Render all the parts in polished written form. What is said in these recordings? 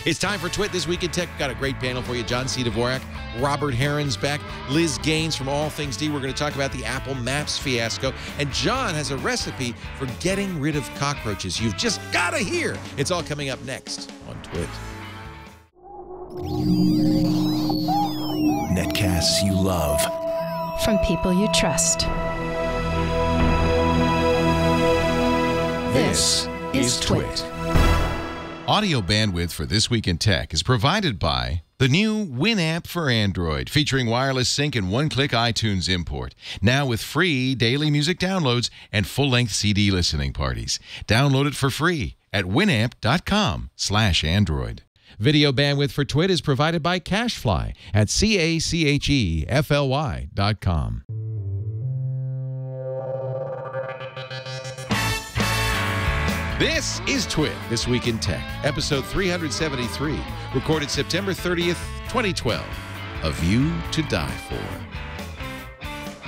It's time for TWiT This Week in Tech. Got a great panel for you. John C. Dvorak, Robert Heron's back, Liz Gaines from All Things D. We're going to talk about the Apple Maps fiasco. And John has a recipe for getting rid of cockroaches. You've just got to hear. It's all coming up next on TWiT. Netcasts you love. From people you trust. This is TWiT. Audio bandwidth for This Week in Tech is provided by the new Winamp for Android, featuring wireless sync and one-click iTunes import. Now with free daily music downloads and full-length CD listening parties. Download it for free at winamp.com/Android. Video bandwidth for TWiT is provided by CacheFly at CacheFly.com. This is TWiT, This Week in Tech, episode 373, recorded September 30th, 2012. A View to Die For.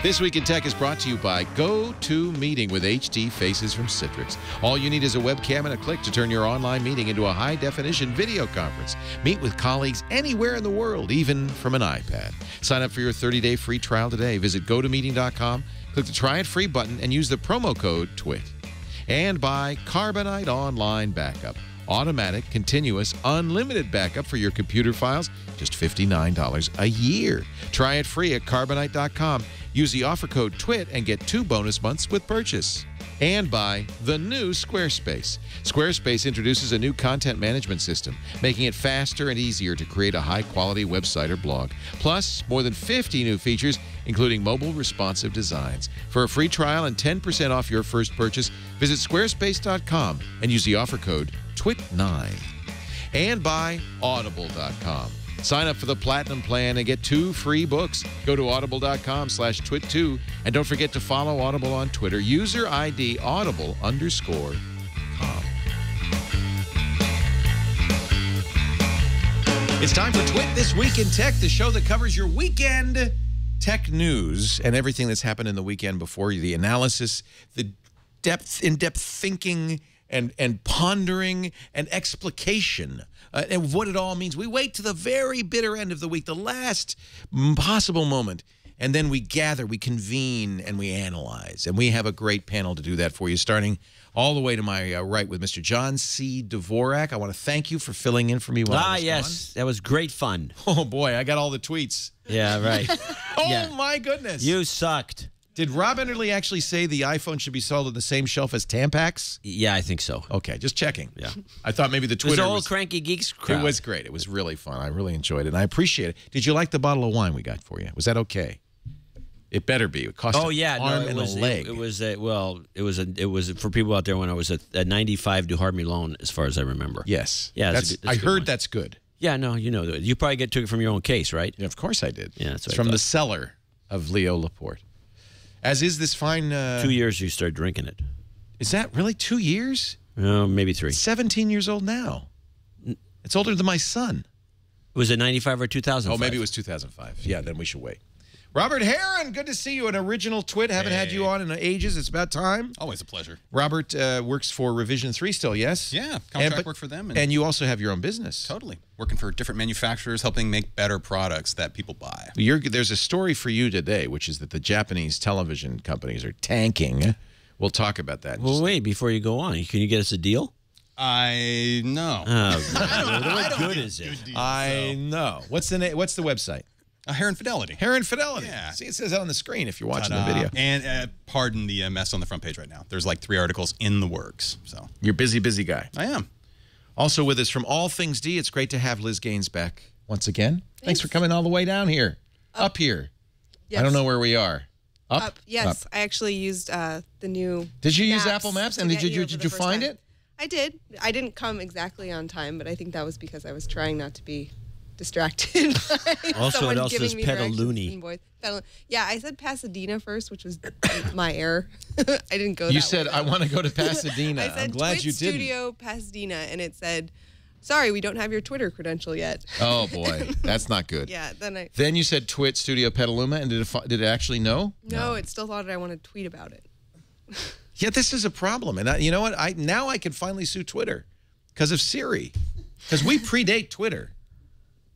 This Week in Tech is brought to you by GoToMeeting with HD Faces from Citrix. All you need is a webcam and a click to turn your online meeting into a high-definition video conference. Meet with colleagues anywhere in the world, even from an iPad. Sign up for your 30-day free trial today. Visit GoToMeeting.com, click the Try It Free button, and use the promo code TWiT. And by Carbonite Online Backup. Automatic, continuous, unlimited backup for your computer files. Just $59 a year. Try it free at Carbonite.com. Use the offer code TWiT and get 2 bonus months with purchase. And by the new Squarespace. Squarespace introduces a new content management system, making it faster and easier to create a high-quality website or blog. Plus, more than 50 new features, including mobile responsive designs. For a free trial and 10% off your first purchase, visit squarespace.com and use the offer code TWiT9. And by Audible.com. Sign up for the Platinum Plan and get 2 free books. Go to audible.com/TWiT2. And don't forget to follow Audible on Twitter. User ID audible_com. It's time for TWiT This Week in Tech, the show that covers your weekend tech news and everything that's happened in the weekend before you. The analysis, the in-depth thinking, and pondering and explication and what it all means. We wait to the very bitter end of the week, the last possible moment, and then we gather, we convene, and we analyze. And we have a great panel to do that for you, starting all the way to my right with Mr. John C. Dvorak. I want to thank you for filling in for me while I was yes, that was great fun. Oh, boy, I got all the tweets. Yeah, right. My goodness. You sucked. Did Rob Enderle actually say the iPhone should be sold on the same shelf as Tampax? Yeah, I think so. Okay, just checking. Yeah. I thought maybe the Twitter was... old Cranky Geeks crowd. It was great. It was really fun. I really enjoyed it, and I appreciate it. Did you like the bottle of wine we got for you? Was that okay? It better be. It cost an arm and a leg. It was for people out there when I was at 95 Du Harmilon, as far as I remember. Yes. Yeah, I heard that's good. Yeah, no, you know, you probably took it from your own case, right? Yeah, of course I did. Yeah, that's it's from the cellar of Leo Laporte. As is this fine... 2 years you started drinking it. Is that really 2 years? Maybe 3. It's 17 years old now. It's older than my son. Was it 95 or 2005? Oh, maybe it was 2005. Yeah, then we should wait. Robert Heron, good to see you. An original TWiT. Haven't had you on in ages. It's about time. Always a pleasure. Robert works for Revision 3 still, yes? Yeah, contract work for them. And you also have your own business. Totally. Working for different manufacturers, helping make better products that people buy. There's a story for you today, which is that the Japanese television companies are tanking. We'll talk about that. Well, wait, before you go on, can you get us a deal? I know. What good is it? I know. What's the name? What's the website? Heron Fidelity. Heron Fidelity. Yeah. See, it says that on the screen if you're watching the video. And pardon the mess on the front page right now. There's like 3 articles in the works. So you're a busy, busy guy. I am. Also with us from All Things D, it's great to have Liz Gaines back once again. Thanks for coming all the way down here. Up here. Yes. I don't know where we are. Up? Yes. Up. I actually used the new Did you use Apple Maps? And did you find it? I did. I didn't come exactly on time, but I think that was because I was trying not to be distracted by also, it also says Petaluni. Yeah, I said Pasadena first, which was my error. I didn't go. You said I want to go to Pasadena. I said I'm glad you didn't. Studio Pasadena, and it said, "Sorry, we don't have your Twitter credential yet." Oh boy, that's not good. Yeah. Then you said TWiT Studio Petaluma, and did it actually know? No, it still thought I wanted to tweet about it. Yeah, this is a problem, and you know what? Now I can finally sue Twitter because of Siri. Because we predate Twitter.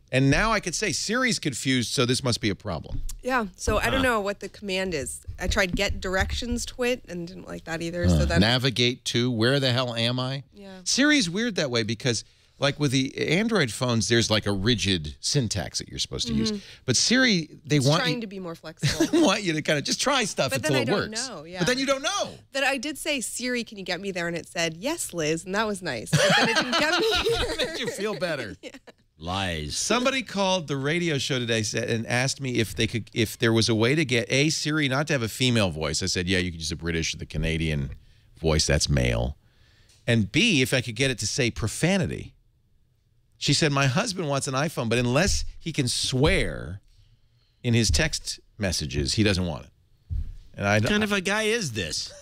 And now I could say Siri's confused, so this must be a problem. Yeah, so I don't know what the command is. I tried get directions twit and didn't like that either. So that's Navigate to, where the hell am I? Yeah. Siri's weird that way because, like with the Android phones, there's like a rigid syntax that you're supposed to use. But Siri, they want trying you, to be more flexible. they want you to kind of just try stuff But until then it I don't works. know, yeah. But then you don't know. That I did say, Siri, can you get me there? And it said, yes, Liz, and that was nice. But then it didn't get me It here. makes you feel better. Lies. Somebody called the radio show today and asked me if there was a way to get Siri not to have a female voice. I said, yeah, you could use the British or the Canadian voice. That's male. And B, if I could get it to say profanity. She said, my husband wants an iPhone, but unless he can swear in his text messages, he doesn't want it. And I What kind of a guy is this?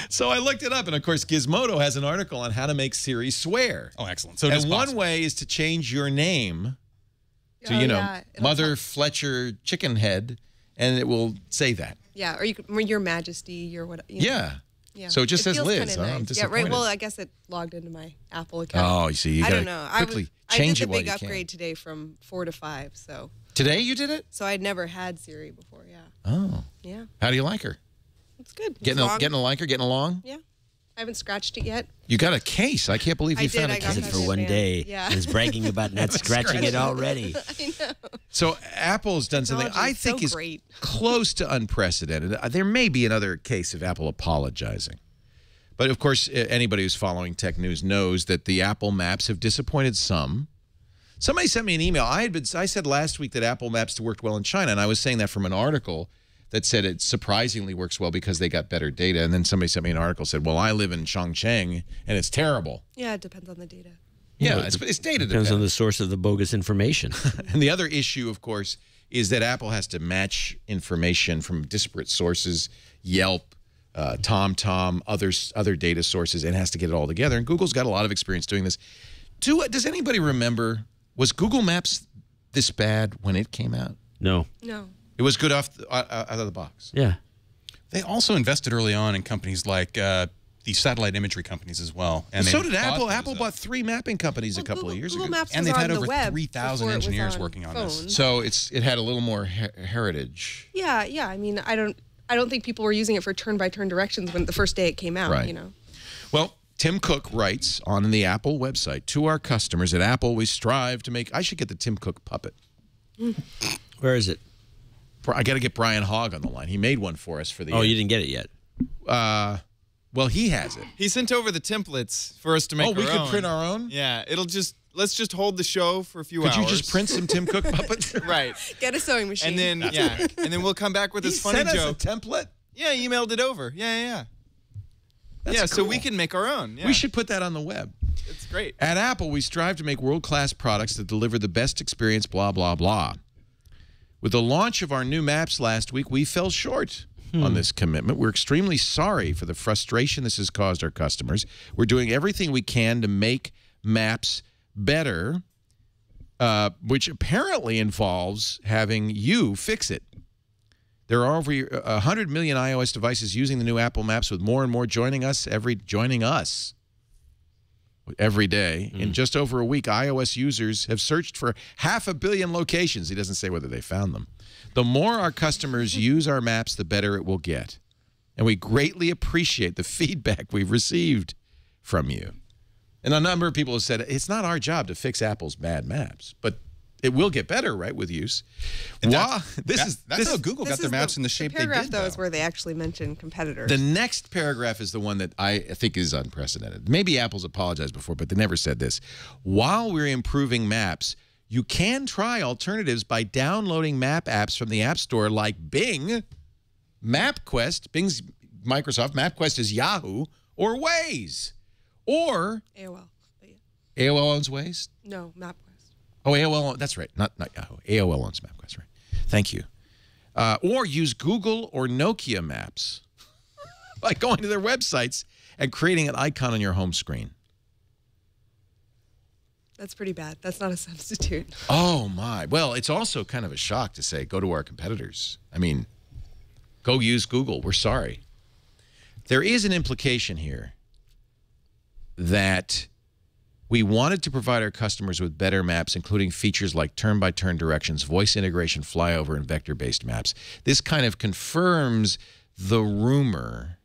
So I looked it up, and of course, Gizmodo has an article on how to make Siri swear. Oh, excellent. So and one way is to change your name to, Oh, you know, yeah. It'll Mother tell- Fletcher Chickenhead, and it will say that. Yeah, or you could, or Your Majesty, your what? You know. Yeah. So it just says feels Liz. kinda Huh? I'm nice. Yeah, disappointed. right. Well, I guess it logged into my Apple account. Oh, you see, you I gotta don't know. quickly I change did it the while big you upgrade can. today from 4 to 5, so Today you did it? I'd never had Siri before. Yeah. Oh. Yeah. How do you like her? It's good. Getting to like her, getting along? Yeah. I haven't scratched it yet. You got a case. I can't believe I you did, found a I got case. It that for in one advance. day. Yeah. He's bragging about not scratching it already. I know. So Apple's done something Technology I is think so is great. close to unprecedented. There may be another case of Apple apologizing. But, of course, anybody who's following tech news knows that the Apple Maps have disappointed some. Somebody sent me an email. I said last week that Apple Maps worked well in China, and I was saying that from an article that said it surprisingly works well because they got better data. And then somebody sent me an article that said, well, I live in Chongqing, and it's terrible. Yeah, it depends on the data. Yeah, it's data Depends on dependent. the source of the bogus information. And the other issue, of course, is that Apple has to match information from disparate sources, Yelp, TomTom, other data sources, and has to get it all together. And Google's got a lot of experience doing this. Does anybody remember, was Google Maps this bad when it came out? No. No. It was good out of the box. Yeah. They also invested early on in companies like the satellite imagery companies as well. And So they did Apple. bought those Apple up. bought 3 mapping companies a couple Google, of years Google ago. Maps And was they've on had the over web 3,000 before it was engineers working on this. phones. So it had a little more heritage. Yeah, yeah. I mean, I don't think people were using it for turn-by-turn directions when the first day it came out. Right. You know. Well, Tim Cook writes on the Apple website, to our customers at Apple, we strive to make... I should get the Tim Cook puppet. Where is it? I got to get Brian Hogg on the line. He made one for us for the... Oh, you didn't get it yet. Well, he has it. He sent over the templates for us to make Oh, we our could own. print our own? Yeah, let's just hold the show for a few hours. Could you just print some Tim Cook puppets? Right. Get a sewing machine. And then and then we'll come back with He this funny sent us joke. a template? Yeah, he emailed it over. Yeah. That's Yeah, so cool. we can make our own. Yeah. We should put that on the web. It's great. At Apple, we strive to make world-class products that deliver the best experience, blah, blah, blah. With the launch of our new maps last week, we fell short on this commitment. We're extremely sorry for the frustration this has caused our customers. We're doing everything we can to make maps better, which apparently involves having you fix it. There are over 100 million iOS devices using the new Apple Maps, with more and more joining us every day. In just over a week, iOS users have searched for 500 million locations. He doesn't say whether they found them. The more our customers use our maps, the better it will get. And we greatly appreciate the feedback we've received from you. And a number of people have said, it's not our job to fix Apple's bad maps, but it will get better, right, with use. That's how Google got This their is maps in the shape they paragraph, did, though, is though. where they actually mention competitors. The next paragraph is the one that I think is unprecedented. Maybe Apple's apologized before, but they never said this. While we're improving maps, you can try alternatives by downloading map apps from the App Store like Bing, MapQuest, Bing's Microsoft, MapQuest is Yahoo, or Waze. Or AOL. But yeah. AOL owns Waze? No, MapQuest. Oh, AOL, that's right. Not Yahoo. AOL owns MapQuest, right? Thank you. Or use Google or Nokia Maps by going to their websites and creating an icon on your home screen. That's pretty bad. That's not a substitute. Oh, my. Well, it's also kind of a shock to say, go to our competitors. I mean, go use Google. We're sorry. There is an implication here that We wanted to provide our customers with better maps, including features like turn-by-turn directions, voice integration, flyover, and vector-based maps. This kind of confirms the rumor,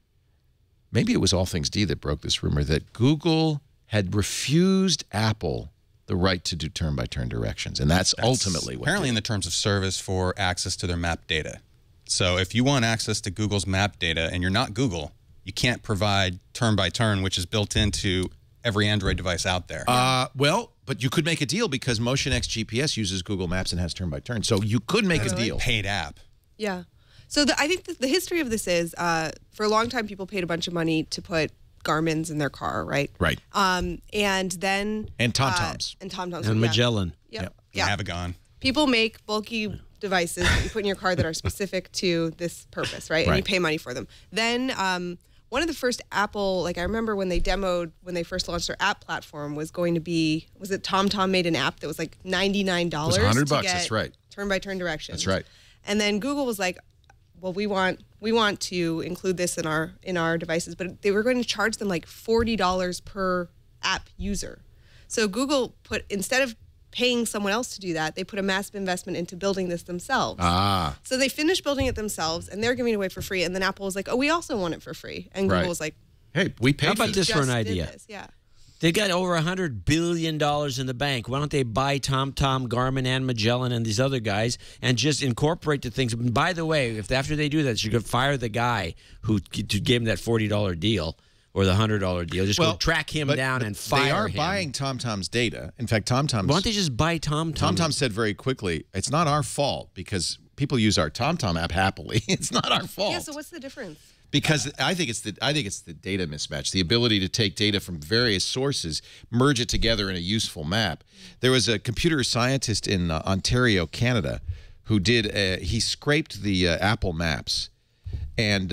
maybe it was All Things D that broke this rumor, that Google had refused Apple the right to do turn-by-turn directions, and that's ultimately what apparently in the terms of service for access to their map data. So if you want access to Google's map data and you're not Google, you can't provide turn-by-turn, which is built into every Android device out there. Well, but you could make a deal because Motion X GPS uses Google Maps and has turn-by-turn, so you could make a deal. Paid app. Yeah. So I think the history of this is, for a long time, people paid a bunch of money to put Garmin's in their car, right? Right. And then... And TomToms. And TomToms. And Magellan. Yep. Yeah. Navigon. People make bulky devices that you put in your car that are specific to this purpose, right? And you pay money for them. Then one of the first Apple, like I remember when they first launched their app platform was going to be, was it TomTom made an app that was like $99 It was $100, to get that's right. turn-by-turn directions. That's right. And then Google was like, well, we want to include this in our devices, but they were going to charge them like $40 per app user. So Google instead of paying someone else to do that, they put a massive investment into building this themselves. So they finished building it themselves, and they're giving it away for free. And then Apple was like, oh, we also want it for free. And Google was like, hey, we paid How about for this for an just did idea? this. Yeah. They got over $100 billion in the bank. Why don't they buy TomTom, Garmin, and Magellan and these other guys and just incorporate the things? And by the way, if after they do that, you could fire the guy who gave him that $40 deal or the $100 deal. Just go track him down and fire him. They are buying TomTom's data. In fact, TomTom's... Why don't they just buy TomTom? TomTom said very quickly, it's not our fault because people use our TomTom app happily. It's not our fault. Yeah, so what's the difference? Because I think it's the data mismatch, the ability to take data from various sources, merge it together in a useful map. There was a computer scientist in Ontario, Canada, who he scraped the Apple Maps and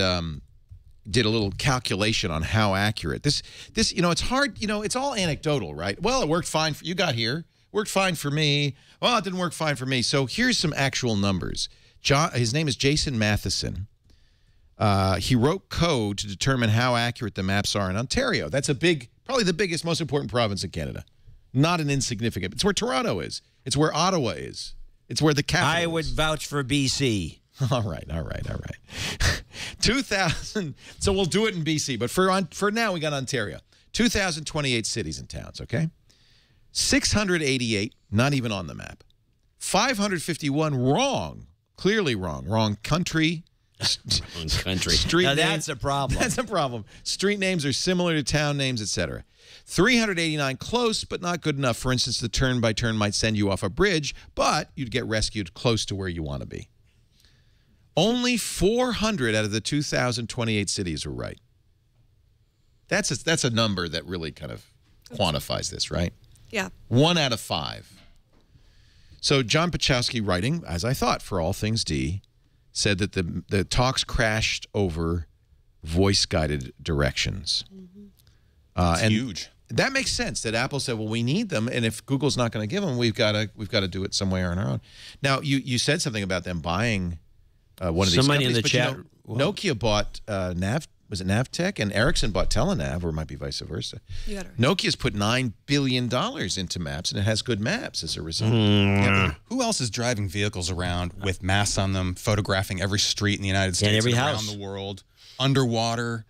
did a little calculation on how accurate this it's hard, it's all anecdotal, right? Well, it worked fine for you, got here, worked fine for me. Well, it didn't work fine for me. So here's some actual numbers. His name is Jason Matheson. He wrote code to determine how accurate the maps are in Ontario. That's probably the biggest, most important province in Canada. Not an insignificant. It's where Toronto is. It's where Ottawa is. It's where the capital I would vouch for BC. All right. 2,000. So we'll do it in BC, but for now we got Ontario. 2,028 cities and towns. Okay, 688 not even on the map. 551 wrong, clearly wrong. Wrong country. Country. Street now names. that's a problem. That's a problem. Street names are similar to town names, etc. 389 close, but not good enough. For instance, the turn-by-turn might send you off a bridge, but you'd get rescued close to where you want to be. Only 400 out of the 2,028 cities were right. That's a number that really kind of quantifies this, right? Yeah. 1 out of 5. So John Pachowski, writing, as I thought, for All Things D, said that the talks crashed over voice-guided directions. That's huge. That makes sense. That Apple said, "Well, we need them, and if Google's not going to give them, we've got to do it somewhere on our own." Now, you said something about them buying one of these Somebody companies, in the but chat. Nokia bought Was it Navtech? And Ericsson bought Telenav, or it might be vice versa. You got it right. Nokia's put $9 billion into maps, and it has good maps as a result. Yeah, who else is driving vehicles around with masks on them, photographing every street in the United States every and house. around the world, underwater,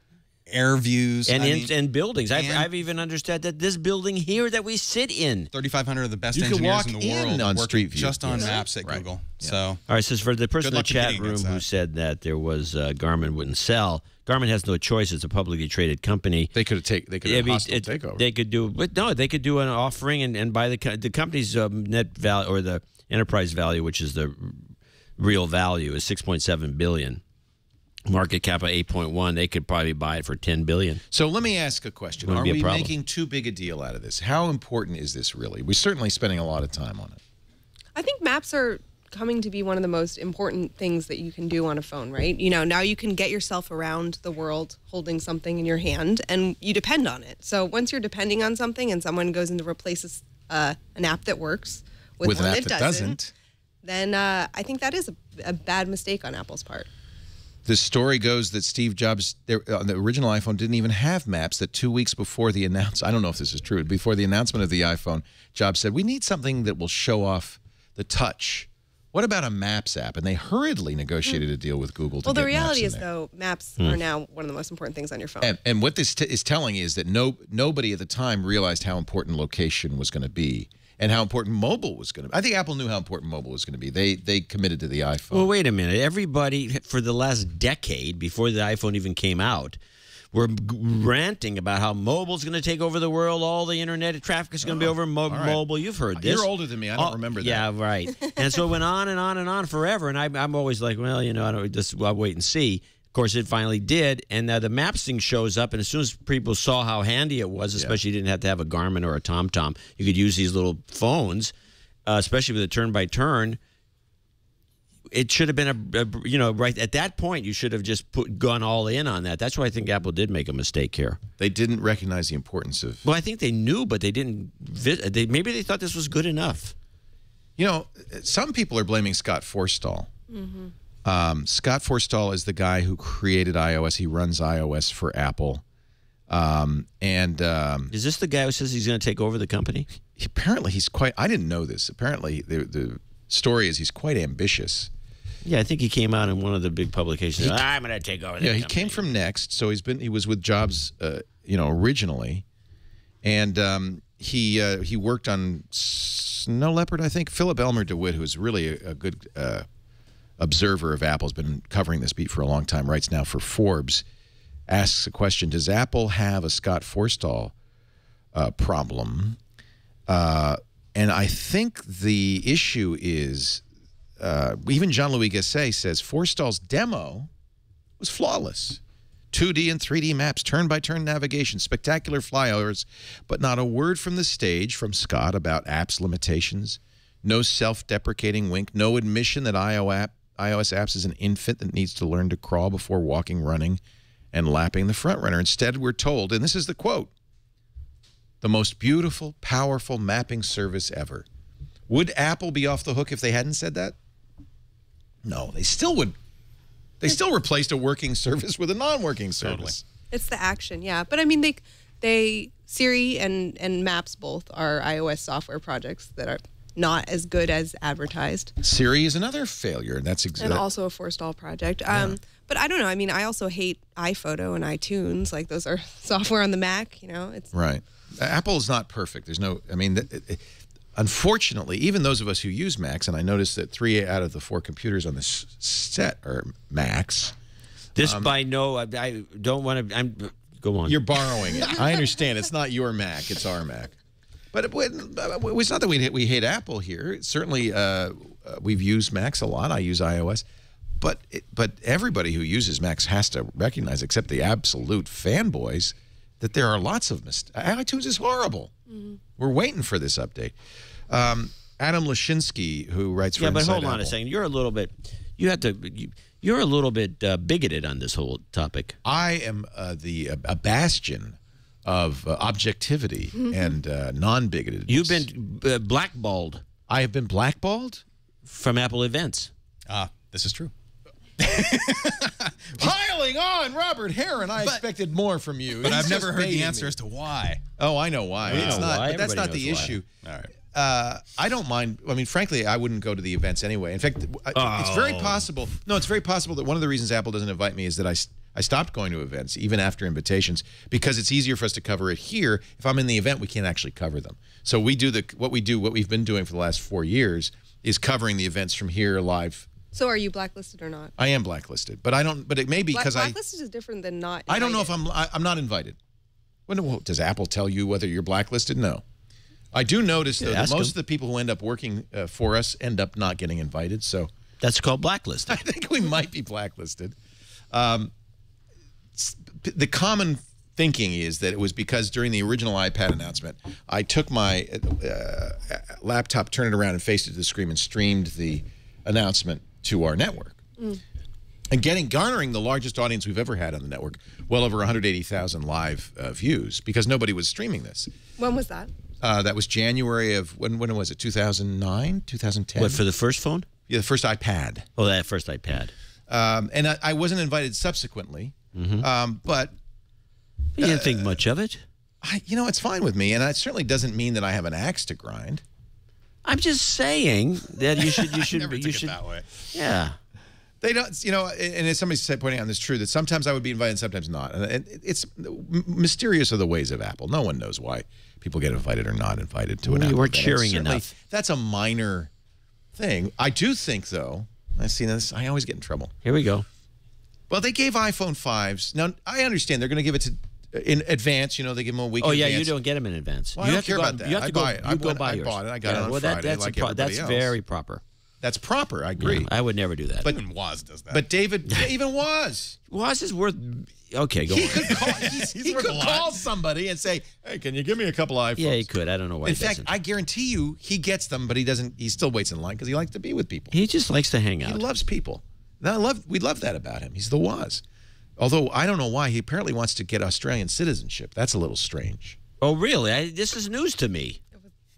air views, and buildings? I've even understood that this building here that we sit in. 3,500 of the best You can engineers walk in the in world on work Street View. just on Yes. maps at Right. Google. Yeah. So, All right, so for the person Good in the luck chat competing room against who that. said that there was Garmin wouldn't sell, Garmin has no choice. It's a publicly traded company. They could have a hostile takeover. They could do, but no, they could do an offering and buy the company's net value, or the enterprise value, which is the real value, is $6.7 billion. Market cap of 8.1. They could probably buy it for $10 billion. So let me ask a question. Wouldn't Are be a we problem. making too big a deal out of this? How important is this really? We're certainly spending a lot of time on it. I think maps are coming to be one of the most important things that you can do on a phone, right? You know, now you can get yourself around the world holding something in your hand, and you depend on it. So once you're depending on something and someone goes and replaces an app that works with With an one app that that doesn't, then I think that is a bad mistake on Apple's part. The story goes that Steve Jobs, on the original iPhone, didn't even have maps, that 2 weeks before the announcement, I don't know if this is true, before the announcement of the iPhone, Jobs said, we need something that will show off the touch. What about a Maps app? And they hurriedly negotiated a deal with Google to Well, get the reality Maps is, in there. though, maps are now one of the most important things on your phone. And what this is telling is that nobody at the time realized how important location was going to be and how important mobile was going to be. I think Apple knew how important mobile was going to be. They committed to the iPhone. Well, wait a minute. Everybody, for the last decade, before the iPhone even came out, were ranting about how mobile's going to take over the world. All the internet traffic is going to be over mobile. You've heard this. You're older than me. I don't remember that. Yeah, right. And so it went on and on and on forever. And I'm always like, well, you know, I'll wait and see. Of course, it finally did. And the Maps thing shows up. And as soon as people saw how handy it was, especially you didn't have to have a Garmin or a TomTom, you could use these little phones, especially with a turn-by-turn. It should have been right at that point. You should have just gone all in on that. That's why I think Apple did make a mistake here. They didn't recognize the importance of. Well, I think they knew, but they didn't. Maybe they thought this was good enough. You know, some people are blaming Scott Forstall. Scott Forstall is the guy who created iOS. He runs iOS for Apple. Is this the guy who says he's going to take over the company? Apparently, he's quite. I didn't know this. Apparently, the story is he's quite ambitious. Yeah, I think he came out in one of the big publications. I'm going to take over. Yeah, he came from Next, so he was with Jobs, originally, and he worked on Snow Leopard, I think. Philip Elmer DeWitt, who is really a good observer of Apple, has been covering this beat for a long time. Writes now for Forbes. Asks a question: does Apple have a Scott Forstall problem? And I think the issue is, even Jean-Louis Gasset says Forstall's demo was flawless. 2D and 3D maps, turn-by-turn navigation, spectacular flyovers, but not a word from the stage from Scott about apps limitations, no self-deprecating wink, no admission that iOS apps is an infant that needs to learn to crawl before walking, running, and lapping the front runner. Instead, we're told, and this is the quote, the most beautiful, powerful mapping service ever. Would Apple be off the hook if they hadn't said that? No, they still would. They still replaced a working service with a non-working service. It's the action, yeah. But I mean, they Siri and Maps both are iOS software projects that are not as good as advertised. Siri is another failure, and that's exactly. And also a Forstall project. But I don't know. I mean, I also hate iPhoto and iTunes. Like, those are software on the Mac, you know. It's right. Apple is not perfect. There's no, I mean, unfortunately, even those of us who use Macs, and I noticed that 3 out of the 4 computers on this set are Macs. This I don't want to, go on. You're borrowing it. I understand. It's not your Mac. It's our Mac. But it's not that we hate Apple here. Certainly, we've used Macs a lot. I use iOS. But everybody who uses Macs has to recognize, except the absolute fanboys, that there are lots of mistakes. iTunes is horrible. We're waiting for this update. Adam Lashinsky, who writes for but Inside hold on Apple. a second. You're a little bit. You're a little bit bigoted on this whole topic. I am a bastion of objectivity and non-bigotedness. You've been blackballed. I have been blackballed from Apple events. This is true. Piling on, Robert Heron. I expected more from you. But I've never heard the answer as to why. Oh, I know why. It's not. But that's not the issue. All right. I don't mind. I mean, frankly, I wouldn't go to the events anyway. In fact, it's very possible. No, it's very possible that one of the reasons Apple doesn't invite me is that I stopped going to events even after invitations because it's easier for us to cover it here. If I'm in the event, we can't actually cover them. So we do what we've been doing for the last 4 years is covering the events from here live. So are you blacklisted or not? I am blacklisted, but I don't. But it may be because blacklisted is different than not invited. I don't know if I'm not invited. Well, does Apple tell you whether you're blacklisted? No. I do notice though that most of the people who end up working for us end up not getting invited. So that's called blacklisted. I think we might be blacklisted. The common thinking is that it was because during the original iPad announcement, I took my laptop, turned it around, and faced it to the screen and streamed the announcement to our network. And garnering the largest audience we've ever had on the network, well over 180,000 live views, because nobody was streaming this. When was that? That was January of, when was it, 2009, 2010? What, for the first phone? Yeah, the first iPad. Oh, that first iPad. And I wasn't invited subsequently, but You didn't think much of it. it's fine with me, and it certainly doesn't mean that I have an axe to grind. I'm just saying that you should. Never took it that way. Yeah. They don't, and as somebody said, pointing out this, true that sometimes I would be invited, sometimes not. And it's mysterious are the ways of Apple. No one knows why people get invited or not invited to an Apple You weren't event. cheering Certainly, enough. That's a minor thing. I do think, though, I always get in trouble. Here we go. Well, they gave iPhone 5s. Now, I understand they're going to give it in advance. They give them a week in Yeah, advance. you don't get them in advance. Well, you I have don't care to go, about that. You have I to go, buy it. you go buy yours. I bought it. I got it on Friday that's like everybody that's else. very proper. That's proper. I agree. Yeah, I would never do that. But Even Woz does that. But David, even was. Woz is worth. Okay, go on. He could call somebody and say, "Hey, can you give me a couple iPhones?" Yeah, he could. I don't know why. In he fact, doesn't. I guarantee you, he gets them, but he doesn't. He still waits in line because he likes to be with people. He just likes to hang He out. loves people. We love that about him. He's the Woz. Although I don't know why he apparently wants to get Australian citizenship. That's a little strange. Oh, really? This is news to me.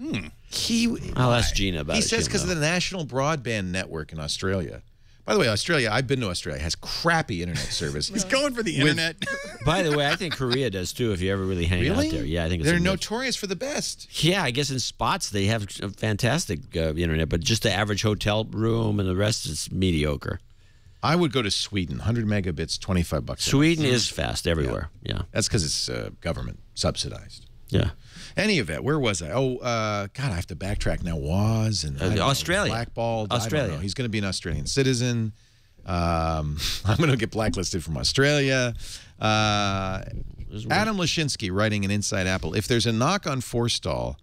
I'll ask Gina about it. He says She'll because of know. the national broadband network in Australia. By the way, I've been to Australia, has crappy internet service. He's going for the internet. By the way, I think Korea does too. If you ever really hang out there, yeah, I think it's They're a mix. notorious for the best. Yeah, I guess in spots they have a fantastic internet, but just the average hotel room and the rest is mediocre. I would go to Sweden, 100 megabits, $25. Sweden is fast everywhere. Yeah. That's because it's government subsidized. Yeah. Any event, where was I? Oh, God, I have to backtrack now. Was and I don't know, Australia. blackballed. Australia. I don't know. He's going to be an Australian citizen. I'm going to get blacklisted from Australia. Adam Lashinsky writing in Inside Apple. If there's a knock on Forstall,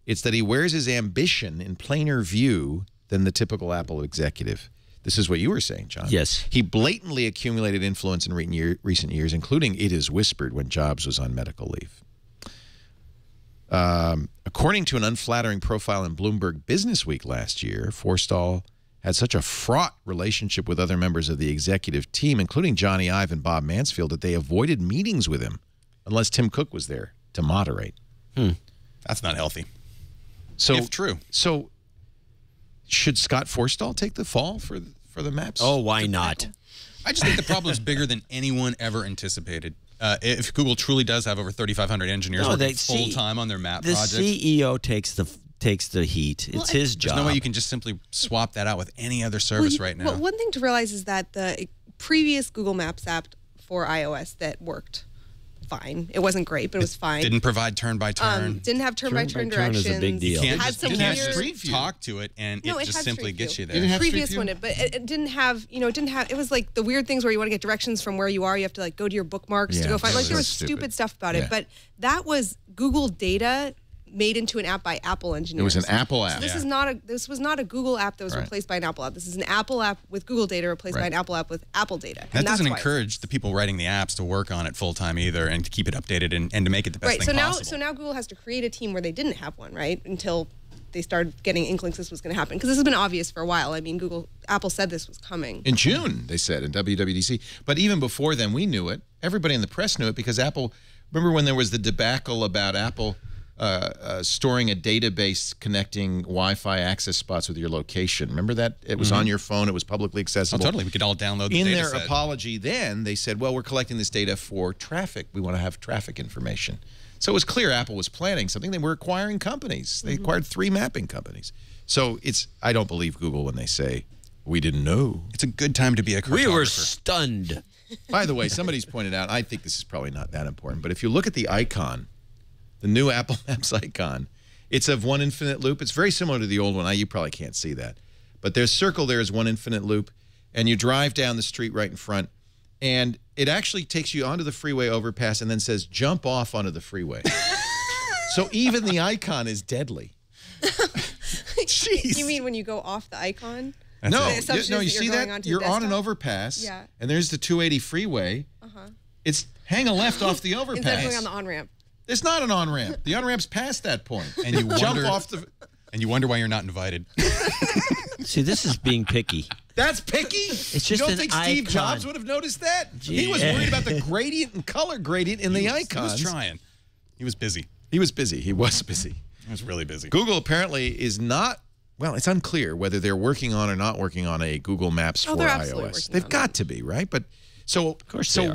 it's that he wears his ambition in plainer view than the typical Apple executive. This is what you were saying, John. Yes. He blatantly accumulated influence in recent years, including, it is whispered, when Jobs was on medical leave. According to an unflattering profile in Bloomberg Businessweek last year, Forstall had such a fraught relationship with other members of the executive team, including Johnny Ive and Bob Mansfield, that they avoided meetings with him unless Tim Cook was there to moderate. That's not healthy. So, If true. So, should Scott Forstall take the fall for the maps? Oh, why not? I just think the problem is bigger than anyone ever anticipated. If Google truly does have over 3,500 engineers working full-time on their map the projects. CEO takes the heat. It's his job. There's no way you can just simply swap that out with any other service right now. Well, one thing to realize is that the previous Google Maps app for iOS that worked fine. It wasn't great, but it was fine. Didn't provide turn-by-turn. Didn't have turn-by-turn Turn is directions. a big deal. You can't Had just, some you can't weird- just Street View. talk to it and No, it it just had simply Street gets View. you there. Didn't have Previous Street one View? did, but it didn't have, it was like the weird things where you want to get directions from where you are. You have to like go to your bookmarks to Yeah, go find. that Like there was was stupid stupid. stuff about it, Yeah. but that was Google data made into an app by Apple engineers. It was an Apple app. So this was not a Google app that was Right. replaced by an Apple app. This is an Apple app with Google data replaced by Right. an Apple app with Apple data. That And that's doesn't why. encourage the people writing the apps to work on it full-time either and to keep it updated and to make it the best Right. thing So now, possible. so now Google has to create a team where they didn't have one, right? Until they started getting inklings this was going to happen, because this has been obvious for a while. I mean, Apple said this was coming. In June, they said, in WWDC. But even before then, we knew it. Everybody in the press knew it because Apple, remember when there was the debacle about Apple storing a database connecting Wi-Fi access spots with your location? Remember that? It was on your phone. It was publicly Oh, accessible. totally. We could all download the In data their set. apology then, they said, well, we're collecting this data for traffic. We want to have traffic information. So it was clear Apple was planning something. They were acquiring companies. They acquired 3 mapping companies. So I don't believe Google when they say, we didn't know. It's a good time to be a cartographer. We were stunned. By the way, somebody's pointed out, I think this is probably not that important, but if you look at the icon, the new Apple Maps icon, it's of one infinite loop. It's very similar to the old one. You probably can't see that. But there's circle there is one infinite loop, and you drive down the street right in front, and it actually takes you onto the freeway overpass and then says, jump off onto the freeway. So even the icon is deadly. Jeez. You mean when you go off the icon? No, The assumption you is that see you're going that? onto the You're on an desktop? overpass, Yeah. and there's the 280 freeway. It's hang a left off the overpass. Instead of going on the on-ramp. It's not an on-ramp. The on-ramp's past that point. And you jump wonder- off the... And you wonder why you're not invited. See, this is being picky. That's picky? It's just you don't an think Steve icon. Jobs would have noticed that? He was Gee. worried about the gradient and color gradient in the He icons. was trying. He was busy. He was busy. He was busy. He was really busy. Google apparently is not well, it's unclear whether they're working on or not working on a Google Maps for they're absolutely iOS. working They've on got to be, right? But so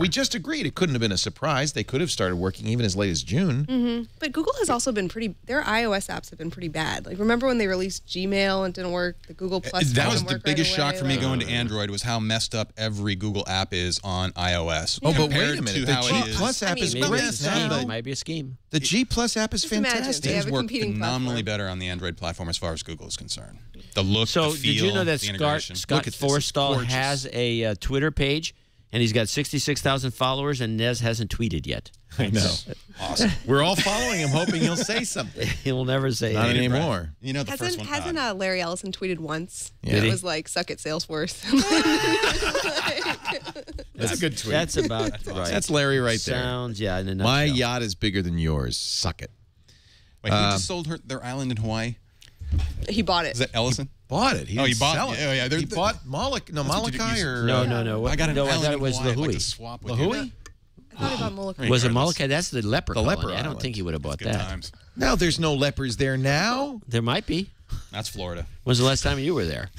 we just agreed it couldn't have been a surprise. They could have started working even as late as June. But Google has also been their iOS apps have been pretty bad. Like, remember when they released Gmail and it didn't work? The Google Plus That was didn't the work biggest right shock away? for me Like, going to Android was how messed up every Google app is on iOS. Oh, but wait compared a minute. to The how G it is. Plus app is Maybe great it's a scheme. now. It might be a scheme. The G Plus app is Just imagine, fantastic. they have Things a work competing phenomenally platform. better on the Android platform as far as Google is concerned. The look, So the feel, did you know that the integration. Scott Look at this. It's Forstall gorgeous. has a Twitter page, and he's got 66,000 followers, and Nez hasn't tweeted yet. I know. Awesome. We're all following him, hoping he'll say something. He'll never say Not anything. anymore. You know, the first one. Hasn't Larry Ellison tweeted once? Yeah. It Did was like, suck it, Salesforce. That's a good tweet. That's about right. That's Larry right there. Sounds, yeah, in a My nutshell. yacht is bigger than yours. Suck it. Wait, who just sold their island in Hawaii? He bought it. Is that Ellison? Bought it. He Oh, didn't he bought sell it. it. Yeah, yeah, they're- He bought Molokai. No, That's what you Molokai use. or No. I got an no, I island thought it in was Hawaii. I'd like Lahui. to swap with Lahui? you. I thought about Molokai. Was it Regardless. Molokai? That's the leper The colony. leper I don't island. think he would have bought Good that. times. No, there's no lepers there now. There might be. That's Florida. When's the last time you were there?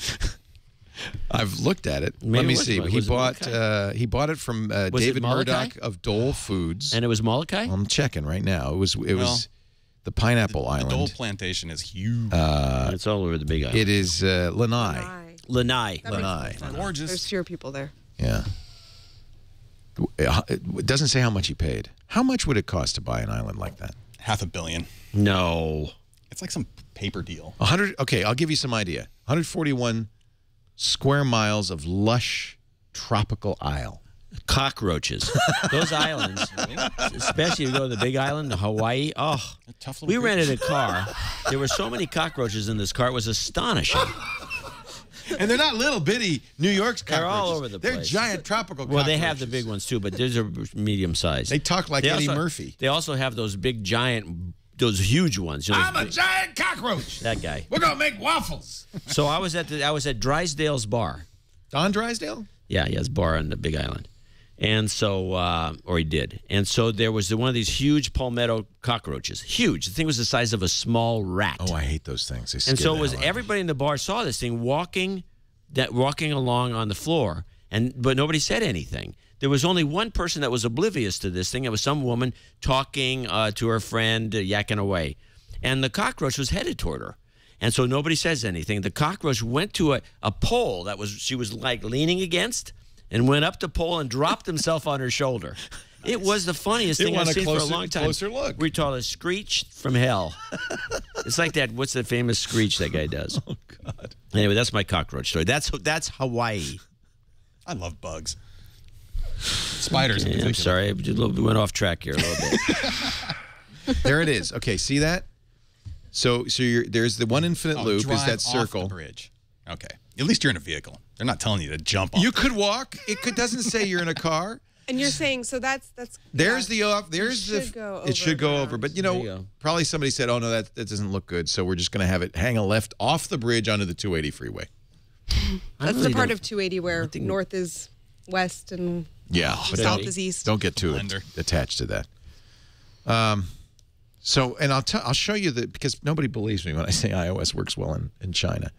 I've looked at it. Maybe Let me it was see. Molokai. He Was it bought Molokai? he bought it from it David Molokai? Murdoch of Dole Foods. And it was Molokai? I'm checking right now. It was the Pineapple The Island. Dole plantation is huge. It's all over the Big Island. It is Lanai. Lanai. Lanai. That makes Lanai. sense. Gorgeous. There's fewer people there. Yeah. It doesn't say how much he paid. How much would it cost to buy an island like that? $500 million. No. It's like some paper deal. 100. Okay, I'll give you some idea. 141 square miles of lush tropical isle. Cockroaches. Those islands, especially if you go to the Big Island, Hawaii. Oh, Tough little we creatures. rented a car. There were so many cockroaches in this car. It was astonishing. And they're not little bitty New York's They're all cockroaches. over the They're place. giant tropical Well, cockroaches. they have the big ones too, but these are medium sized. They talk like Eddie Murphy. They also have those big giant, those huge ones. You know, I'm a giant cockroach. that guy. We're gonna make waffles. So I was at Drysdale's bar. Don Drysdale? Yeah, he has a bar on the Big Island. And so, or he did. And so there was one of these huge palmetto cockroaches. Huge. The thing was the size of a small rat. Oh, I hate those things. They And scare so the it was hell out of me. everybody in the bar saw this thing walking along on the floor, but nobody said anything. There was only one person that was oblivious to this thing. It was some woman talking to her friend, yakking away. And the cockroach was headed toward her. And so nobody says anything. The cockroach went to a pole she was like leaning against, and went up the pole and dropped himself on her shoulder. It was the funniest thing I've seen for a long time. Closer look. We call it a screech from hell. It's like that. What's the famous screech that guy does? Oh God. Anyway, that's my cockroach story. That's Hawaii. I love bugs. Spiders in Yeah, particular. I'm sorry, we went off track here a little bit. There it is. Okay, see that? So there's the one infinite loop. Is Drive that off circle? the bridge. Okay. At least you're in a vehicle. They're not telling you to jump off. You could walk. It doesn't say you're in a car. And you're saying, so that's There's yeah, the off. There's it the. should go It should go over. But There you know, go. probably somebody said, "Oh no, that doesn't look good." So we're just going to have it hang a left off the bridge onto the 280 freeway. That's the part of 280 where north is west and Yeah, south is east. Don't get too Blender. attached to that. So, and I'll show you because nobody believes me when I say iOS works well in China.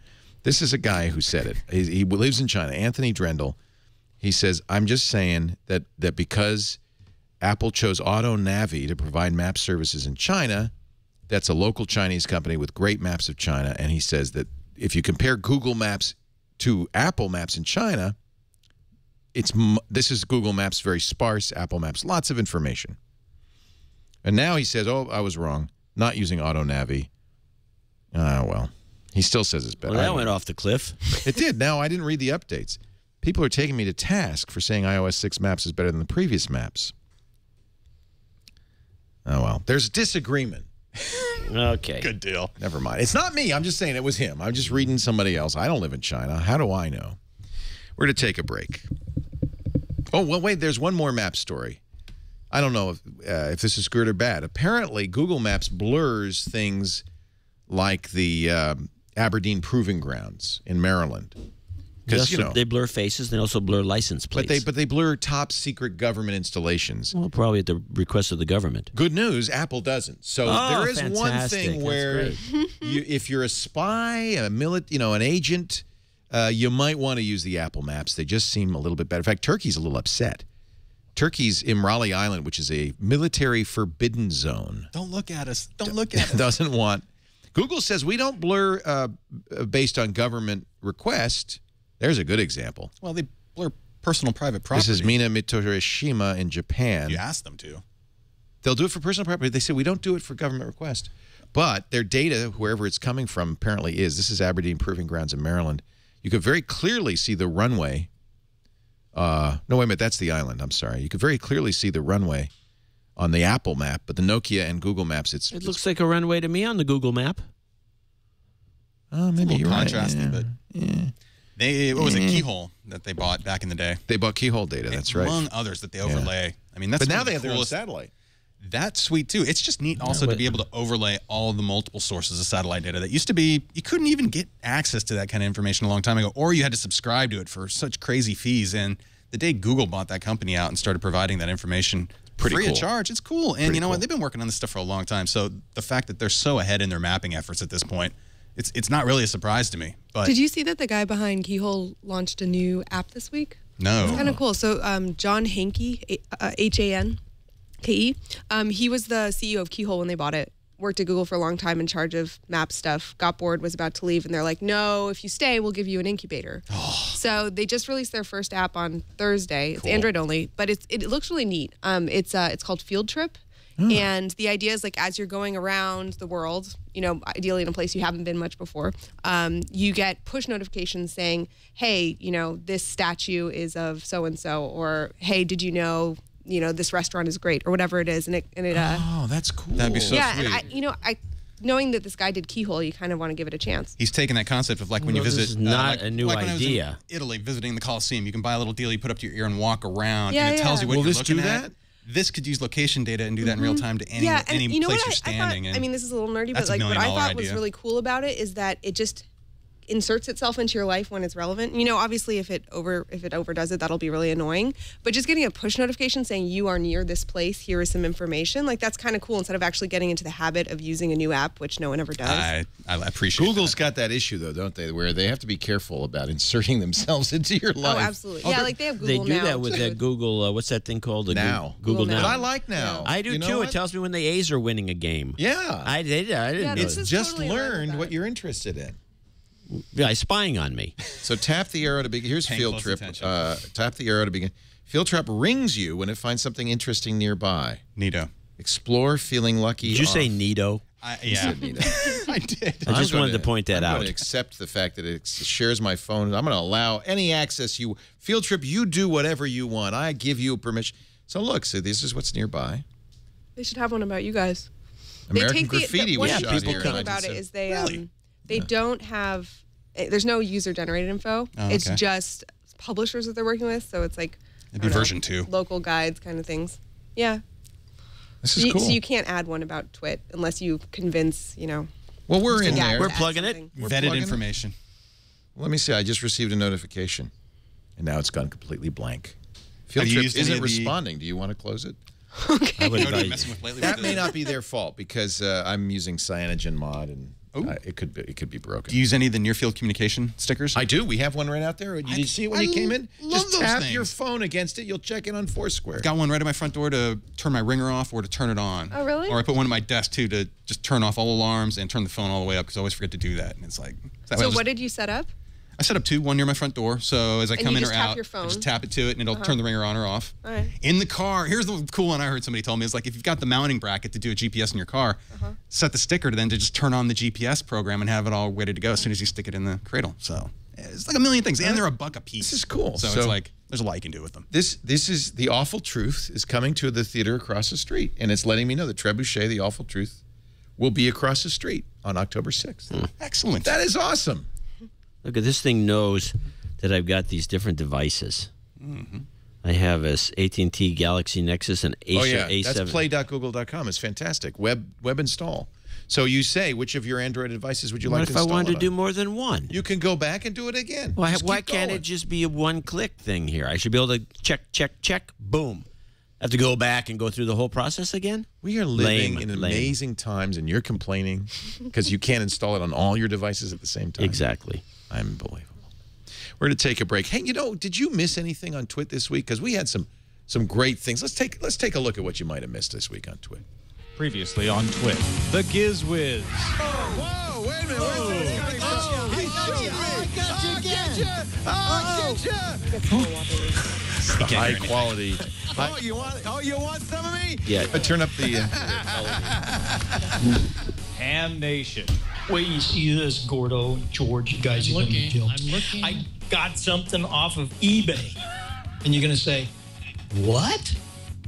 This is a guy who said it. He lives in China, Anthony Drendel. He says, I'm just saying that because Apple chose AutoNavi to provide map services in China, that's a local Chinese company with great maps of China. And he says that if you compare Google Maps to Apple Maps in China, this is Google Maps, very sparse. Apple Maps, lots of information. And now he says, oh, I was wrong, not using AutoNavi. Well, he still says it's better. Well, I that don't went know. off the cliff. It did. Now, I didn't read the updates. People are taking me to task for saying iOS 6 Maps is better than the previous maps. Oh, well. There's disagreement. Okay. Good deal. Never mind. It's not me. I'm just saying it was him. I'm just reading somebody else. I don't live in China. How do I know? We're going to take a break. Oh, well, wait. There's one more map story. I don't know if this is good or bad. Apparently, Google Maps blurs things like the Aberdeen Proving Grounds in Maryland. Because you know they blur faces. They also blur license plates. but they blur top secret government installations. Well, probably at the request of the government. Good news, Apple doesn't. So there is one fantastic. thing That's where if you're a spy, an agent, you might want to use the Apple Maps. They just seem a little bit better. In fact, Turkey's a little upset. Turkey's Imrali Island, which is a military forbidden zone. Don't look at us. Don't look at us. Doesn't want. Google says we don't blur based on government request. There's a good example. Well, they blur personal private property. This is Mina Mitorishima in Japan. You ask them to. They'll do it for personal property. They say we don't do it for government request. But their data, wherever it's coming from, apparently is. This is Aberdeen Proving Grounds in Maryland. You could very clearly see the runway. No, wait a minute. That's the island. I'm sorry. You could very clearly see the runway on the Apple map, but the Nokia and Google Maps, it looks like a runway to me on the Google map. Oh, maybe you're right. Contrasting, but it was a Keyhole that they bought back in the day. They bought Keyhole data. That's right. Among others that they overlay. I mean, that's but now one of they the have their own coolest- satellite. That's sweet too. It's just neat also to be able to overlay all the multiple sources of satellite data that used to be, you couldn't even get access to that kind of information a long time ago, or you had to subscribe to it for such crazy fees. And the day Google bought that company out and started providing that information free of charge, it's cool. And you know what? They've been working on this stuff for a long time. So the fact that they're so ahead in their mapping efforts at this point, it's not really a surprise to me. But Did you see that the guy behind Keyhole launched a new app this week? No. It's kind of cool. So John Hanke, Hanke, he was the CEO of Keyhole when they bought it. Worked at Google for a long time in charge of map stuff. Got bored, was about to leave, and they're like, "No, if you stay, we'll give you an incubator." So they just released their first app on Thursday. It's Android only, but it looks really neat. It's called Field Trip. And the idea is, like, as you're going around the world, you know, ideally in a place you haven't been much before, you get push notifications saying, hey, you know, this statue is of so-and-so, or hey, did you know, this restaurant is great, or whatever it is. And it Oh, that's cool. That'd be so yeah, sweet. and knowing that this guy did Keyhole, you kind of want to give it a chance. He's taken that concept of like when you This visit is not like, a new like when I was in idea. Italy visiting the Colosseum, you can buy a little deal you put up to your ear and walk around, Yeah, and it tells yeah. you what Will you're this looking do at. that? This could use location data and do that in real time to any And any you know place what you're standing I in. thought, I mean, this is a little nerdy, That's but a like what I million-dollar thought was idea. really cool about it is that it just inserts itself into your life when it's relevant. You know, obviously if it overdoes it, that'll be really annoying. But just getting a push notification saying you are near this place, here is some information, like that's kind of cool instead of actually getting into the habit of using a new app, which no one ever does. I appreciate Google's that. got that issue, though, don't they, where they have to be careful about inserting themselves into your life. Oh, absolutely. Yeah, like they have They Google do Now. that with too. that Google, what's that thing called? The Now. Google Now. Now. But I like Now. I do You know too. what? It tells me when the A's are winning a game. Yeah. I didn't Yeah, know this that. is Just totally in line with learned that. what you're interested in. Yeah, spying on me. So tap the arrow to begin. Here's Paying Field close Trip. attention. Tap the arrow to begin. Field Trip rings you when it finds something interesting nearby. Neato. Explore feeling lucky. Did you say Nido? Yeah, I did. I just wanted to point that I'm out. going to accept the fact that it shares my phone. I'm going to allow any access you. Field Trip, you do whatever you want. I give you permission. So look, so this is what's nearby. They should have one about you guys. American Graffiti was one shot people here in thing about it 1970. is they Really? they don't have there's no user generated info. Oh, It's okay. just publishers that they're working with, so it's like It'd I be don't know, version 2. local guides kind of things. Yeah. This is cool. So you can't add one about TWiT unless you convince, Well, we're in Yeah, there. We're add plugging it. something. We're Vetted plugging it. information. Let me see. I just received a notification, and now it's gone completely blank. Field Have you Trip used any isn't of the- responding. Do you want to close it? I would What have you been advise- messing with lately? That with may the- not be their fault because I'm using Cyanogen Mod, and it could be broken. Do you use any of the near field communication stickers? I do. We have one right out there. Did you see it when you came in? love Just those tap things. your phone against it. You'll check in on Foursquare. Got one right at my front door to turn my ringer off or to turn it on. Oh, really? Or I put one at my desk too to just turn off all alarms and turn the phone all the way up because I always forget to do that. And it's like that way So I'll just- what did you set up? I set up 2, one near my front door. So as I And come you in just or tap out, your phone? I just tap it to it and it'll turn the ringer on or off. All right. In the car, here's the cool one I heard somebody told me is like if you've got the mounting bracket to do a GPS in your car, set the sticker to then to just turn on the GPS program and have it all ready to go as soon as you stick it in the cradle. So it's like a million things, and they're $1 a piece. This is cool. So So- it's like there's a lot you can do with them. This is The Awful Truth is coming to the theater across the street, and it's letting me know that Trebuchet, The Awful Truth, will be across the street on October 6th. Excellent. That is awesome. Look at this thing knows that I've got these different devices. I have this AT&T Galaxy Nexus and Acer Oh, yeah. A7. That's play.google.com. It's fantastic. Web install. So you say, which of your Android devices would you What like to if I install wanted it to do on? more than one? You can go back and do it again. Why, Just why keep can't going. it just be a one-click thing here? I should be able to check, boom. Have to go back and go through the whole process again? We are living Lame, in lame. amazing times, and you're complaining because you can't install it on all your devices at the same time. Exactly. Unbelievable. We're going to take a break. Hey, you know, did you miss anything on TWiT this week? Because we had some great things. Let's take a look at what you might have missed this week on TWiT. Previously on TWiT, the Giz Wiz. Whoa, wait a minute. High quality. You want some of me? Yeah. Turn up the... Ham Nation. Wait, you see this, Gordo, George, you guys are going to be killed. I'm looking. I got something off of eBay. And you're going to say, what?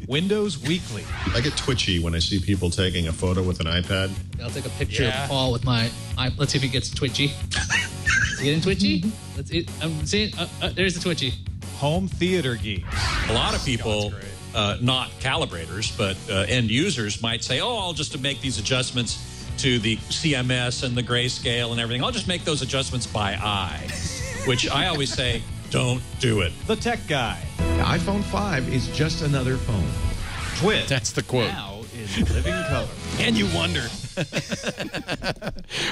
Windows Weekly. I get twitchy when I see people taking a photo with an iPad. I'll take a picture of Paul with my. Let's see if he gets twitchy. Is he getting twitchy? Let's see. I'm seeing. There's the twitchy. Home Theater Geek. A lot of people, not calibrators, but end users might say, oh, I'll just make these adjustments to the CMS and the grayscale and everything. I'll just make those adjustments by eye, which I always say, don't do it. The Tech Guy. The iPhone 5 is just another phone. TWiT. That's the quote. Now in living color. And you wonder.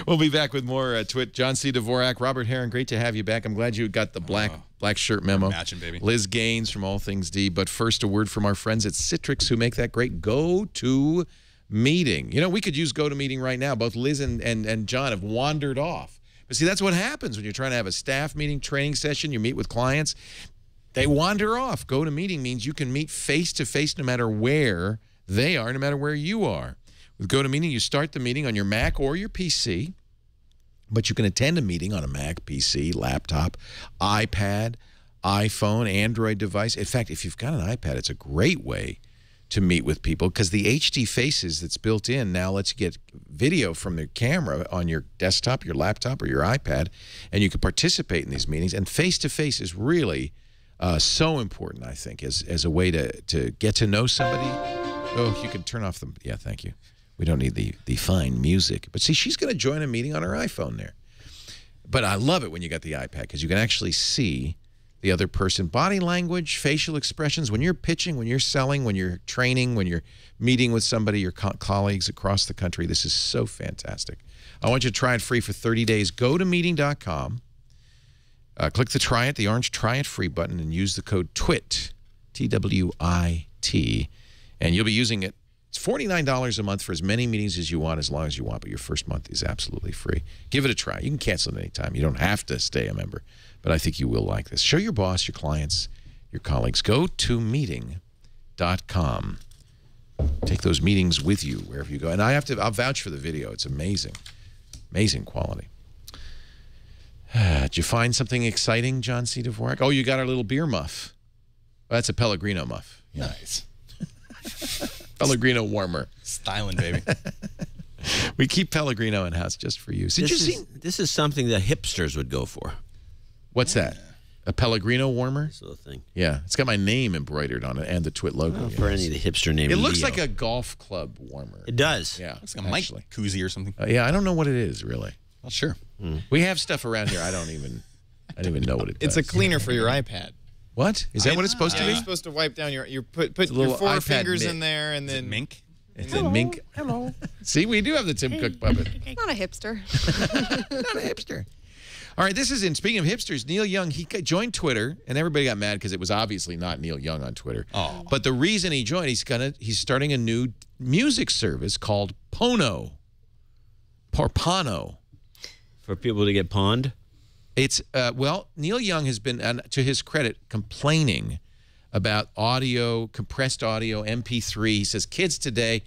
We'll be back with more TWiT. John C. Dvorak, Robert Heron, great to have you back. I'm glad you got the black shirt memo. Matching, baby. Liz Gaines from All Things D. But first, a word from our friends at Citrix who make that great go-to meeting. You know, we could use GoToMeeting right now. Both Liz and John have wandered off. But see, that's what happens when you're trying to have a staff meeting, training session, you meet with clients. They wander off. GoToMeeting means you can meet face-to-face no matter where they are, no matter where you are. With GoToMeeting, you start the meeting on your Mac or your PC, but you can attend a meeting on a Mac, PC, laptop, iPad, iPhone, Android device. In fact, if you've got an iPad, it's a great way to meet with people because the HD Faces that's built in now lets you get video from the camera on your desktop, your laptop, or your iPad, and you can participate in these meetings. And face-to-face is really so important, I think, as a way to get to know somebody. Oh, you can turn off the... Yeah, thank you. We don't need the fine music. But see, she's going to join a meeting on her iPhone there. But I love it when you got the iPad because you can actually see the other person, body language, facial expressions. When you're pitching, when you're selling, when you're training, when you're meeting with somebody, your colleagues across the country, this is so fantastic. I want you to try it free for 30 days. Go to meeting.com. Click the orange Try It Free button and use the code TWIT, T-W-I-T, and you'll be using it. It's $49 a month for as many meetings as you want, as long as you want, but your first month is absolutely free. Give it a try. You can cancel it anytime. You don't have to stay a member, but I think you will like this. Show your boss, your clients, your colleagues. Go to meeting.com. Take those meetings with you wherever you go. And I'll vouch for the video. It's amazing. Amazing quality. Did you find something exciting, John C. Dvorak? Oh, you got our little beer muff. Well, that's a Pellegrino muff. Nice. Pellegrino warmer. Styling, baby. We keep Pellegrino in-house just for you. This is something that hipsters would go for. What's that? A Pellegrino warmer? Sort of thing. Yeah. It's got my name embroidered on it and the TWiT logo. Well, for any of the hipster names. It looks like a golf club warmer. It does. Yeah. Looks like a mic koozie or something. Yeah, I don't know what it is, really. Well, sure. We have stuff around here. I don't even know what it does. It's a cleaner for your iPad. What? Is that what it's supposed to be? You're supposed to wipe down your put little your four iPad fingers mitt. in there and then mink. It's a mink. Hello. See, we do have the Tim Cook puppet. Not a hipster. Not a hipster. All right, this is in. Speaking of hipsters, Neil Young, he joined Twitter, and everybody got mad because it was obviously not Neil Young on Twitter. Oh. But the reason he joined, he's starting a new music service called Pono. Pono. For people to get pawned? It's, well, Neil Young has been, to his credit, complaining about audio, compressed audio, MP3. He says, kids today,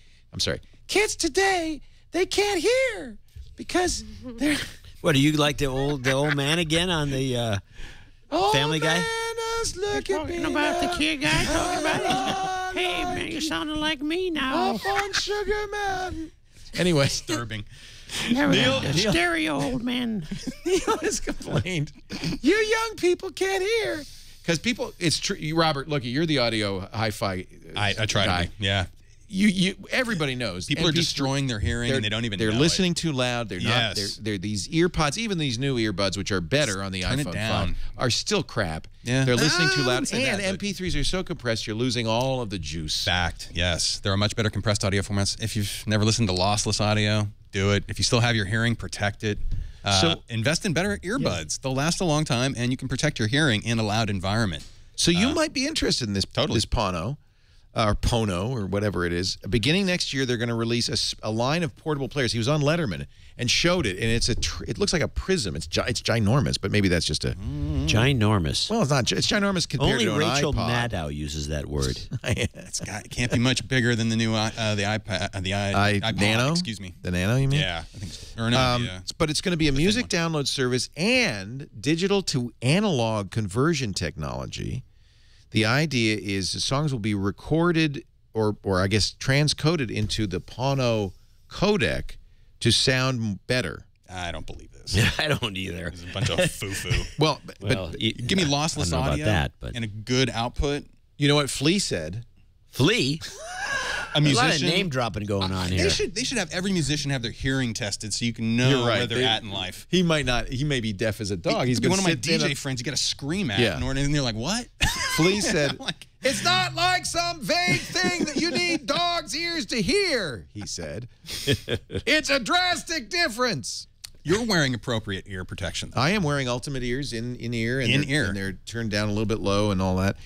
they can't hear because they're... What, are you like the old man again on the Family Guy? Talking about the kid guy talking about it. Hey, man, you're sounding like me now. Up on Sugar Mountain. Anyway. Disturbing. Neil, stereo old man. Neil has complained. You young people can't hear. Because people, it's true. Robert, look, you're the audio hi-fi I try guy. to be. Yeah. everybody knows People are destroying their hearing and they don't even know They're listening too loud. They're not. Yes. They're these earpods, even these new earbuds, which are better on the Turn it iPhone down. 5, are still crap. Yeah. They're listening too I loud. wouldn't say And that, but- MP3s are so compressed, you're losing all of the juice. Fact, yes. There are much better compressed audio formats. If you've never listened to lossless audio, do it. If you still have your hearing, protect it. So invest in better earbuds. They'll last a long time, and you can protect your hearing in a loud environment. So you might be interested in this Pono, or Pono, or whatever it is. Beginning next year, they're going to release a line of portable players. He was on Letterman and showed it, and it looks like a prism. It's ginormous, but maybe that's just a ginormous. Well, it's not. It's ginormous compared Only to an Rachel iPod. Maddow uses that word. It can't be much bigger than the new the iPad, iPod, Nano. excuse me. The Nano, you mean? Yeah, I think so. Or no, but it's going to be a music download service and digital to analog conversion technology. The idea is the songs will be recorded or I guess transcoded into the Pono codec to sound better. I don't believe this. I don't either. It's a bunch of foo-foo. Well, give me lossless I don't know audio about that, but and a good output. You know what Flea said? Flea? A musician. A lot of name dropping going on here. They should have every musician have their hearing tested so you can know You're right. where they're at in life. He might not. He may be deaf as a dog. He's one of my DJ DJ friends. You got to scream at, Yeah. and they're like, "What?" Flea said, "It's not like some vague thing that you need dog's ears to hear." He said, "It's a drastic difference." You're wearing appropriate ear protection, though. I am wearing Ultimate Ears in ear, and In-ear. and they're turned down a little bit low and all that.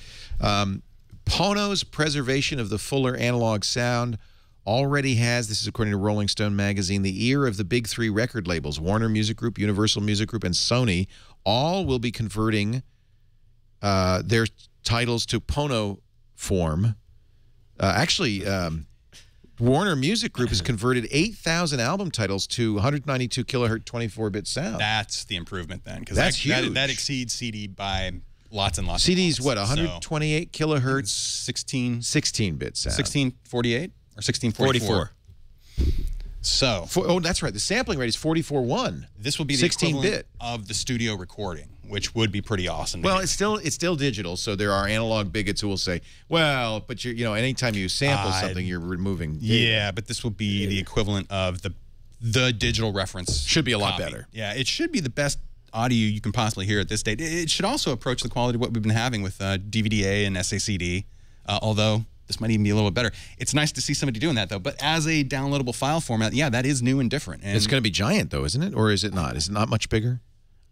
Pono's preservation of the fuller analog sound already has, this is according to Rolling Stone magazine, the ear of the big three record labels, Warner Music Group, Universal Music Group, and Sony, all will be converting their titles to Pono form. Warner Music Group has converted 8,000 album titles to 192 kilohertz 24-bit sound. That's the improvement then, because That's huge. That exceeds CD by lots and lots. CD's of what, lots. 128 kilohertz? 16-bit sound. 1648 or 1644? 44. So, oh, that's right. The sampling rate is 44.1. This will be the 16-bit equivalent of the studio recording, which would be pretty awesome. Well, it's still digital, so there are analog bigots who will say, "Well, but anytime you sample something, you're removing." Data. Yeah, but this will be the equivalent of the digital reference. Should be a lot copy. better. Yeah, it should be the best audio you can possibly hear at this date. It should also approach the quality of what we've been having with DVD-A and SACD, although this might even be a little bit better. It's nice to see somebody doing that, though. But as a downloadable file format, yeah, that is new and different. And it's going to be giant, though, isn't it? Or is it not? Is it not much bigger?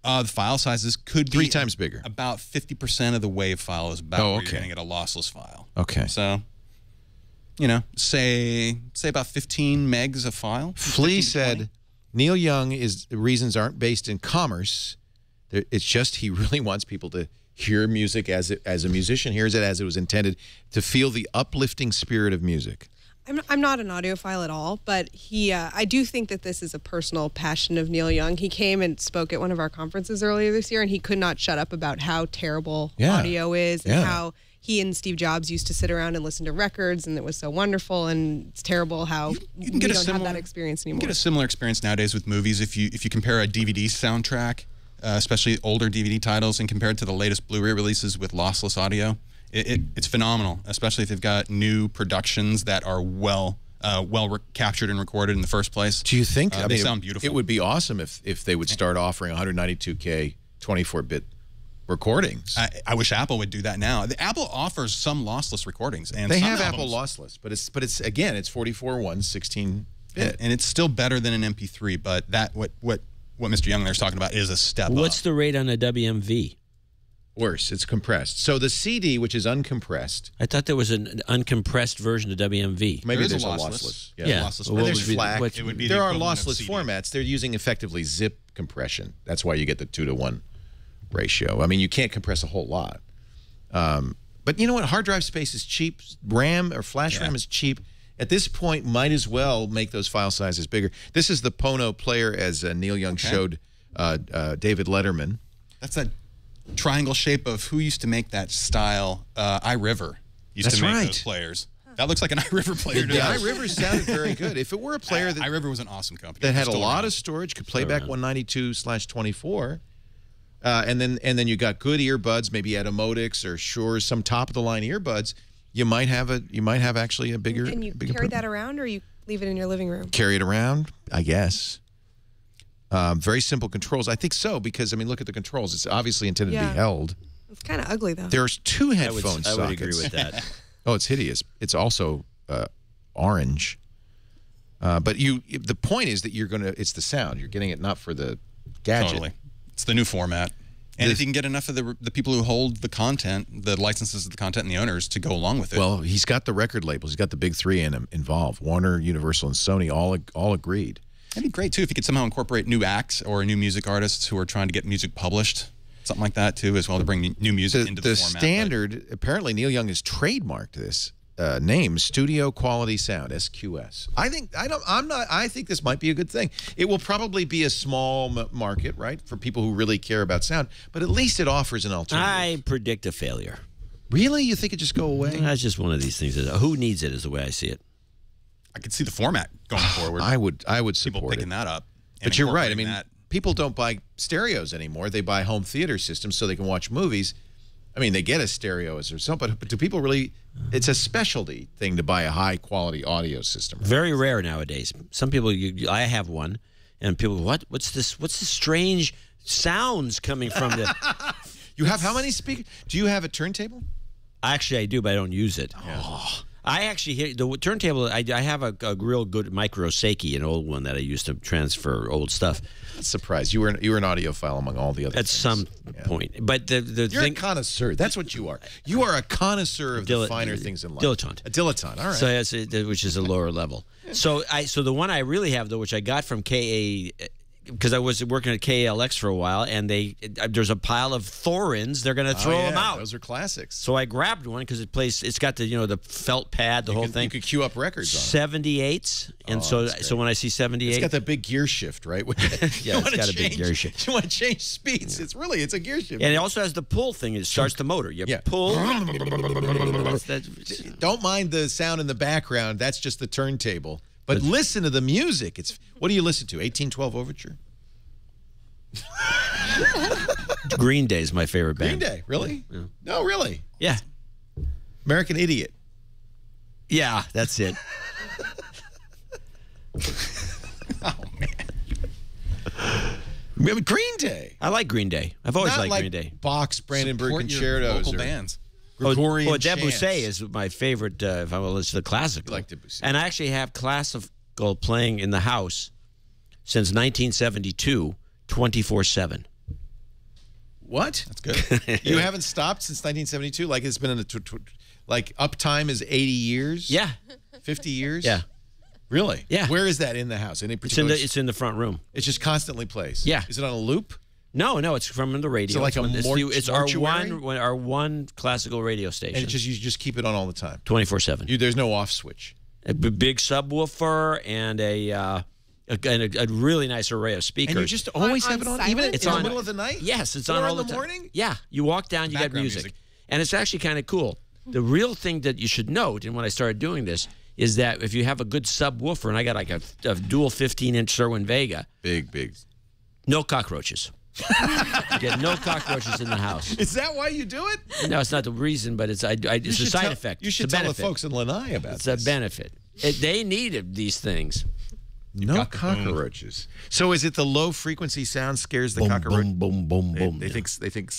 The file sizes could be 3 times bigger. About 50% of the WAV file is about where you're going to get a lossless file. Okay. So, say about 15 megs a file. Flea said, Neil Young's reasons aren't based in commerce. It's just he really wants people to hear music as a musician hears it, as it was intended, to feel the uplifting spirit of music. I'm not an audiophile at all, but I do think that this is a personal passion of Neil Young. He came and spoke at one of our conferences earlier this year, and he could not shut up about how terrible audio is and how he and Steve Jobs used to sit around and listen to records, and it was so wonderful, and it's terrible how we don't have that experience anymore. You can get a similar experience nowadays with movies if you compare a DVD soundtrack, especially older DVD titles, and compare it to the latest Blu-ray releases with lossless audio. It's phenomenal, especially if they've got new productions that are well captured and recorded in the first place. Do you think they sound beautiful? It would be awesome if they would start offering 192K 24-bit recordings. I wish Apple would do that now. Apple offers some lossless recordings, and they some have albums, Apple lossless, but it's again it's 44.1 16-bit, and it's still better than an MP3. But that what Mr. Young there's talking about is a step up. What's the rate on a WMV? Worse, it's compressed. So the CD, which is uncompressed, I thought there was an uncompressed version of WMV. Maybe there's a a lossless. Yeah. Lossless. Well, there's FLAC. It would be there the are equivalent of lossless CD. formats. They're using effectively zip compression. That's why you get the 2-to-1 ratio. I mean, you can't compress a whole lot. But you know what? Hard drive space is cheap. RAM or flash RAM is cheap. At this point, might as well make those file sizes bigger. This is the Pono player as Neil Young showed David Letterman. That's that triangle shape of who used to make that style. iRiver used That's to make right. those players. That looks like an iRiver player. The iRiver sounded very good. If it were a player that iRiver was an awesome company that had a Still lot around. of storage, could play back 192/24, and then you got good earbuds, maybe Atomodics or Shure, some top of the line earbuds. you might have actually a bigger. And you bigger carry that around, or you leave it in your living room? Carry it around, I guess. Very simple controls. I think so, because, I mean, look at the controls. It's obviously intended to be held. It's kind of ugly, though. There's 2 headphone sockets. I would agree with that. Oh, it's hideous. It's also orange. But the point is that it's the sound. You're getting it not for the gadget. Totally. It's the new format. And if you can get enough of the people who hold the content, the licenses of the content and the owners to go along with it. Well, he's got the record labels. He's got the big 3 involved. Warner, Universal, and Sony all agreed. It'd be great, too, if you could somehow incorporate new acts or new music artists who are trying to get music published. Something like that, too, as well, to bring new music into the format. The standard, apparently Neil Young has trademarked this name, Studio Quality Sound, SQS. I think this might be a good thing. It will probably be a small market, right, for people who really care about sound, but at least it offers an alternative. I predict a failure. Really? You think it just go away? That's just one of these things. Who needs it is the way I see it. I could see the format going forward. I would support people picking that up. But you're right. I mean, people don't buy stereos anymore. They buy home theater systems so they can watch movies. I mean, they get a stereo or something, but do people really? It's a specialty thing to buy a high-quality audio system. Right? Very rare nowadays. Some people, I have one, and people, what's this? What's the strange sounds coming from the? You have how many speakers? Do you have a turntable? Actually, I do, but I don't use it. Yeah. Oh. I actually hear the turntable. I have a real good micro Seiki, an old one that I used to transfer old stuff. That's surprised. You were an audiophile among all the other. At some point, but you're a connoisseur. That's what you are. You are a connoisseur of the finer things in life. Dilettante. A dilettante. All right. So that's which is a lower level. So the one I really have though, which I got from KA. Because I was working at KLX for a while, and there's a pile of Thorins. They're going to throw them out. Those are classics. So I grabbed one because it's got the felt pad, the whole thing. You could queue up records on it. 78s, and so when I see 78, it's got the big gear shift, right? Yeah, it's got a big gear shift. You want to change speeds? Yeah. It's a gear shift. And it also has the pull thing. It starts the motor. You pull. Don't mind the sound in the background. That's just the turntable. But listen to the music. What do you listen to? 1812 Overture? Green Day is my favorite band. Green Day, really? Yeah. No, really? Yeah. American Idiot. Yeah, that's it. Oh, man. Green Day. I like Green Day. I've always liked Green Day. Bach's Brandenburg Concertos. Local bands. Gregorian Debussy is my favorite, if I will listen to classical. You like Debussy. And I actually have classical playing in the house since 1972, 24/7. What? That's good. You haven't stopped since 1972? Like it's been in like uptime is 80 years? Yeah. 50 years? Yeah. Really? Yeah. Where is that in the house? Any particular? It's in the front room. It just constantly plays? Yeah. Is it on a loop? No, it's from the radio. So like it's our one classical radio station. And you just keep it on all the time? 24/7. There's no off switch? A big subwoofer and a really nice array of speakers. And you just always have it on, even in the middle of the night? Yes, it's on all the time. Morning? Yeah, you walk down, you got music. And it's actually kind of cool. The real thing that you should note, and when I started doing this, is that if you have a good subwoofer, and I got like a dual 15-inch Sherwin Vega. Big. No cockroaches. You get no cockroaches in the house. Is that why you do it? No, it's not the reason, but it's a side effect. You should tell the folks in Lanai about this. It's a benefit. They needed these things. No cockroaches. So is it the low frequency sound scares the cockroach? Boom, boom, boom. They think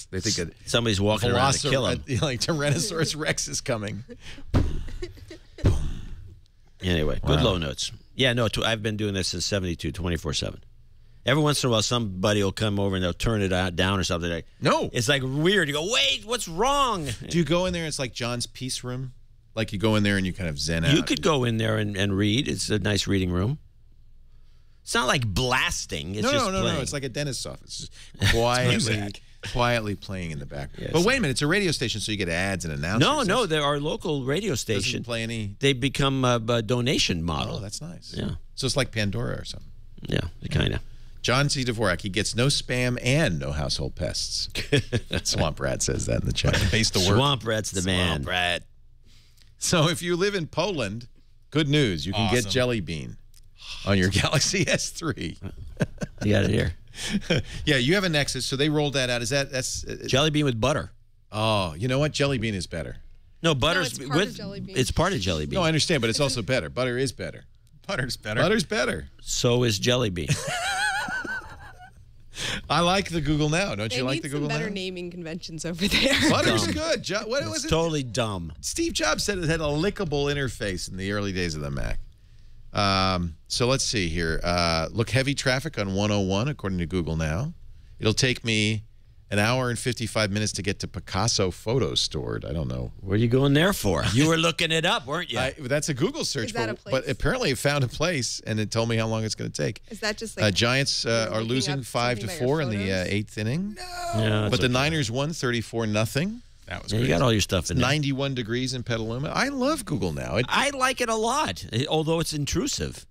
somebody's walking around to kill them. Like Tyrannosaurus Rex is coming. Anyway, good low notes. Yeah, no, I've been doing this since 72, 24/7. Every once in a while, somebody will come over and they'll turn it down or something. No. It's like weird. You go, wait, what's wrong? Do you go in there? It's like John's peace room. Like you go in there and you kind of zen out. You could go in there and read. It's a nice reading room. It's not like blasting. It's just playing. No. It's like a dentist's office. Just quietly playing in the background. Yes. But wait a minute, it's a radio station, so you get ads and announcements. No, there are local radio stations. Doesn't play any. They become a donation model. Oh, that's nice. Yeah. So it's like Pandora or something. Yeah, kind of. John C. Dvorak, he gets no spam and no household pests. Swamp Rat says that in the chat. Base the word. Swamp Rat's the man. Swamp Rat. So if you live in Poland, good news. You can get Jelly Bean on your Galaxy S3. You got it here. Yeah, you have a Nexus, so they rolled that out. That's Jelly Bean with butter. Oh, you know what? Jelly Bean is better. No, butter's it's part of Jelly Bean. It's part of Jelly Bean. No, I understand, but it's also better. Butter is better. Butter's better. Butter's better. So is Jelly Bean. I like the Google Now. Don't you like the Google Now? Better Now? naming conventions over there. Butter's Dumb. good. What was It's it? totally dumb. Steve Jobs said it had a lickable interface in the early days of the Mac. So let's see here. Look, heavy traffic on 101, according to Google Now. It'll take me an hour and 55 minutes to get to Picasso Photos Stored. I don't know. What are you going there for? You were looking it up, weren't you? That's a Google search. Is that a place? But apparently it found a place, and it told me how long it's going to take. Is that just like Giants are looking losing up 5-4 in the photos? 8th inning. Yeah, But the Niners won 34-0. That was Yeah, you crazy. got all your stuff in there. 91 degrees in Petaluma. I love Google Now. I like it a lot, although it's intrusive.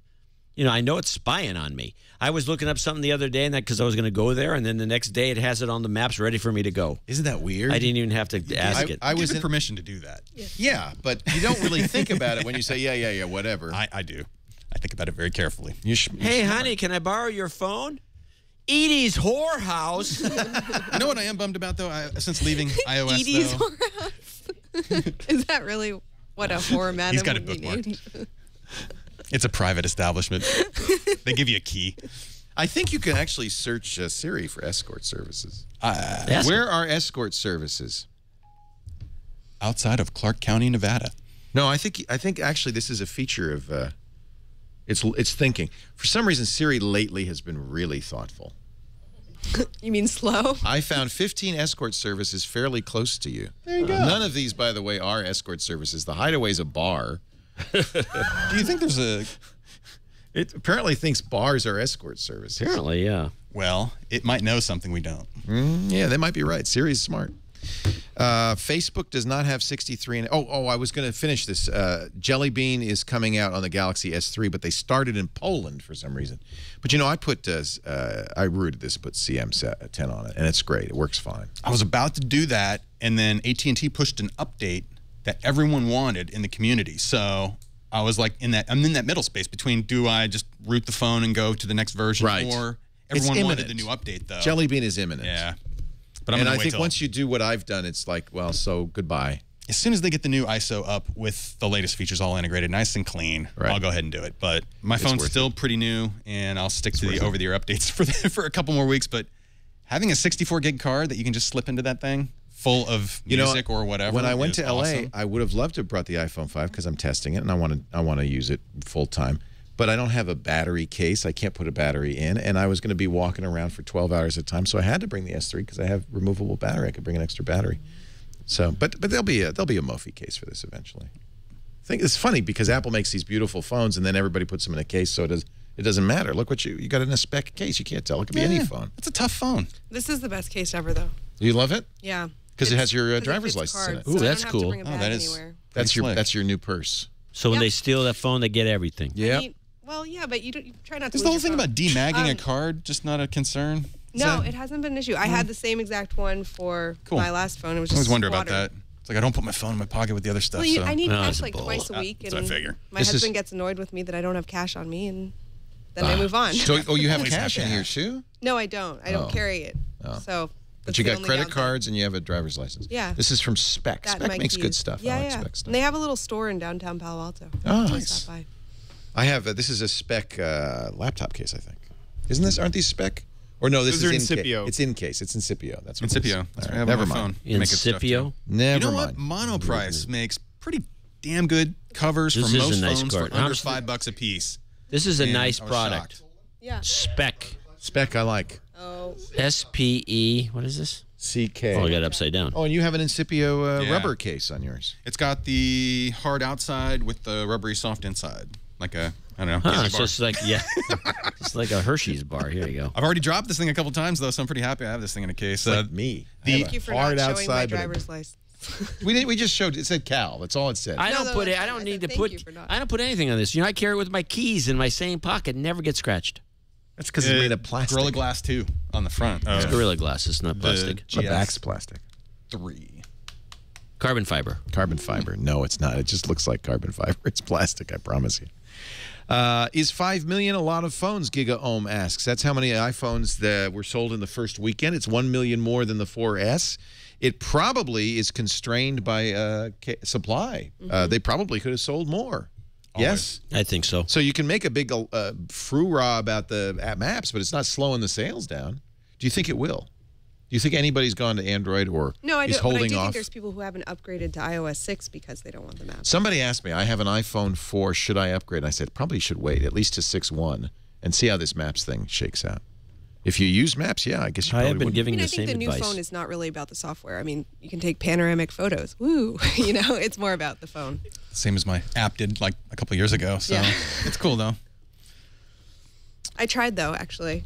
You know, I know it's spying on me. I was looking up something the other day, and that because I was going to go there, and then the next day it has it on the maps ready for me to go. Isn't that weird? I didn't even have to ask it. I was Given in permission to do that. Yeah, but you don't really think about it when you say, yeah, whatever. I do. I think about it very carefully. Hey, honey, can I borrow your phone? Edie's whorehouse. You know what I am bummed about, though? Since leaving iOS, Edie's though. whorehouse. Is that really what a whore madam He's got it would be bookmarked. named? It's a private establishment. They give you a key. I think you can actually search Siri for escort services. Yes. Where are escort services? Outside of Clark County, Nevada. No, I think actually this is a feature of it's thinking. For some reason, Siri lately has been really thoughtful. You mean slow? I found 15 escort services fairly close to you. There you go. None of these, by the way, are escort services. The Hideaway's a bar. Do you think there's a... It apparently thinks bars are escort services. Apparently, yeah. Well, it might know something we don't. Yeah, they might be right. Siri's smart. Facebook does not have 63. I was going to finish this. Jelly Bean is coming out on the Galaxy S3, but they started in Poland for some reason. But you know, I rooted this, put CM10 on it, and it's great. It works fine. I was about to do that, and then AT&T pushed an update that everyone wanted in the community. So I was like, I'm in that middle space between, do I just root the phone and go to the next version, Right. or It's everyone wanted imminent. the new update though. Jelly Bean is imminent. Yeah, but I'm and gonna I wait think till, once you do what I've done, it's like, well, so goodbye. as soon as they get the new ISO up with the latest features all integrated, nice and clean, Right. I'll go ahead and do it. But my phone's still pretty new, and I'll stick to the over-the-air updates for a couple more weeks. But having a 64 gig card that you can just slip into that thing, full of music or whatever. When I went is to LA, awesome. I would have loved to have brought the iPhone 5 because I'm testing it and I want to use it full time. But I don't have a battery case. I can't put a battery in, and I was going to be walking around for 12 hours at a time, so I had to bring the S3 because I have removable battery. I could bring an extra battery. So, but there'll be a Mophie case for this eventually. I think it's funny because Apple makes these beautiful phones, and then everybody puts them in a case, so it doesn't matter. Look what you got in a spec case. You can't tell. It could be any phone. It's a tough phone. This is the best case ever, though. You love it? Yeah. Because it has your 'cause it driver's fits license in it. cards, so I that's don't have to cool. bring a bag that is- anywhere. That's your new purse. So when Yep. they steal that phone, they get everything. Yeah. I mean, well, yeah, but you try not to. Is the whole lose thing your about phone. demagging a card just not a concern? No, it hasn't been an issue. I had the same exact one for Cool. my last phone. It was I just always wonder about water. that. It's like I don't put my phone in my pocket with the other stuff. Well, so. I need No, cash it's a like bull. twice a week, That's what I figure. my This is- husband gets annoyed with me that I don't have cash on me, and then I move on. So, you have Always cash have in here cash. too? No, I don't. I don't carry it. So. But that's you the got only credit downside. cards and you have a driver's license. Yeah. This is from Spec. That and Spec my makes good keys. stuff. Yeah, I like yeah. Spec stuff. And they have a little store in downtown Palo Alto. Oh, So I nice. stop by. I have this is a Spec laptop case, I think. Isn't this? Aren't these Spec? Or no, this Those is are in Incipio. It's in case. It's Incipio. That's what it is. Incipio. All That's what right, I have never on my mind. phone. Make good stuff, Incipio? too. Never You know mind. what? Monoprice makes pretty damn good covers This for is a most nice phones card. for How under much- $5 a piece. This is a And nice I was product. shocked. Yeah. Spec. Spec I like. Oh. SPE. What is this? CK. Oh, I got it upside down. Oh, and you have an Incipio Yeah. rubber case on yours. It's got the hard outside with the rubbery soft inside. Like a, I don't know. Huh, candy it's bar. just like, yeah. It's like a Hershey's bar. Here you go. I've already dropped this thing a couple times, though, so I'm pretty happy I have this thing in a case. Like me. Thank you for hard not showing my outside, but a- driver's license. We just showed it said Cal. That's all it said. I No, don't no, put that's it. I fine. don't I need said to thank put. you for not. I don't put anything on this. You know, I carry it with my keys in my same pocket. Never gets scratched. That's because it's made of plastic. Gorilla Glass 2 on the front. It's Gorilla Glass. It's not plastic. The back's plastic. 3. Carbon fiber. Carbon fiber. No, it's not. It just looks like carbon fiber. It's plastic, I promise you. Is 5 million a lot of phones? Giga Ohm asks. That's how many iPhones that were sold in the first weekend. It's 1 million more than the 4S. It probably is constrained by supply. They probably could have sold more. Yes? I think so. So you can make a big frou-rah about the maps, but it's not slowing the sales down. Do you think it will? Do you think anybody's gone to Android or No, I is don't. But I holding do off? think there's people who haven't upgraded to iOS 6 because they don't want the maps. Somebody asked me, I have an iPhone 4, should I upgrade? I said, probably should wait at least to 6.1 and see how this maps thing shakes out. If you use maps, yeah, I guess you probably have been would. giving I the think same the advice. new phone is not really about the software. I mean, you can take panoramic photos. Woo! You know, it's more about the phone. Same as my app did like a couple years ago. So Yeah. it's cool though. I tried though, actually.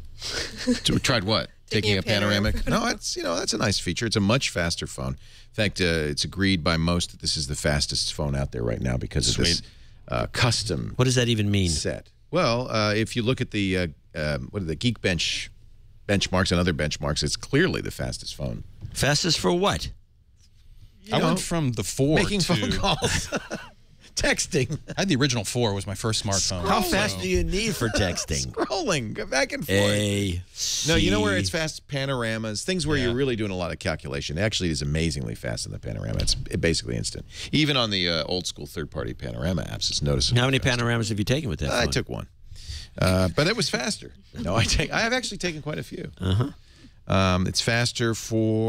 Tried what? Taking a panoramic? No, that's a nice feature. It's a much faster phone. In fact, it's agreed by most that this is the fastest phone out there right now because of this custom. What does that even mean? Set. Well, if you look at the what are the Geekbench benchmarks and other benchmarks, it's clearly the fastest phone. Fastest for what? I went from the 4 making to phone calls. Texting. I had the original 4 was my first smartphone. How fast do you need for texting? Scrolling, go back and forth. No, you know where it's fast? Panoramas, things where you're really doing a lot of calculation. Actually, it is amazingly fast in the panorama. It's basically instant. Even on the old school third-party panorama apps, it's noticeable. How many panoramas have you taken with that phone? I took one, but it was faster. No, I have actually taken quite a few. It's faster for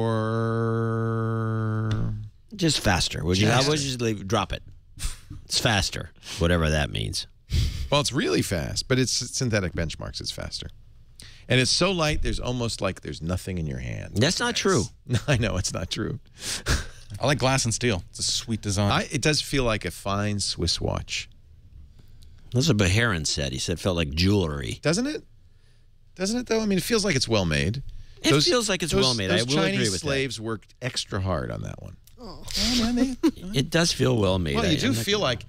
just faster. Would you? I would just drop it. It's faster, whatever that means. Well, it's really fast, but it's synthetic benchmarks. It's faster. And it's so light, there's almost like there's nothing in your hand. That's not true. No, I know, it's not true. I like glass and steel. It's a sweet design. It does feel like a fine Swiss watch. That's what Heron said. He said it felt like jewelry. Doesn't it? Doesn't it, though? I mean, it feels like it's well made. It feels like it's well made. I will agree with that. Chinese slaves worked extra hard on that one. Oh, it does feel well made. Well, you do feel like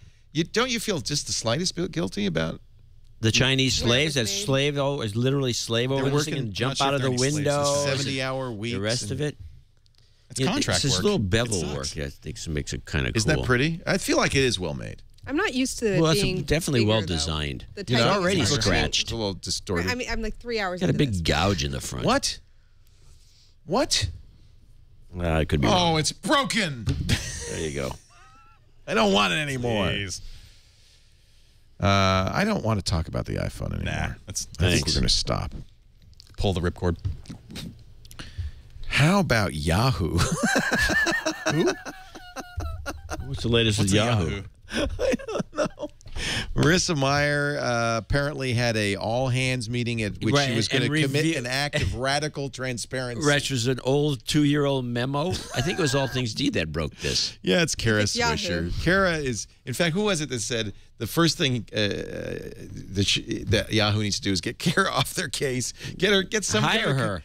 don't you feel just the slightest bit guilty about the Chinese slaves that is literally slave over this thing and jump out of the window? 70-hour weeks. The rest of it. It's contract work. It's little bevel it work. I think makes it kind of cool. Isn't that pretty? I feel like it is well made. I'm not used to it well, being it's definitely bigger, well though. designed. The It's Titan already is scratched. It's a little distorted. I mean, I'm like 3 hours. Got a into big this. gouge in the front. What? What? It could be. Oh, wrong. it's broken. There you go. I don't want it anymore. Jeez. I don't want to talk about the iPhone anymore. Nah, I think we're going to stop. Pull the ripcord. How about Yahoo? Who? What's the latest with Yahoo? I don't know. Marissa Meyer apparently had a all-hands meeting at which she was going to commit an act of radical transparency. Which was an old 2-year-old memo. I think it was All Things D that broke this. Yeah, it's Kara Yahoo. Swisher. Kara is, in fact, who was it that said the first thing that Yahoo needs to do is get Kara off their case, get some hire her.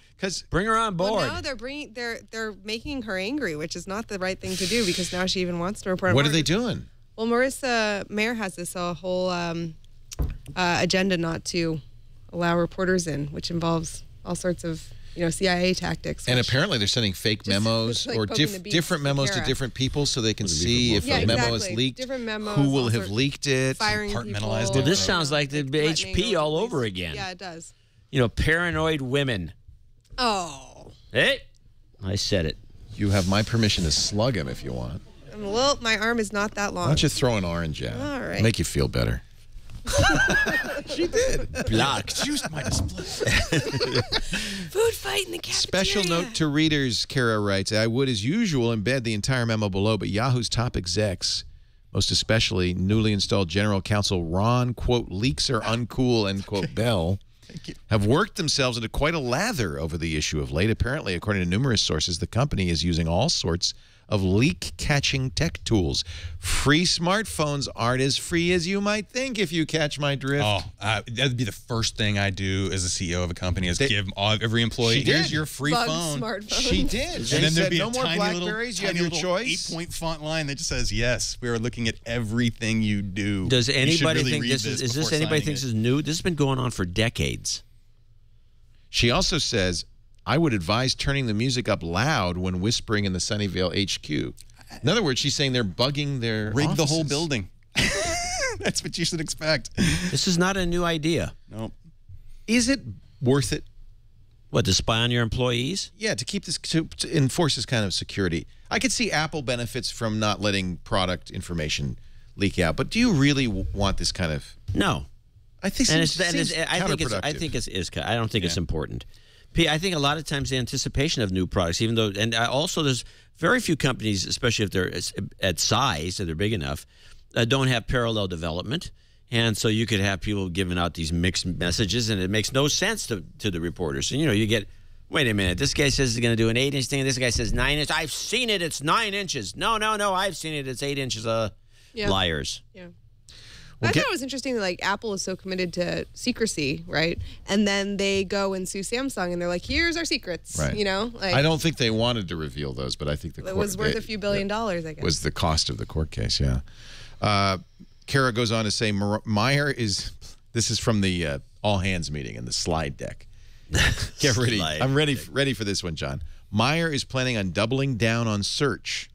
Bring her on board. Well, no, they're making her angry, which is not the right thing to do because now she even wants to report. What are they doing? Well, Marissa Mayer has this whole agenda not to allow reporters in, which involves all sorts of CIA tactics. And apparently they're sending fake memos like or poking the beast different to memos to Kara. different people so they can see if Yeah, a memo is exactly. leaked, Different memos, who will all have sorts- leaked it. Firing Compartmentalized people. Well, this sounds like the threatening HP all police. over again. Yeah, it does. Paranoid women. Oh. Hey, I said it. You have my permission to slug him if you want. My arm is not that long. Why don't you throw an orange out? All right. Make you feel better. She did. Blocked. Juice my display. Food fight in the cafeteria. Special note to readers, Kara writes, I would, as usual, embed the entire memo below, but Yahoo's top execs, most especially newly installed General Counsel Ron, quote, leaks are uncool, end quote, Bell, have worked themselves into quite a lather over the issue of late. Apparently, according to numerous sources, the company is using all sorts of leak-catching tech tools. Free smartphones aren't as free as you might think, if you catch my drift. Oh, that'd be the first thing I do as a CEO of a company is give every employee, here's your free Bug phone. smartphone. She did. And They then there'd said, be no a more tiny Blackberries, you have little, your choice. 8-point font line that just says, yes, we are looking at everything you do. Does You should anybody really think read this is this before anybody signing thinks it. is new? This has been going on for decades. She also says, I would advise turning the music up loud when whispering in the Sunnyvale HQ. In other words, she's saying they're bugging their Rig the whole offices. building. That's what you should expect. This is not a new idea. Nope. Is it worth it? What, to spy on your employees? Yeah, to keep this, to enforce this kind of security. I could see Apple benefits from not letting product information leak out, but do you really want this kind of? No. I think I seems counterproductive. I don't think it's important. I think a lot of times the anticipation of new products, even though, and also there's very few companies, especially if they're at size, if they're big enough, don't have parallel development. And so you could have people giving out these mixed messages, and it makes no sense to the reporters. And, you get, wait a minute, this guy says he's going to do an 8-inch thing. This guy says 9 inches. I've seen it. It's 9 inches. No, I've seen it. It's 8 inches. Liars. Yeah. I thought it was interesting that like Apple is so committed to secrecy, right? And then they go and sue Samsung, and they're like, "Here's our secrets." Right. Like, I don't think they wanted to reveal those, but I think it was worth a few $billion. I guess was the cost of the court case. Yeah. Kara goes on to say, Meyer is. This is from the all hands meeting in the slide deck. Get ready. I'm ready for this one, John. Meyer is planning on doubling down on search.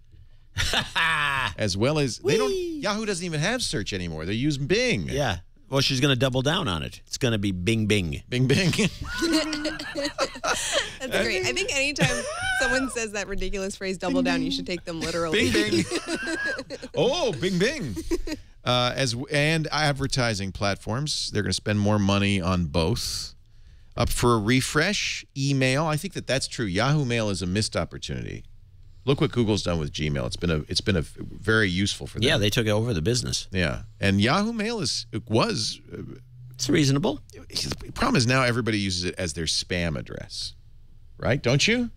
As well as Yahoo doesn't even have search anymore. They're using Bing. Yeah. Well, she's going to double down on it. It's going to be Bing Bing. Bing Bing. That's great. I think anytime someone says that ridiculous phrase "double down," you should take them literally. Bing Bing. Oh, Bing Bing. And advertising platforms, they're going to spend more money on both. Up for a refresh, email. I think that's true. Yahoo Mail is a missed opportunity. Look what Google's done with Gmail. It's been a very useful for them. Yeah, they took over the business. Yeah, and Yahoo Mail it's reasonable. The problem is now everybody uses it as their spam address, right? Don't you?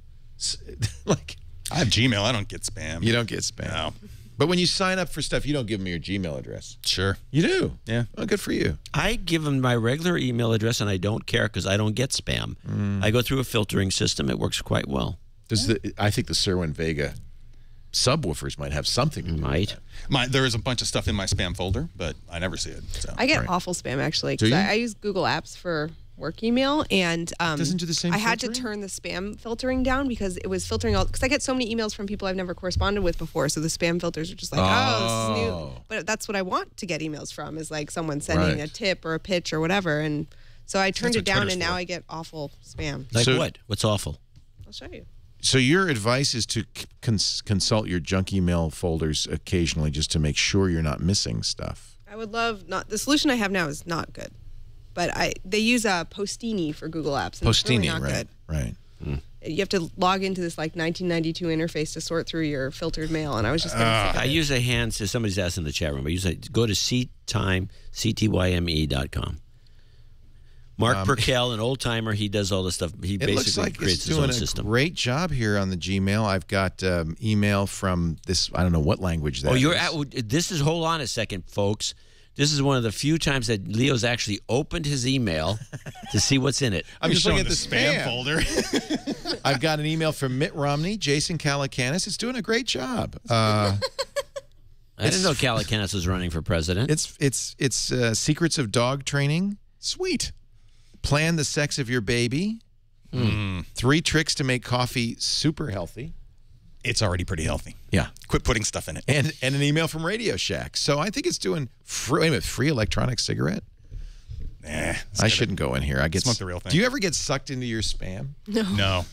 Like, I have Gmail. I don't get spam. You don't get spam. No. But when you sign up for stuff, you don't give them your Gmail address. Sure. You do? Yeah. Well, good for you. I give them my regular email address, and I don't care because I don't get spam. I go through a filtering system. It works quite well. I think the Serwin Vega subwoofers might have something to do with that. There is a bunch of stuff in my spam folder, but I never see it. So. I get awful spam, actually. Do you? I use Google Apps for work email, and doesn't do the same I had to filtering? turn the spam filtering down because it was filtering all. Because I get so many emails from people I've never corresponded with before, so the spam filters are just like, oh, this is new. But that's what I want to get emails from, is like someone sending a tip or a pitch or whatever. And so I turned it down, and now I get awful spam. Like what? What's awful? I'll show you. So your advice is to consult your junk email folders occasionally just to make sure you're not missing stuff. I would love not. The solution I have now is not good, but they use Postini for Google Apps. And it's really not good. Right. You have to log into this like 1992 interface to sort through your filtered mail, and I was just going to I use a hand. So somebody's asked in the chat room. Go to ctyme.com. Mark Perkel, an old timer, he does all this stuff. He basically creates his own system. Great job here on the Gmail. I've got email from this. I don't know what language that is. Hold on a second, folks. This is one of the few times that Leo's actually opened his email to see what's in it. I'm just looking at the spam folder. I've got an email from Mitt Romney, Jason Calacanis. It's doing a great job. I didn't know Calacanis was running for president. It's secrets of dog training. Sweet. Plan the sex of your baby. 3 tricks to make coffee super healthy. It's already pretty healthy. Yeah. Quit putting stuff in it. And an email from Radio Shack. So I think it's doing free electronic cigarette. Nah. I shouldn't go in here. I get smoke the real thing. Do you ever get sucked into your spam? No.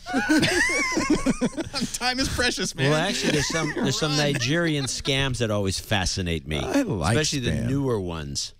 Time is precious, man. Well, actually, there's some Nigerian scams that always fascinate me. I like especially spam. The newer ones.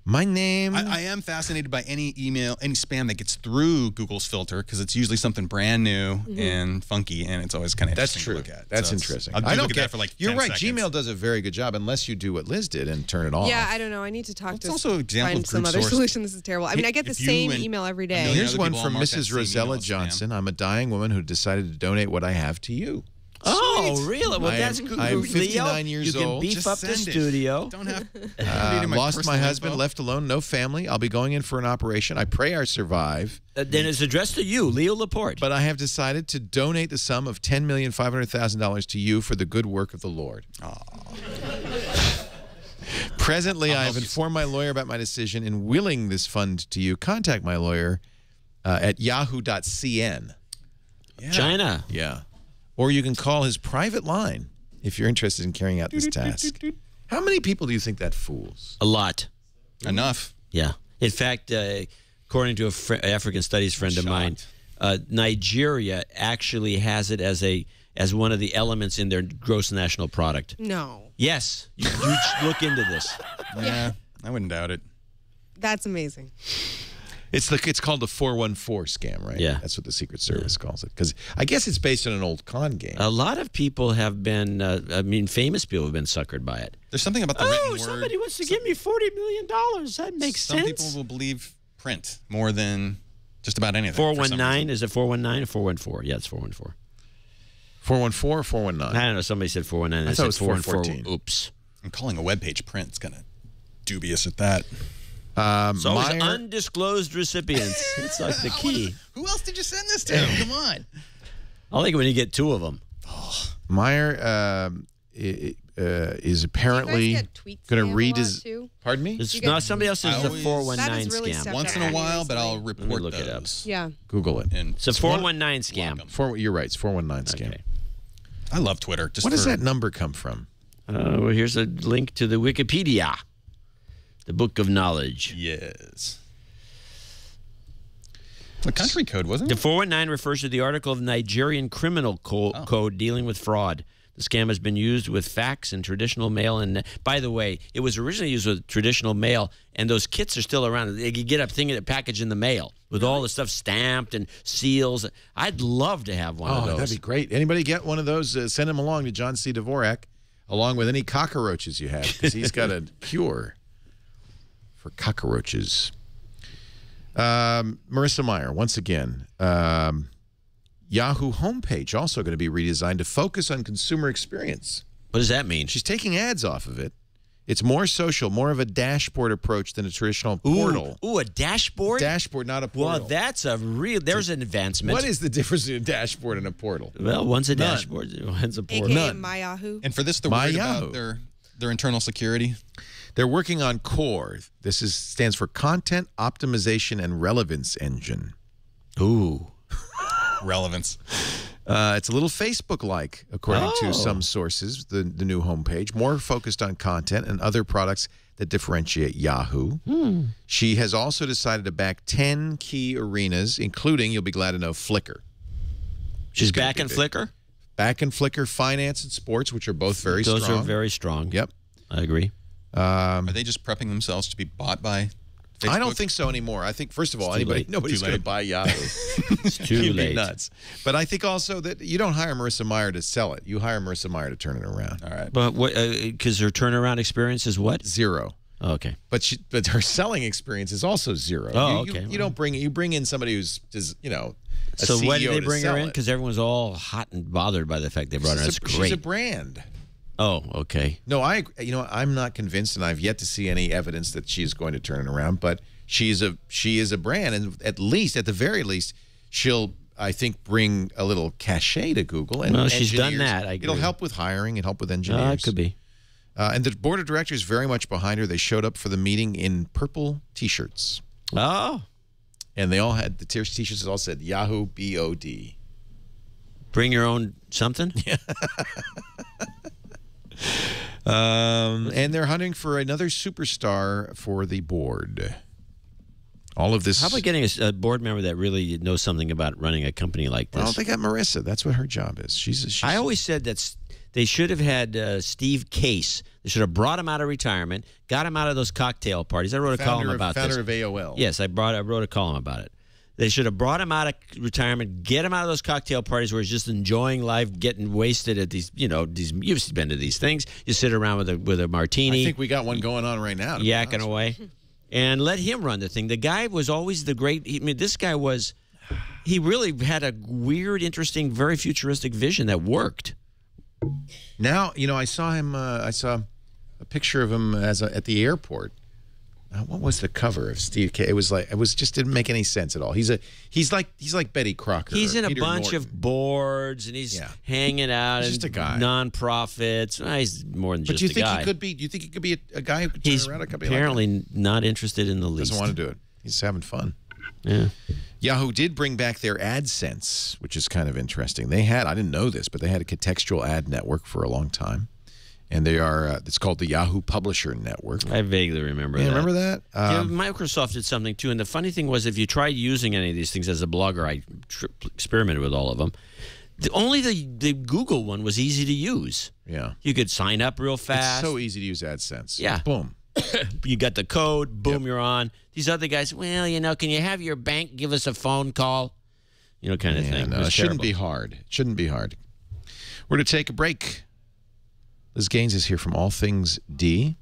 My name. I am fascinated by any email, any spam that gets through Google's filter because it's usually something brand new and funky, and it's always kind of interesting to look at. That's interesting. I don't get that for like 10 You're right. seconds. Gmail does a very good job, unless you do what Liz did and turn it off. Yeah, I don't know. I need to talk to also find some other solution. This is terrible. I mean, I get the same email every day. Here's one from Mrs. Rosella Johnson. I'm a dying woman who decided to donate what I have to you. Oh, really? Well, that's good. I'm 59 years old. You can beef up the studio. Don't have. Lost my husband, left alone, no family. I'll be going in for an operation. I pray I survive. Then it's addressed to you, Leo Laporte. But I have decided to donate the sum of $10,500,000 to you for the good work of the Lord. Presently, I have informed my lawyer about my decision in willing this fund to you. Contact my lawyer at yahoo.cn. Yeah. China. Yeah. Or you can call his private line if you're interested in carrying out this task. How many people do you think that fools? A lot. Enough. Yeah. In fact, according to an African studies friend of mine, Nigeria actually has it as one of the elements in their gross national product. No. Yes. You look into this. Yeah, I wouldn't doubt it. That's amazing. It's called the 414 scam, right? Yeah. That's what the Secret Service calls it. Because I guess it's based on an old con game. A lot of people have been, famous people have been suckered by it. There's something about the written word. Somebody wants to give me $40 million. That makes sense. Some people will believe print more than just about anything. 419? Is it 419 or 414? Yeah, it's 414. 414 or 419? I don't know. Somebody said 419. I thought it was 414. Oops. I'm calling a web page print. It's kind of dubious at that. It's always undisclosed recipients. It's like the key. Who else did you send this to? Come on. I think when you get two of them. Meyer is apparently going to read his. Pardon me? Somebody else says it's a 419 scam. Once in a while, but I'll report look those. it up. Yeah. Google it. And it's a 419 scam. You're right. It's 419 scam. Okay. I love Twitter. Where does that number come from? Well, here's a link to the Wikipedia, the Book of Knowledge. Yes. What country code wasn't it? it? The 419 refers to the article of the Nigerian criminal code dealing with fraud. The scam has been used with fax and traditional mail. And by the way, it was originally used with traditional mail, and those kits are still around. You get a thing, a package in the mail with all the stuff stamped and seals. I'd love to have one of those. That'd be great. Anybody get one of those? Send them along to John C. Dvorak, along with any cockroaches you have, because he's got a cure for cockroaches. Marissa Meyer, once again. Yahoo homepage also going to be redesigned to focus on consumer experience. What does that mean? She's taking ads off of it. It's more social, more of a dashboard approach than a traditional portal. Ooh, a dashboard? Dashboard, not a portal. Well, that's there's an advancement. What is the difference between a dashboard and a portal? Well, one's a dashboard, one's a portal. AKA My Yahoo. And for this, they're worried about their internal security. They're working on CORE. This stands for Content Optimization and Relevance Engine. Ooh. Relevance. It's a little Facebook-like, according to some sources, the new homepage, more focused on content and other products that differentiate Yahoo. She has also decided to back 10 key arenas, including, you'll be glad to know, Flickr. She's back in Flickr? Back in Flickr, finance and sports, which are both very strong. Those are very strong. Yep. I agree. Are they just prepping themselves to be bought by Facebook? I don't think so anymore. I think, first of all, nobody's going to buy Yahoo. It's too late. Nuts. But I think also that you don't hire Marissa Meyer to sell it. You hire Marissa Meyer to turn it around. All right. But what? Because her turnaround experience is what? 0. Oh, okay. But her selling experience is also 0. Oh, okay. You don't bring in somebody who's just, a so CEO why did they bring her in? it. Because everyone's all hot and bothered by the fact they brought her. That's great. She's a brand. Oh, okay. No, I'm not convinced, and I've yet to see any evidence that she's going to turn it around. But she is a brand, and at the very least, she'll, I think, bring a little cachet to Google. And she's done that. I agree. It'll help with hiring. It'll help with engineers. It could be. And the board of directors is very much behind her. They showed up for the meeting in purple T-shirts. Oh. And they all had the T-shirts that all said Yahoo BOD. Bring your own something? Yeah. And they're hunting for another superstar for the board. All of this. How about getting a board member that really knows something about running a company like this? Well, they got Marissa. That's what her job is. She's I always said that they should have had Steve Case. They should have brought him out of retirement, got him out of those cocktail parties. I wrote a column about this. Founder of AOL. Yes, I wrote a column about it. They should have brought him out of retirement, get him out of those cocktail parties where he's just enjoying life, getting wasted at these, you've been to these things. You sit around with a martini. I think we got one going on right now. Yakking away. And let him run the thing. The guy was always the great. This guy he really had a weird, interesting, very futuristic vision that worked. Now, I saw him, I saw a picture of him at the airport. What was the cover of Steve K? It just didn't make any sense at all. He's like Betty Crocker. He's in a Peter bunch Norton. of boards and he's hanging out. He's just a guy. Nonprofits. He's more than just a guy. Do you think he could be a guy who could turn around a company apparently like that? not interested in the least. Doesn't want to do it. He's having fun. Yeah. Yahoo did bring back their AdSense, which is kind of interesting. I didn't know this, but they had a contextual ad network for a long time. And they are, it's called the Yahoo Publisher Network. I vaguely remember Yeah, that. remember that? Yeah, Microsoft did something too. And the funny thing was, if you tried using any of these things as a blogger, I experimented with all of them. Only the Google one was easy to use. Yeah. You could sign up real fast. It's so easy to use AdSense. Yeah. Boom. You got the code. Boom, you're on. These other guys, well, you know, can you have your bank give us a phone call? You know, kind of thing. No, it shouldn't be hard. It shouldn't be hard. We're going to take a break. Liz Gaines is here from All Things D.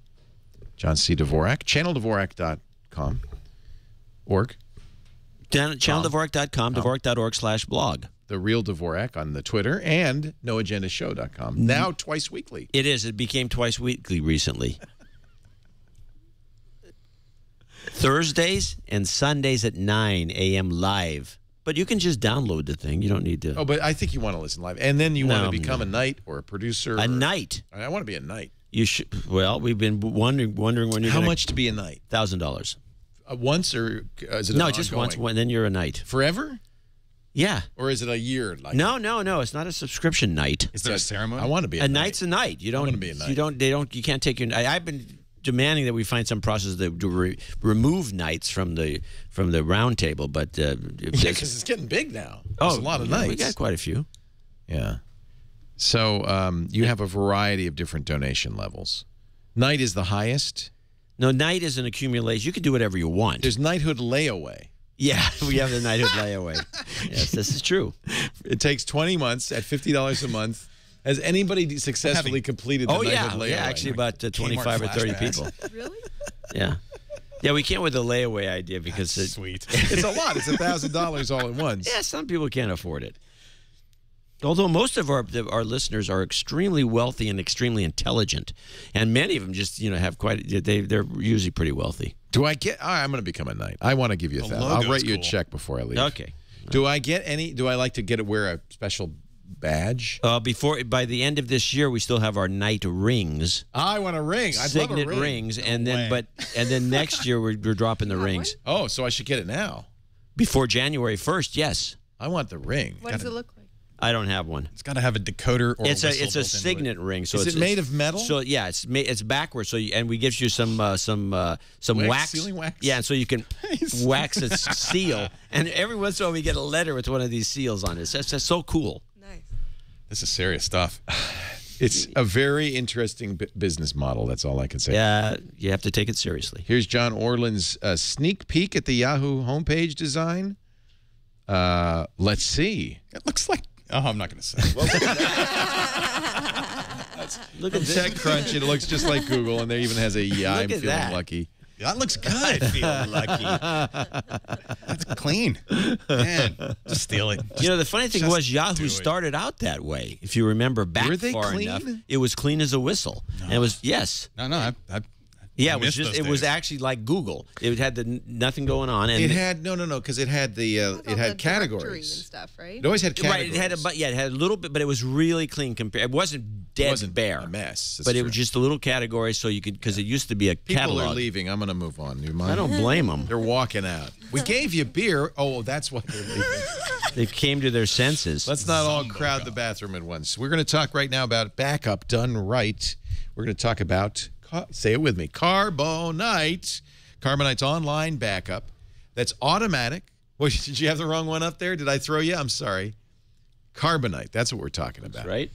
John C. Dvorak. ChannelDvorak.com. Org. ChannelDvorak.com, Dvorak.org/blog. The Real Dvorak on the Twitter, and NoAgendaShow.com. Now twice weekly. It is. It became twice weekly recently. Thursdays and Sundays at 9 a.m. live. But you can just download the thing. You don't need to. Oh, but I think you want to listen live. And then you want to become a knight or a producer. A knight. I want to be a knight. You should. Well, we've been wondering when you're How much to be a knight? $1,000. Once, or is it no, just once. Then you're a knight. Forever? Yeah. Or is it a year? Like no. It's not a subscription night. Is there a ceremony? I want to be a knight's a knight. You don't. I want to be a knight. You don't. They don't. You can't take your. I've been demanding that we find some process to remove knights from the round table, but because it's getting big now. There's a lot of knights. We got quite a few. Yeah. So you have a variety of different donation levels. Knight is the highest. No, knight is an accumulation. You can do whatever you want. There's knighthood layaway. Yeah, we have the knighthood layaway. Yes, this is true. It takes 20 months at $50 a month. Has anybody successfully completed the knighthood layaway? Yeah, actually about 25 or 30 people. Really? Yeah. Yeah, we can't with the layaway idea because it's sweet. It's a lot. It's $1,000 all at once. Yeah, some people can't afford it. Although most of our listeners are extremely wealthy and extremely intelligent, and many of them just have quite they're usually pretty wealthy. Do I get? I'm going to become a knight. I want to give you $1,000. I'll write you a check before I leave. Okay. Do I get any? Do I like to wear a special badge? By the end of this year, we still have our knight rings. I want a ring. I'd Signet love a ring. Rings, and then next year we're dropping the rings. Oh, so I should get it now. Before January 1st, yes. I want the ring. What does it look like? I don't have one. It's got to have a decoder or it's a a signet ring. So is it's it made of metal? So yeah, it's backwards. So and we give you some wax, sealing wax. Yeah, and so you can wax its seal. And every once in a while we get a letter with one of these seals on it. That's so cool. Nice. This is serious stuff. It's a very interesting business model. That's all I can say. Yeah, you have to take it seriously. Here's John Orland's sneak peek at the Yahoo homepage design. Let's see. It looks like. Oh, I'm not going to say. Look at TechCrunch. It looks just like Google, and there even has a I'm feeling lucky. That looks good. Feeling lucky. That's clean. Man, just steal it. The funny thing was Yahoo started out that way. If you remember back Were they far clean? enough, it was clean as a whistle. No. And it was No, yeah, it was actually like Google. It had nothing going on, and it had no, because it had it had categories and stuff, right? It always had categories. Right, it had a little bit, but it was really clean. It wasn't dead bare, a mess, but it was just a little category, so you could because it used to be a catalog. People are leaving. I'm going to move on. You mind? I don't blame them. They're walking out. We gave you beer. Oh, that's why they're leaving. They came to their senses. Let's not all crowd the bathroom at once. We're going to talk right now about backup done right. We're going to talk about. Say it with me. Carbonite. Carbonite's online backup that's automatic. Well, did you have the wrong one up there? Did I throw you? I'm sorry. Carbonite. That's what we're talking about. That's right.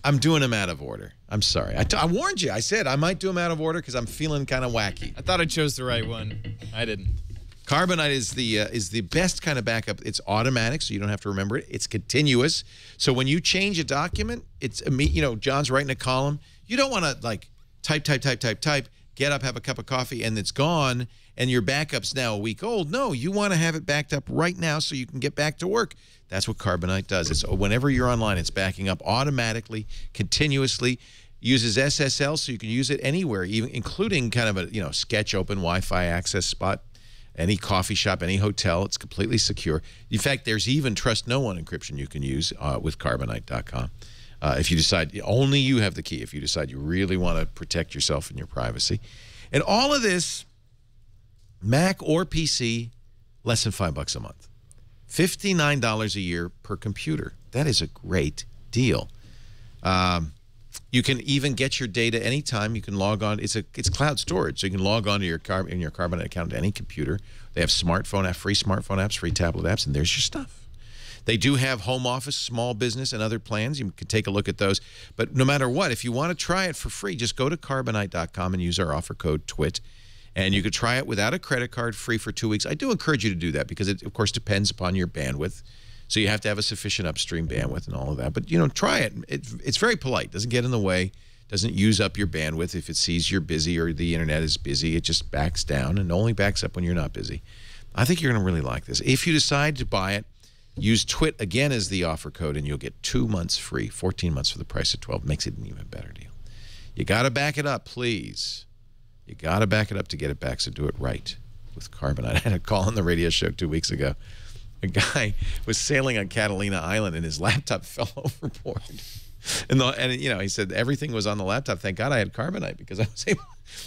I'm doing them out of order. I'm sorry. I warned you. I said I might do them out of order because I'm feeling kind of wacky. I thought I chose the right one. I didn't. Carbonite is the best kind of backup. It's automatic, so you don't have to remember it. It's continuous. So when you change a document, it's John's writing a column. You don't want to type, get up, have a cup of coffee, and it's gone, and your backup's now a week old. No, you want to have it backed up right now so you can get back to work. That's what Carbonite does. It's whenever you're online, it's backing up automatically, continuously, uses SSL so you can use it anywhere, even including kind of a sketch open Wi-Fi access spot, any coffee shop, any hotel. It's completely secure. In fact, there's even trust no one encryption you can use with Carbonite.com. If you decide, only you have the key, if you decide you really want to protect yourself and your privacy. And all of this, Mac or PC, less than $5 a month. $59 a year per computer. That is a great deal. You can even get your data anytime. You can log on. It's cloud storage, so you can log on to your Carbonite account to any computer. They have free smartphone apps, free tablet apps, and there's your stuff. They do have home office, small business, and other plans. You can take a look at those. But no matter what, if you want to try it for free, just go to Carbonite.com and use our offer code TWiT. And you could try it without a credit card, free for 2 weeks. I do encourage you to do that because it, of course, depends upon your bandwidth. So you have to have a sufficient upstream bandwidth and all of that. But, you know, try it. It's very polite. Doesn't get in the way. Doesn't use up your bandwidth. If it sees you're busy or the internet is busy, it just backs down and only backs up when you're not busy. I think you're going to really like this. If you decide to buy it, use TWiT again as the offer code, and you'll get 2 months free, 14 months for the price of 12. Makes it an even better deal. You got to back it up, please. You got to back it up to get it back, so do it right with Carbonite. I had a call on the radio show 2 weeks ago. A guy was sailing on Catalina Island, and his laptop fell overboard. And you know, he said everything was on the laptop. Thank God I had Carbonite because I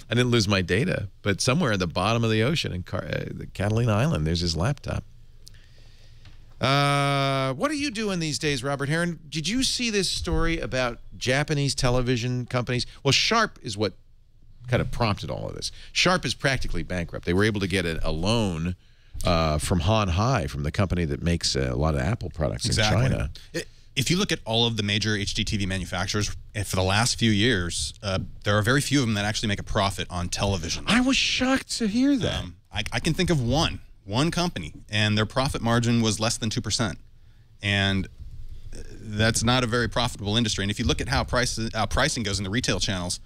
didn't lose my data. But somewhere at the bottom of the ocean in the Catalina Island, there's his laptop. What are you doing these days, Robert Heron? Did you see this story about Japanese television companies? Well, Sharp is what kind of prompted all of this. Sharp is practically bankrupt. They were able to get a loan from Han Hai, from the company that makes a lot of Apple products in China. If you look at all of the major HDTV manufacturers, for the last few years, there are very few of them that actually make a profit on television. I was shocked to hear that. I can think of one company, and their profit margin was less than 2%. And that's not a very profitable industry. And if you look at how pricing goes in the retail channels,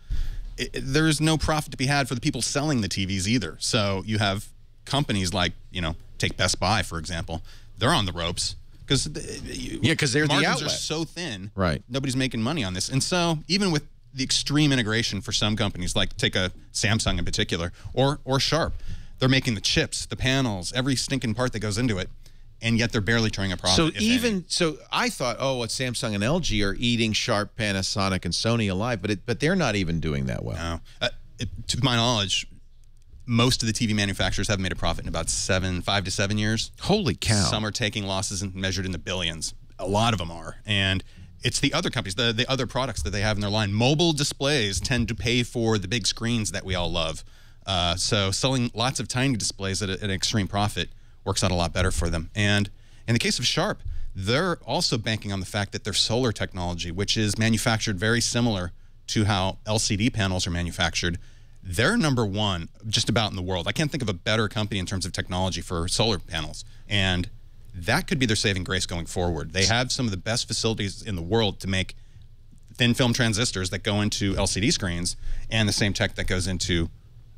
there is no profit to be had for the people selling the TVs either. So you have companies like, you know, take Best Buy, for example. They're on the ropes because they're the outlet. Are so thin. Right. Nobody's making money on this. And so even with the extreme integration for some companies, like take a Samsung in particular, or Sharp, they're making the chips, the panels, every stinking part that goes into it, and yet they're barely turning a profit. So I thought, oh, what Samsung and LG are eating Sharp, Panasonic, and Sony alive, but they're not even doing that well. No. To my knowledge, most of the TV manufacturers haven't made a profit in about 5 to 7 years. Holy cow. Some are taking losses and measured in the billions. A lot of them are. And it's the other companies, the other products that they have in their line. Mobile displays tend to pay for the big screens that we all love. So selling lots of tiny displays at an extreme profit works out a lot better for them. And in the case of Sharp, they're also banking on the fact that their solar technology, which is manufactured very similar to how LCD panels are manufactured, they're #1 just about in the world. I can't think of a better company in terms of technology for solar panels. And that could be their saving grace going forward. They have some of the best facilities in the world to make thin film transistors that go into LCD screens, and the same tech that goes into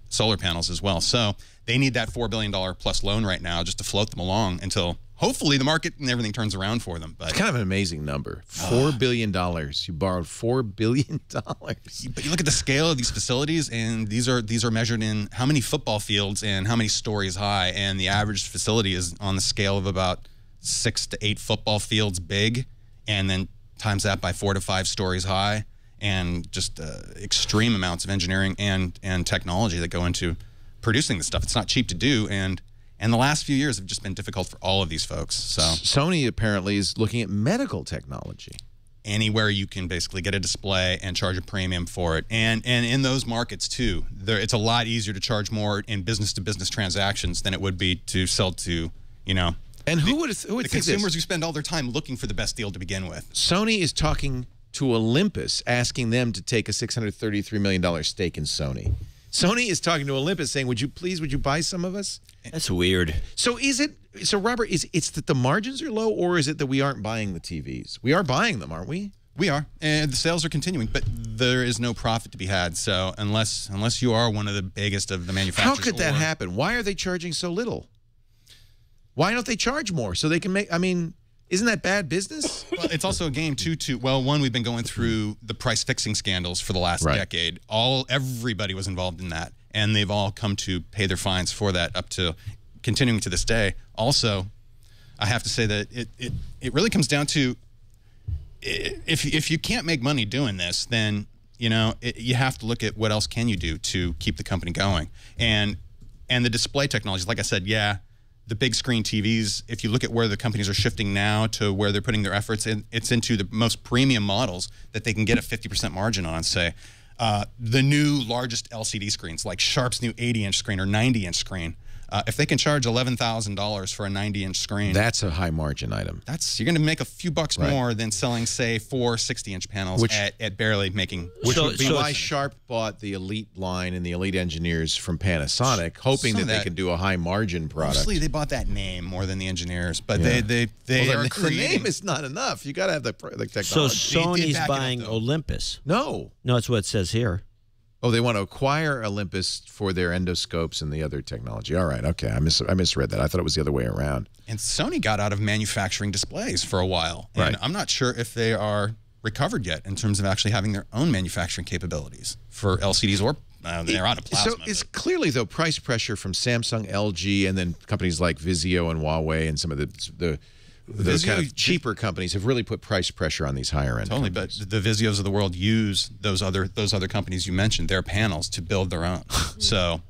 solar panels as well. So they need that $4 billion plus loan right now just to float them along until hopefully the market and everything turns around for them. But it's kind of an amazing number. $4 billion. You borrowed $4 billion. But you look at the scale of these facilities, and these are measured in how many football fields and how many stories high, and the average facility is on the scale of about 6 to 8 football fields big, and then times that by 4 to 5 stories high, and just extreme amounts of engineering and technology that go into producing this stuff. It's not cheap to do, and the last few years have just been difficult for all of these folks. So Sony apparently is looking at medical technology. Anywhere you can basically get a display and charge a premium for it. And in those markets too, it's a lot easier to charge more in business-to-business transactions than it would be to sell to, you know. And who would the think consumers this? Who spend all their time looking for the best deal to begin with. Sony is talking to Olympus, asking them to take a $633 million stake in Sony. Sony is talking to Olympus saying, would you buy some of us? That's weird. So Robert, it's that the margins are low, or is it that we aren't buying the TVs? We are buying them, aren't we? We are, and the sales are continuing, but there is no profit to be had. So unless you are one of the biggest of the manufacturers. How could that happen? Why are they charging so little? Why don't they charge more so they can make, I mean, isn't that bad business? Well, it's also a game too. Well, one, we've been going through the price fixing scandals for the last decade. Everybody was involved in that, and they've all come to pay their fines for that up to continuing to this day. Also, I have to say that it really comes down to if you can't make money doing this, then you know you have to look at what else can you do to keep the company going. And the display technologies, like I said, yeah, the big screen TVs, if you look at where the companies are shifting now to where they're putting their efforts in, it's into the most premium models that they can get a 50% margin on, say. The new largest LCD screens, like Sharp's new 80-inch screen or 90-inch screen. If they can charge $11,000 for a 90-inch screen, that's a high margin item. You're going to make a few bucks more than selling, say, 4 60-inch panels at barely making. Which would be why Sharp bought the Elite line and the Elite engineers from Panasonic, hoping that they could do a high margin product. Mostly, they bought that name more than the engineers, but they are the name is not enough. You got to have the technology. So Sony's buying Olympus. No, that's what it says here. Oh, they want to acquire Olympus for their endoscopes and the other technology. All right, okay, I misread that. I thought it was the other way around. And Sony got out of manufacturing displays for a while. And I'm not sure if they are recovered yet in terms of actually having their own manufacturing capabilities for LCDs or they're out of plasma. So it's clearly, though, price pressure from Samsung, LG, and then companies like Vizio and Huawei and some of the kind of cheaper companies have really put price pressure on these higher end. Totally, but the Vizios of the world use those other companies you mentioned, their panels, to build their own. So,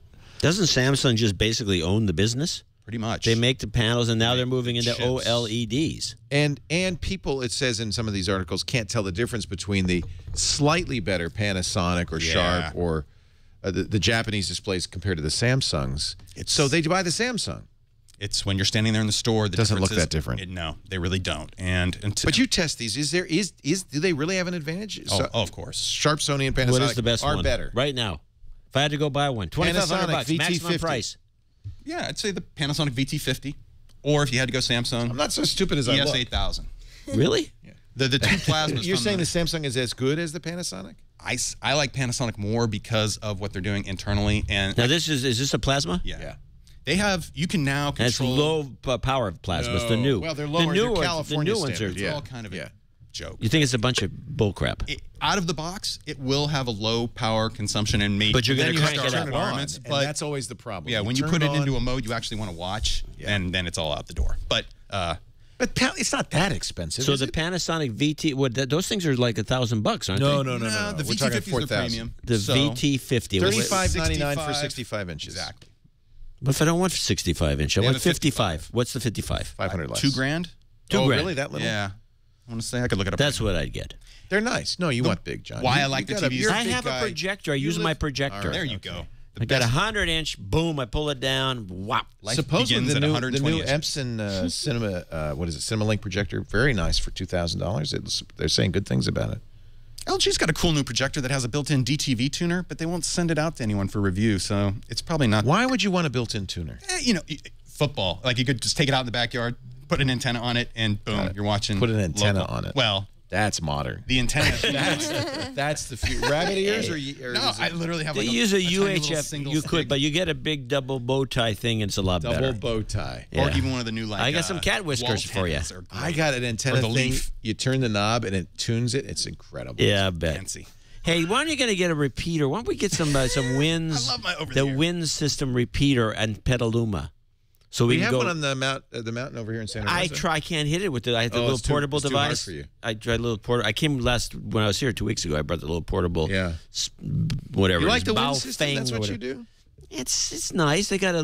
doesn't Samsung just basically own the business? Pretty much. They make the panels, and now they're moving into OLEDs. And people, it says in some of these articles, can't tell the difference between the slightly better Panasonic or Sharp or the Japanese displays compared to the Samsungs. So they buy the Samsung. It's when you're standing there in the store. The doesn't look that different. No, they really don't. But you test these. Do they really have an advantage? Oh, of course. Sharp, Sony, and Panasonic what is the best are one better right now. If I had to go buy one, $2,500 maximum price. Yeah, I'd say the Panasonic VT50, or if you had to go Samsung, I'm not so stupid as I look. ES8000. Really? Yeah. The two plasmas. You're saying the Samsung is as good as the Panasonic? I like Panasonic more because of what they're doing internally. And now is this a plasma? Yeah. They have, you can now control. That's low power plasmas, No. the new. Well, they're lower. The California new ones are. It's all kind of a joke. You think it's a bunch of bullcrap? Out of the box, it will have a low power consumption and maybe. But you're going to crank it up. And that's always the problem. Yeah, when you put it into a mode you actually want to watch, and then it's all out the door. But it's not that expensive. So the Panasonic VT, those things are like $1,000, aren't they? No. The VT50 is the premium. The VT50. $35.99 for 65 inches. Exactly. But if I don't want 65 inch, I want 55. What's the 55? $500 less. $2,000. $2,000. Really? That little? Yeah. I want to say I could look it up. That's what I'd get. They're nice. No, you want big, John. Why I like the TVs. I have a projector. I use my projector. There you go. I got a 100-inch. Boom! I pull it down. Whop! Supposedly the new Epson Cinema, what is it? CinemaLink projector, very nice for $2,000. They're saying good things about it. LG's got a cool new projector that has a built-in DTV tuner, but they won't send it out to anyone for review, so it's probably not. Why would you want a built-in tuner? Football. Like you could just take it out in the backyard, put an antenna on it, and boom, you're watching. Put an antenna local. on it. Well, that's modern. The antenna. that's the few rabbit ears, or no? I literally have. They use a UHF. You could, but you get a big double bow tie thing, and it's a lot better. Double bow tie, or even one of the new I got some cat whiskers for you. I got an antenna thing. You turn the knob and it tunes it. It's incredible. Yeah, I bet. Fancy. Hey, why aren't you going to get a repeater? Why don't we get some WINS? I love my the WINS system repeater and Petaluma. So we have go, one on the mountain over here in Santa Rosa. I can't hit it with I have the little portable device. Too hard for you. I tried a little portable. I came when I was here 2 weeks ago. I brought the little portable. Yeah. Whatever. You like the WINS system? That's what you do. It's nice. They got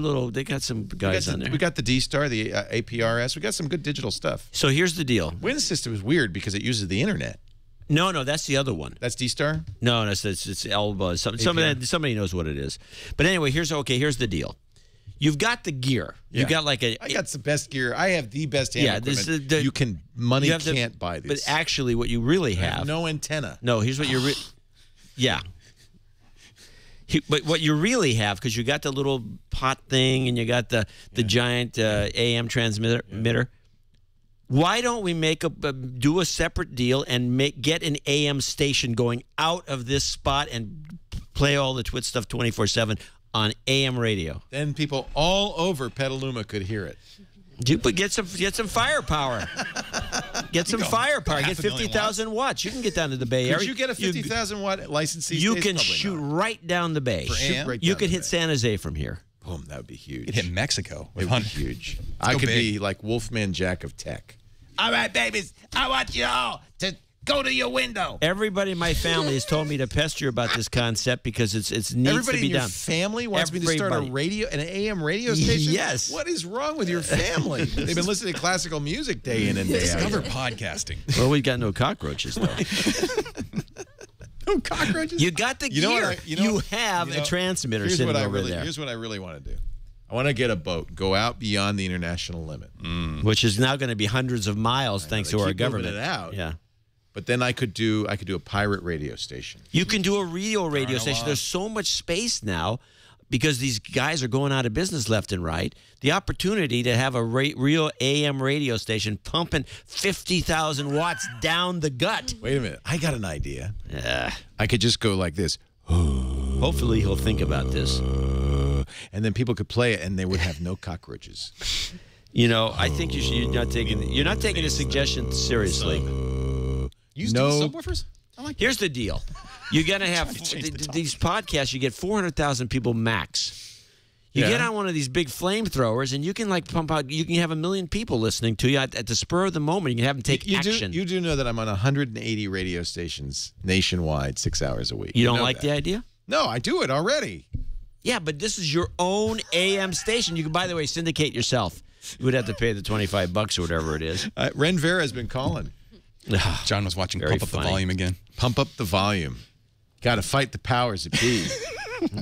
some guys on there. We got the D-Star, the APRS. We got some good digital stuff. So here's the deal. WINS system is weird because it uses the internet. No, that's the other one. That's D-Star? No, it's Elba. Somebody knows what it is. But anyway, here's the deal. You've got the gear. Yeah. You've got I got the best gear. I have the best hand equipment. Money can't buy this. But actually, what you really have no antenna. No, here's what you're. Yeah. But what you really have, because you got the little pot thing and you got the giant AM transmitter. Yeah. Why don't we do a separate deal and get an AM station going out of this spot and play all the TWiT stuff 24/7 on AM radio? Then people all over Petaluma could hear it. But get some firepower. Get some firepower. Get 50,000 watts. You can get down to the Bay Area. Could you get a 50,000 watt licensee? You can shoot right down the Bay. You could hit San Jose from here. Boom, that would be huge. You'd hit Mexico. It would be huge. I could be like Wolfman Jack of tech. All right, babies, I want you all to Go to your window. Everybody in my family has told me to pester you about this concept because it needs Everybody to be in your done. family wants me to start an AM radio station? Yes. What is wrong with your family? They've been listening to classical music day in and day out. Discover podcasting. Well, we got no cockroaches, though. No cockroaches? You got the gear. You have a transmitter sitting over there. Here's what I really want to do. I want to get a boat, go out beyond the international limit. Which is now going to be hundreds of miles thanks to our government. It out. Yeah. But then I could do a pirate radio station. You can do a real radio station. There's so much space now because these guys are going out of business left and right. The opportunity to have a real AM radio station pumping 50,000 watts down the gut. Wait a minute. I got an idea. Yeah. I could just go like this. Hopefully he'll think about this. And then people could play it and they would have no cockroaches. You know, I think you're not taking his suggestion seriously. Used subwoofers? Here's the deal. You're going to have these podcasts, you get 400,000 people max. You get on one of these big flamethrowers, and you can pump out. You can have 1 million people listening to you at the spur of the moment. You can have them take action. You do know that I'm on 180 radio stations nationwide, 6 hours a week. You don't like the idea? No, I do it already. Yeah, but this is your own AM station. You can, by the way, syndicate yourself. You would have to pay the $25 or whatever it is. Ren Vera has been calling. John was watching Pump Up the Volume again. Pump up the volume. Got to fight the powers that be.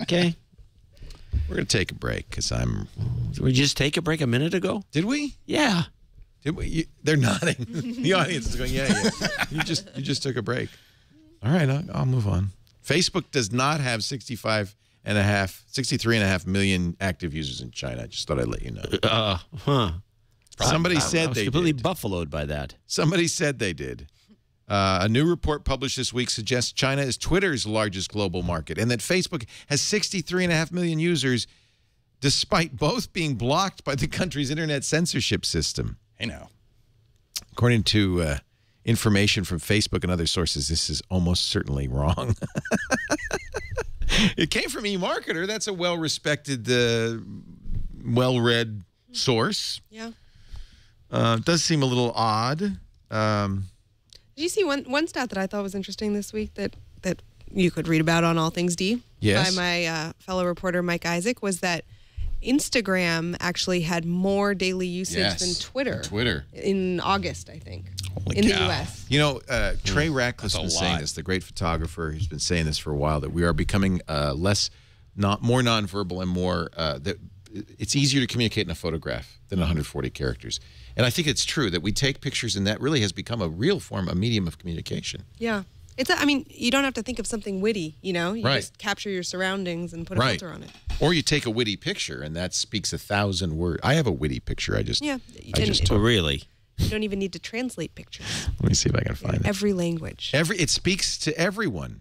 Okay. We're going to take a break because I'm... Did we just take a break a minute ago? Did we? Yeah. Did we? They're nodding. The audience is going, yeah. You just took a break. All right, I'll move on. Facebook does not have 63.5 million active users in China. I just thought I'd let you know. Somebody said they did. I was completely buffaloed by that. Somebody said they did. A new report published this week suggests China is Twitter's largest global market and that Facebook has 63.5 million users despite both being blocked by the country's internet censorship system. Hey, now. According to information from Facebook and other sources, this is almost certainly wrong. It came from eMarketer. That's a well-respected, well-read source. Yeah. It does seem a little odd. Did you see one stat that I thought was interesting this week that you could read about on All Things D? Yes. By my fellow reporter Mike Isaac, was that Instagram actually had more daily usage than Twitter. In August, I think. Holy in cow. the U.S. You know, Trey Ratcliffe's been saying this, the great photographer. He's been saying this for a while, that we are becoming more nonverbal and more, that it's easier to communicate in a photograph than 140 characters. And I think it's true that we take pictures, and that really has become a real form, a medium of communication. Yeah. I mean, you don't have to think of something witty, you know? You just capture your surroundings and put a filter on it. Or you take a witty picture, and that speaks 1,000 words. I have a witty picture. I just took. Really? You don't even need to translate pictures. Let me see if I can find it. Every language. It speaks to everyone.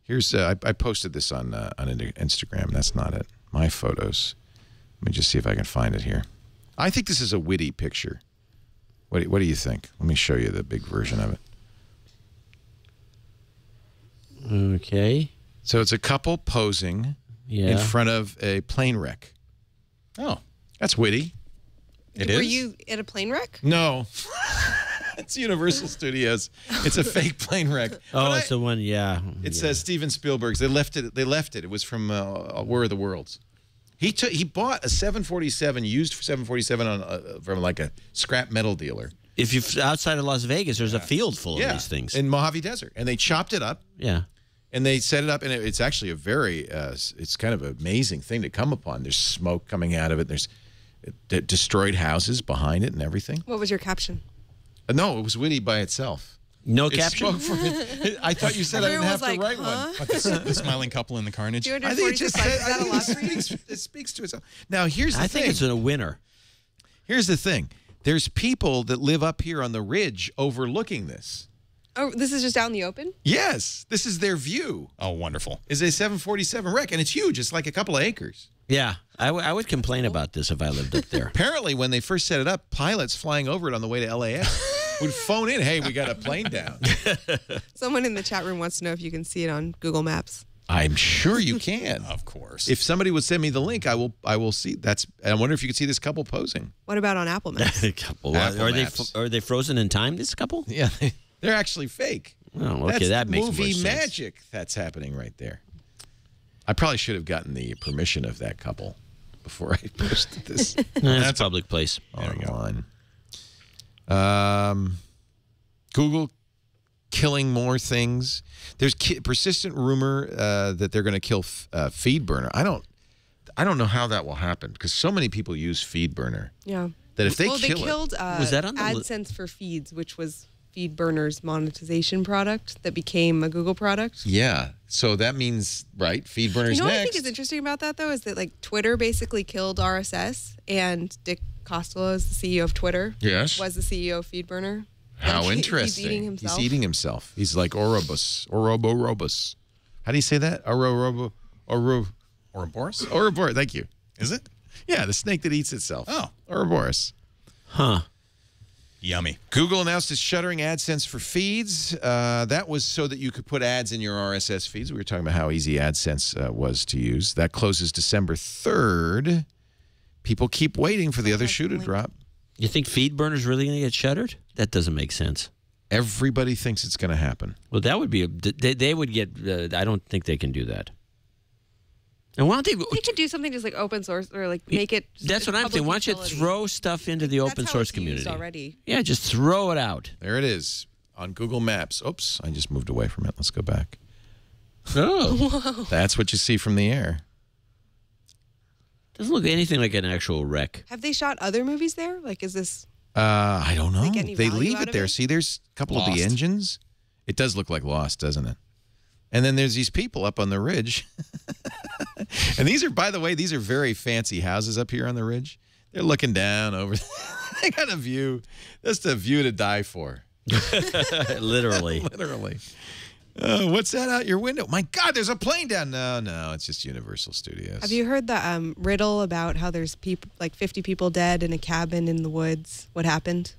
Here's I posted this on Instagram. That's not it. My photos. Let me just see if I can find it here. I think this is a witty picture. What do you think? Let me show you the big version of it. Okay. So it's a couple posing in front of a plane wreck. Oh, that's witty. Were you at a plane wreck? No. It's Universal Studios. It's a fake plane wreck. Oh, it's the one, yeah. It says Steven Spielberg's. They left it. It was from War of the Worlds. He bought a 747, used 747 from like a scrap metal dealer. If you're outside of Las Vegas, there's a field full of these things. In Mojave Desert. And they chopped it up. Yeah. And they set it up, and it's actually a very, it's kind of an amazing thing to come upon. There's smoke coming out of it. There's destroyed houses behind it and everything. What was your caption? No, it was witty by itself. No caption? I thought you said I didn't have to write one. What, the smiling couple in the carnage? I think it just it speaks to itself. Now, here's the thing. I think it's a winner. Here's the thing. There's people that live up here on the ridge overlooking this. Oh, this is just out in the open? Yes. This is their view. Oh, wonderful. Is a 747 wreck, and it's huge. It's like a couple of acres. Yeah. I would complain about this if I lived up there. Apparently, when they first set it up, pilots flying over it on the way to LAX would phone in, hey, we got a plane down. Someone in the chat room wants to know if you can see it on Google Maps. I'm sure you can. Of course. If somebody would send me the link, I will see. I wonder if you could see this couple posing. What about on Apple Maps? Are they frozen in time, this couple? Yeah. They're actually fake. Oh, okay, that makes more movie sense. magic that's happening right there. I probably should have gotten the permission of that couple before I posted this. That's a public place. Online. Google killing more things. There's persistent rumor that they're going to kill FeedBurner. I don't know how that will happen because so many people use FeedBurner. Yeah. That if they they kill killed Was that on the AdSense for Feeds, which was FeedBurner's monetization product that became a Google product. Yeah. So that means, right, FeedBurner's You know what I next. think is interesting about that, though, is that like Twitter basically killed RSS, and Dick Costolo is the CEO of Twitter. Yes. Was the CEO of FeedBurner. How Like, interesting. He's eating himself. He's eating himself. He's like Ouroboros. Ouroboros. How do you say that? Ouroboros. Ouroboros. Thank you. Is it? Yeah, the snake that eats itself. Oh. Ouroboros. Huh. Yummy. Google announced it's shuttering AdSense for feeds. That was so that you could put ads in your RSS feeds. We were talking about how easy AdSense was to use. That closes December 3rd. People keep waiting for the other shoe to drop. You think FeedBurner's really going to get shuttered? That doesn't make sense. Everybody thinks it's going to happen. Well, that would be they would get. I don't think they can do that. And why don't they? They could do something just like open source or like make it. That's what I'm saying. Why don't you throw stuff into the open source community already? Yeah, just throw it out. There it is on Google Maps. Oops, I just moved away from it. Let's go back. Oh, that's what you see from the air. Doesn't look anything like an actual wreck. Have they shot other movies there? Like, is this? I don't know. They get any They value leave out it of there. it? See, there's a couple of the Lost. engines. It does look like Lost, doesn't it? And then there's these people up on the ridge. And these are, by the way, these are very fancy houses up here on the ridge. They're looking down over. They got a view. That's a view to die for. Literally. Literally. What's that out your window? My God, there's a plane down. No, it's just Universal Studios. Have you heard the riddle about how there's people like 50 people dead in a cabin in the woods? What happened?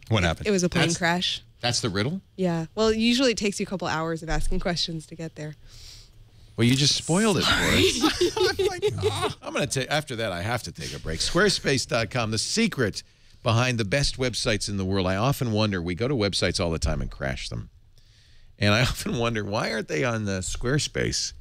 What happened? It was a plane crash. That's the riddle? Yeah. Well, usually it takes you a couple hours of asking questions to get there. Well, you just spoiled it for us. I'm going to take, after that, I have to take a break. Squarespace.com, the secret behind the best websites in the world. I often wonder, we go to websites all the time and crash them. And I often wonder, why aren't they on the Squarespace?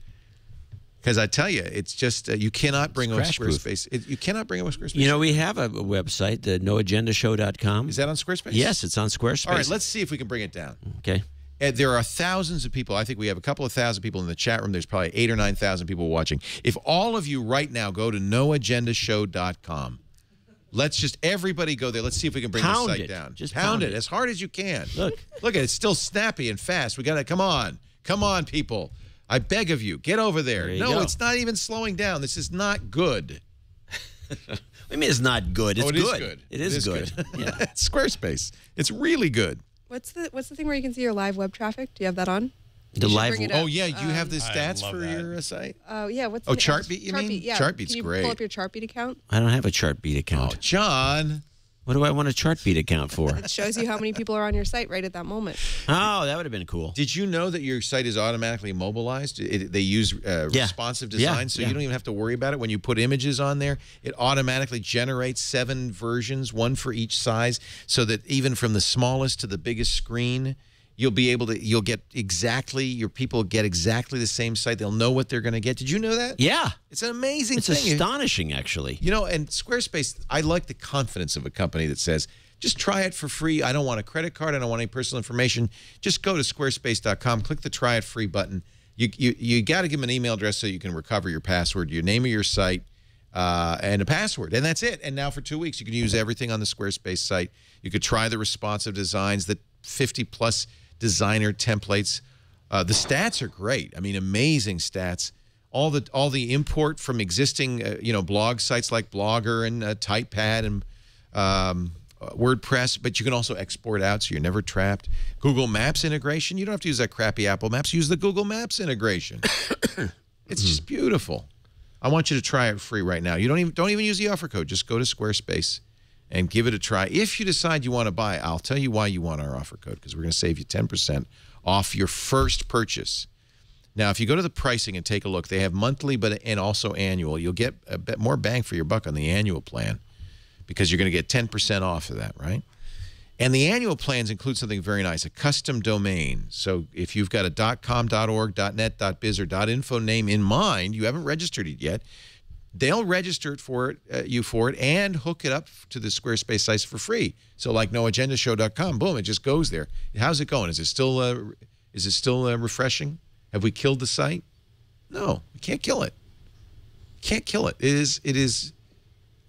Because I tell you, it's just, you cannot bring up Squarespace. You cannot bring up Squarespace. You know, we have a website, the noagendashow.com. Is that on Squarespace? Yes, it's on Squarespace. All right, let's see if we can bring it down. Okay. There are thousands of people. I think we have a couple of thousand people in the chat room. There's probably 8,000 or 9,000 people watching. If all of you right now go to noagendashow.com, let's just, everybody go there. Let's see if we can bring the site down. Just pound it as hard as you can. Look at it. It's still snappy and fast. We got to, come on, people. I beg of you, get over there. There you No, go. it's not even slowing down. This is not good. I mean, it's not good. It's it good. is good. It is good. Yeah. It's Squarespace. It's really good. What's the thing where you can see your live web traffic? Do you have that on? The You should live. bring it up. Oh, yeah. You have the I stats love for that. your site? Oh, yeah. What's Oh, the Chartbeat, you mean? Yeah. Chartbeat's Can you great. pull up your Chartbeat account? I don't have a Chartbeat account. Oh, John. What do I want a Chartbeat account for? It shows you how many people are on your site right at that moment. Oh, that would have been cool. Did you know that your site is automatically mobilized? They use responsive design, so you don't even have to worry about it. When you put images on there, it automatically generates 7 versions, one for each size, so that even from the smallest to the biggest screen, you'll get exactly, your people get exactly the same site. They'll know what they're going to get. Did you know that? Yeah. It's an amazing It's thing. astonishing, actually. You know, and Squarespace, I like the confidence of a company that says, just try it for free. I don't want a credit card. I don't want any personal information. Just go to squarespace.com, click the try it free button. You got to give them an email address so you can recover your password, your name of your site, and a password. And that's it. And now for 2 weeks, you can use everything on the Squarespace site. You could try the responsive designs, the 50-plus designer templates. The stats are great. I mean, amazing stats. All the import from existing blog sites like Blogger and Typepad and WordPress, but you can also export out so you're never trapped. Google Maps integration. You don't have to use that crappy Apple Maps. Use the Google Maps integration. It's just beautiful. I want you to try it free right now. You don't even use the offer code. Just go to Squarespace and give it a try. If you decide you want to buy, I'll tell you why you want our offer code, because we're going to save you 10% off your first purchase. Now, if you go to the pricing and take a look, they have monthly and also annual. You'll get a bit more bang for your buck on the annual plan because you're going to get 10% off of that, right? And the annual plans include something very nice, a custom domain. So if you've got a .com, .org, .net, .biz, or .info name in mind, you haven't registered it yet, they'll register it for it, you for it, and hook it up to the Squarespace sites for free. So like noagendashow.com, boom, it just goes there. How's it going? Is it still refreshing? Have we killed the site? No, we can't kill it. Can't kill it. It is.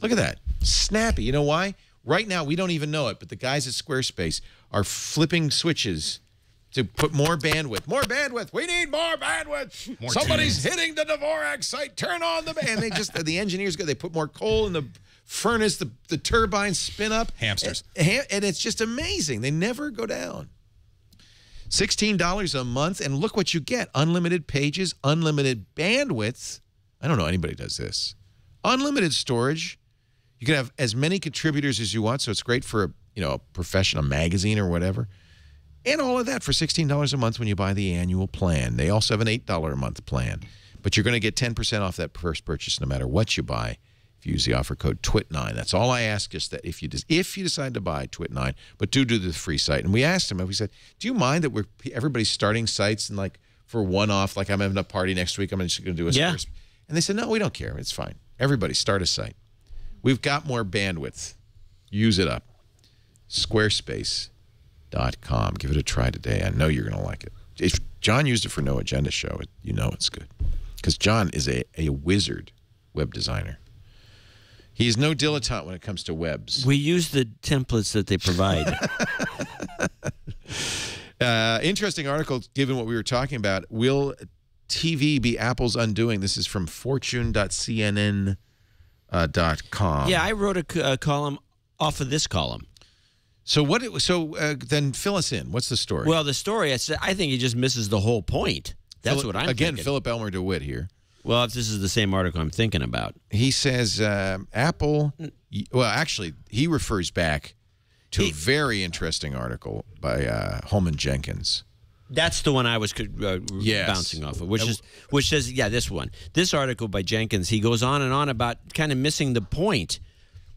Look at that, snappy. You know why? Right now, we don't even know it, but the guys at Squarespace are flipping switches to put more bandwidth. More bandwidth. We need more bandwidth. Somebody's hitting the Dvorak site. Turn on the band. They just, the engineers go, they put more coal in the furnace. The turbines spin up. Hamsters. And it's just amazing. They never go down. $16 a month, and look what you get. Unlimited pages, unlimited bandwidth. I don't know anybody does this. Unlimited storage. You can have as many contributors as you want, so it's great for a professional magazine or whatever. And all of that for $16 a month when you buy the annual plan. They also have an $8 a month plan. But you're going to get 10% off that first purchase no matter what you buy if you use the offer code TWiT9. That's all I ask, is that if you decide to buy TWiT9, but do the free site. And we asked them, we said, do you mind that everybody's starting sites and like for one-off, like I'm having a party next week, I'm just going to do a Squarespace. And they said, no, we don't care. It's fine. Everybody start a site. We've got more bandwidth. Use it up. Squarespace.com. Give it a try today. I know you're going to like it. If John used it for No Agenda Show, you know it's good. Because John is a wizard web designer. He is no dilettante when it comes to webs. We use the templates that they provide. Interesting article, given what we were talking about. Will TV be Apple's undoing? This is from fortune.cnn.com. Yeah, I wrote a column off of this column. So then fill us in. What's the story? Well, the story, I think he just misses the whole point. That's what I'm thinking. Again, Philip Elmer DeWitt here. Well, if this is the same article I'm thinking about. He says Apple, well, actually, he refers back to a very interesting article by Holman Jenkins. That's the one I was bouncing off of, which says, yeah, this one. This article by Jenkins, he goes on and on about kind of missing the point.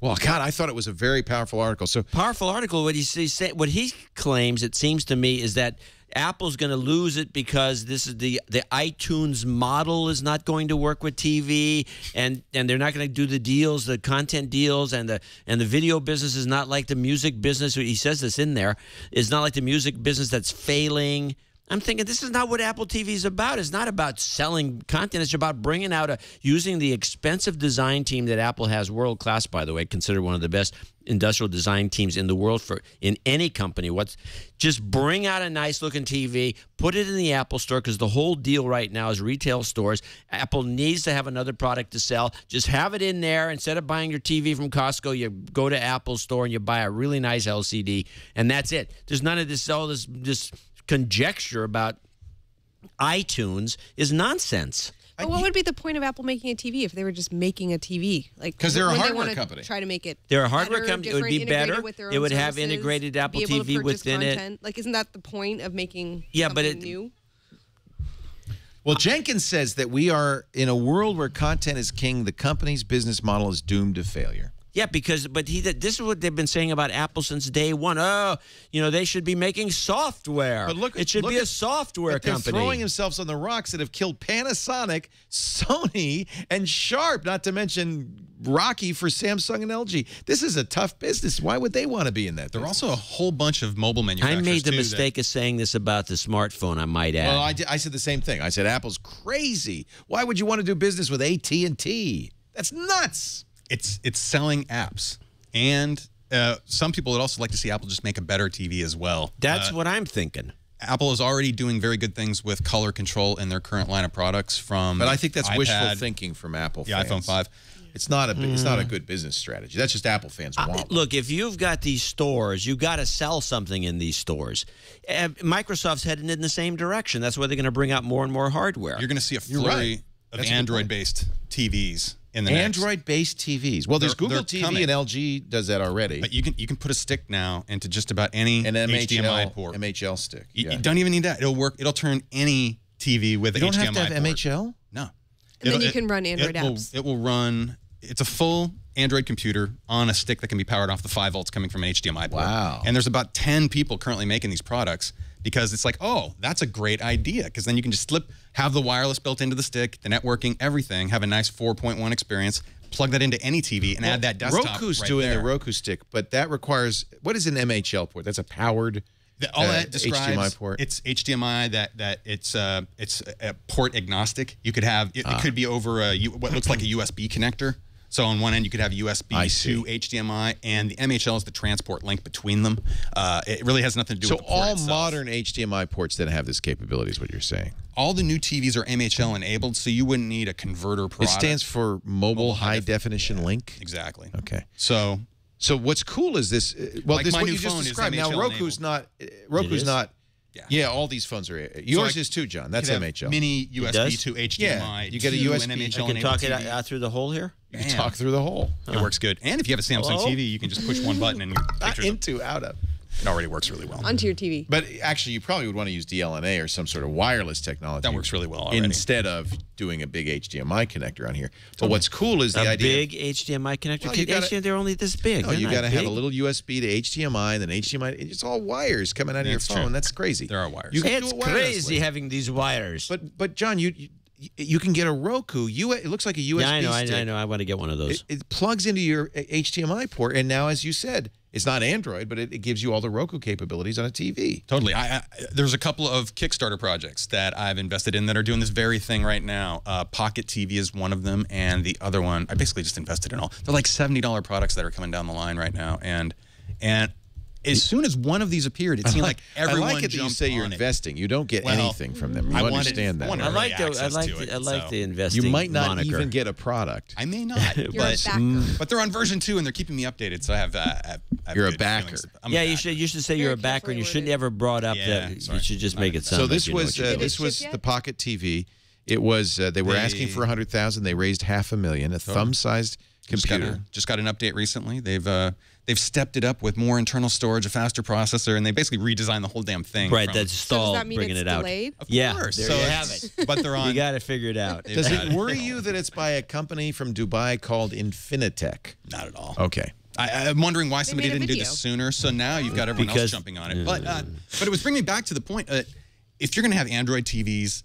Well, God, I thought it was a very powerful article. So powerful article. What he claims, it seems to me, is that Apple's going to lose it because this is the iTunes model is not going to work with TV, and they're not going to do the deals, the content deals, and the video business is not like the music business. He says this in there. It's not like the music business that's failing. I'm thinking this is not what Apple TV is about. It's not about selling content. It's about bringing out using the expensive design team that Apple has, world class, by the way, considered one of the best industrial design teams in the world in any company. Just bring out a nice looking TV, put it in the Apple Store, because the whole deal right now is retail stores. Apple needs to have another product to sell. Just have it in there. Instead of buying your TV from Costco, you go to Apple Store and you buy a really nice LCD, and that's it. There's none of this conjecture about iTunes is nonsense. But what would be the point of Apple making a TV if they were just making a TV? Like, because they're a hardware they company. Try to make it. They're a hardware company. It would be better. It would have integrated Apple TV within it. Like, isn't that the point of making new? Well, Jenkins says that we are in a world where content is king. The company's business model is doomed to failure. Yeah, this is what they've been saying about Apple since day one. Oh, they should be making software. But it should be a software company. They're throwing themselves on the rocks that have killed Panasonic, Sony, and Sharp, not to mention Rocky for Samsung and LG. This is a tough business. Why would they want to be in that? There are also a whole bunch of mobile manufacturers. I made the mistake of saying this about the smartphone, I might add. Well, I said the same thing. I said Apple's crazy. Why would you want to do business with AT&T? That's nuts. It's selling apps, and some people would also like to see Apple just make a better TV as well. That's what I'm thinking. Apple is already doing very good things with color control in their current line of products. But I think that's wishful thinking from Apple fans. iPhone 5. It's not a good business strategy. That's just Apple fans want. Look, if you've got these stores, you've got to sell something in these stores. Microsoft's heading in the same direction. That's why they're going to bring out more and more hardware. You're going to see a flurry of Android-based TVs. Android-based TVs. Well, there's Google TV coming. And LG does that already. But you can put a stick now into just about any HDMI port. MHL stick. You don't even need that. It'll work. It'll turn any TV with an HDMI port. You don't have to have MHL? No. And then you can run Android apps. It will run. It's a full Android computer on a stick that can be powered off the 5 volts coming from an HDMI port. Wow. And there's about 10 people currently making these products because it's like, oh, that's a great idea, because then you can just have the wireless built into the stick, the networking, everything, have a nice 4.1 experience, plug that into any TV, and add that desktop Roku's right doing there. the Roku stick, but that requires, what is an MHL port? That's a powered All that describes, HDMI port. It's HDMI that it's port agnostic. You could have it could be over what looks like a USB connector. So on one end you could have USB to HDMI, and the MHL is the transport link between them. It really has nothing to do with the port all itself. modern HDMI ports that have this capability is what you're saying. All the new TVs are MHL enabled, so you wouldn't need a converter product. It stands for mobile high definition link. Exactly. Okay. So what's cool is this. Well, Like this my what new you just phone is described. Now MHL Roku's not. Yeah, all these phones are. Yours is too, John. That's you could have MHL. Mini USB to HDMI. Yeah, you get a to USB. an MHL I can enabled talk it TV. out through the hole here. You can talk through the hole. It works good. And if you have a Samsung Hello? TV, you can just push one button and your pictures. Into, out of. It already works really well. Onto your TV. But actually, you probably would want to use DLNA or some sort of wireless technology. That works really well already. Instead of doing a big HDMI connector on here. But what's cool is the A idea. big HDMI connector. Well, you gotta- HDMI, they're only this big. No, They're you not got to have big. a little USB to HDMI, and then HDMI. It's all wires coming out of your That's phone. true. That's crazy. There are wires. You can It's do it wirelessly. crazy having these wires. But John, you can get a Roku. It looks like a USB yeah, I stick. know. I want to get one of those. It plugs into your HDMI port, and now, as you said, it's not Android, but it gives you all the Roku capabilities on a TV. Totally. There's a couple of Kickstarter projects that I've invested in that are doing this very thing right now. Pocket TV is one of them, and the other one, I basically just invested in all. They're like $70 products that are coming down the line right now, and as soon as one of these appeared, it seemed like everyone I like it that you jumped say you're on it. investing. You don't get Well, anything from them. You I wanted- understand that. wanted right? I like early the access to it, I like so- the investing. You might not moniker. even get a product. I may not, You're a but backer. but they're on version 2 and they're keeping me updated. So I have. You're a good backer. feelings. I'm a Yeah, backer. you should say you're a Very backer, and you carefully shouldn't worded. ever brought up Yeah, that. sorry. You should just make it sound. So like this you know was what you're doing. this ship was yet? the Pocket TV. It was they were asking for 100,000. They raised $500,000. A thumb-sized computer. Just got an update recently. They've stepped it up with more internal storage, a faster processor, and they basically redesigned the whole damn thing. Right, from- that's So stalled does that mean bringing it's it out. delayed? Of Yeah, course. there So you it's- have it. But they're on. You got to figure it out. They've Does got it worry you that it's by a company from Dubai called Infinitech? Not at all. Okay. I'm wondering why somebody made a didn't do video. this sooner. So now you've got everyone else Because- jumping on it. But it was bringing me back to the point. If you're going to have Android TVs,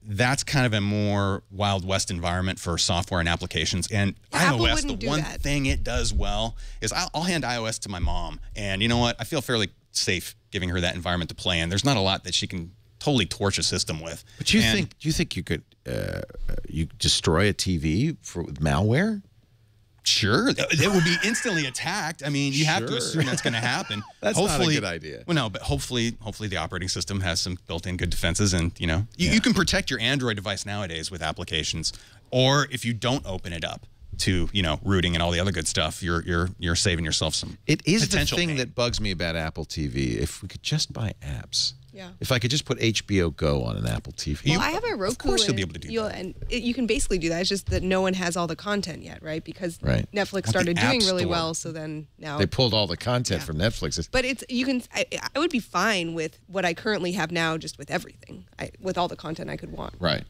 that's kind of a more Wild West environment for software and applications. And Apple iOS, wouldn't the do one that. thing it does well is I'll hand iOS to my mom. And you know what? I feel fairly safe giving her that environment to play in. There's not a lot that she can totally torch a system with. But you think you could you destroy a TV with malware? Sure, it will be instantly attacked. I mean, you have to Sure. assume that's going to happen. That's not a hopefully, good idea. Well, no, but hopefully the operating system has some built-in good defenses, and you can protect your Android device nowadays with applications. Or if you don't open it up to rooting and all the other good stuff, you're saving yourself some. It is the potential thing pain. that bugs me about Apple TV. If we could just buy apps. Yeah. If I could just put HBO Go on an Apple TV. Well, I have a Roku. Of course you'll be and able to do you'll- that. And you can basically do that. It's just that no one has all the content yet, right? Because Right. Netflix the started App doing really Store. well, so then now. They pulled all the content from Netflix. But I would be fine with what I currently have now, just with everything, with all the content I could want. Right.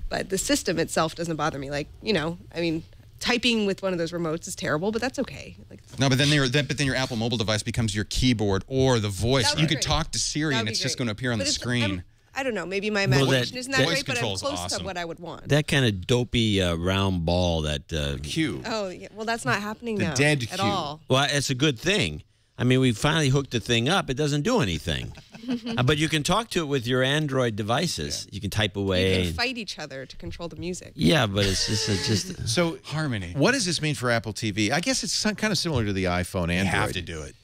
But the system itself doesn't bother me. Like, I mean, typing with one of those remotes is terrible, but that's okay. Like, No, but then your Apple mobile device becomes your keyboard or the voice. That would You be could great. talk to Siri, That and would it's be just great. going to appear on But the it's- screen. I don't know. Maybe my Well, imagination isn't that voice great, but I'm control's close awesome. to what I would want. That kind of dopey round ball that. Q. Oh, yeah. Well, that's not happening The now dead at Q. all. Well, it's a good thing. I mean, we finally hooked the thing up. It doesn't do anything. But you can talk to it with your Android devices. You can type away. You can fight each other to control the music. Yeah, but it's just So Harmony. what does this mean for Apple TV? I guess it's kind of similar to the iPhone Android. You have to do it.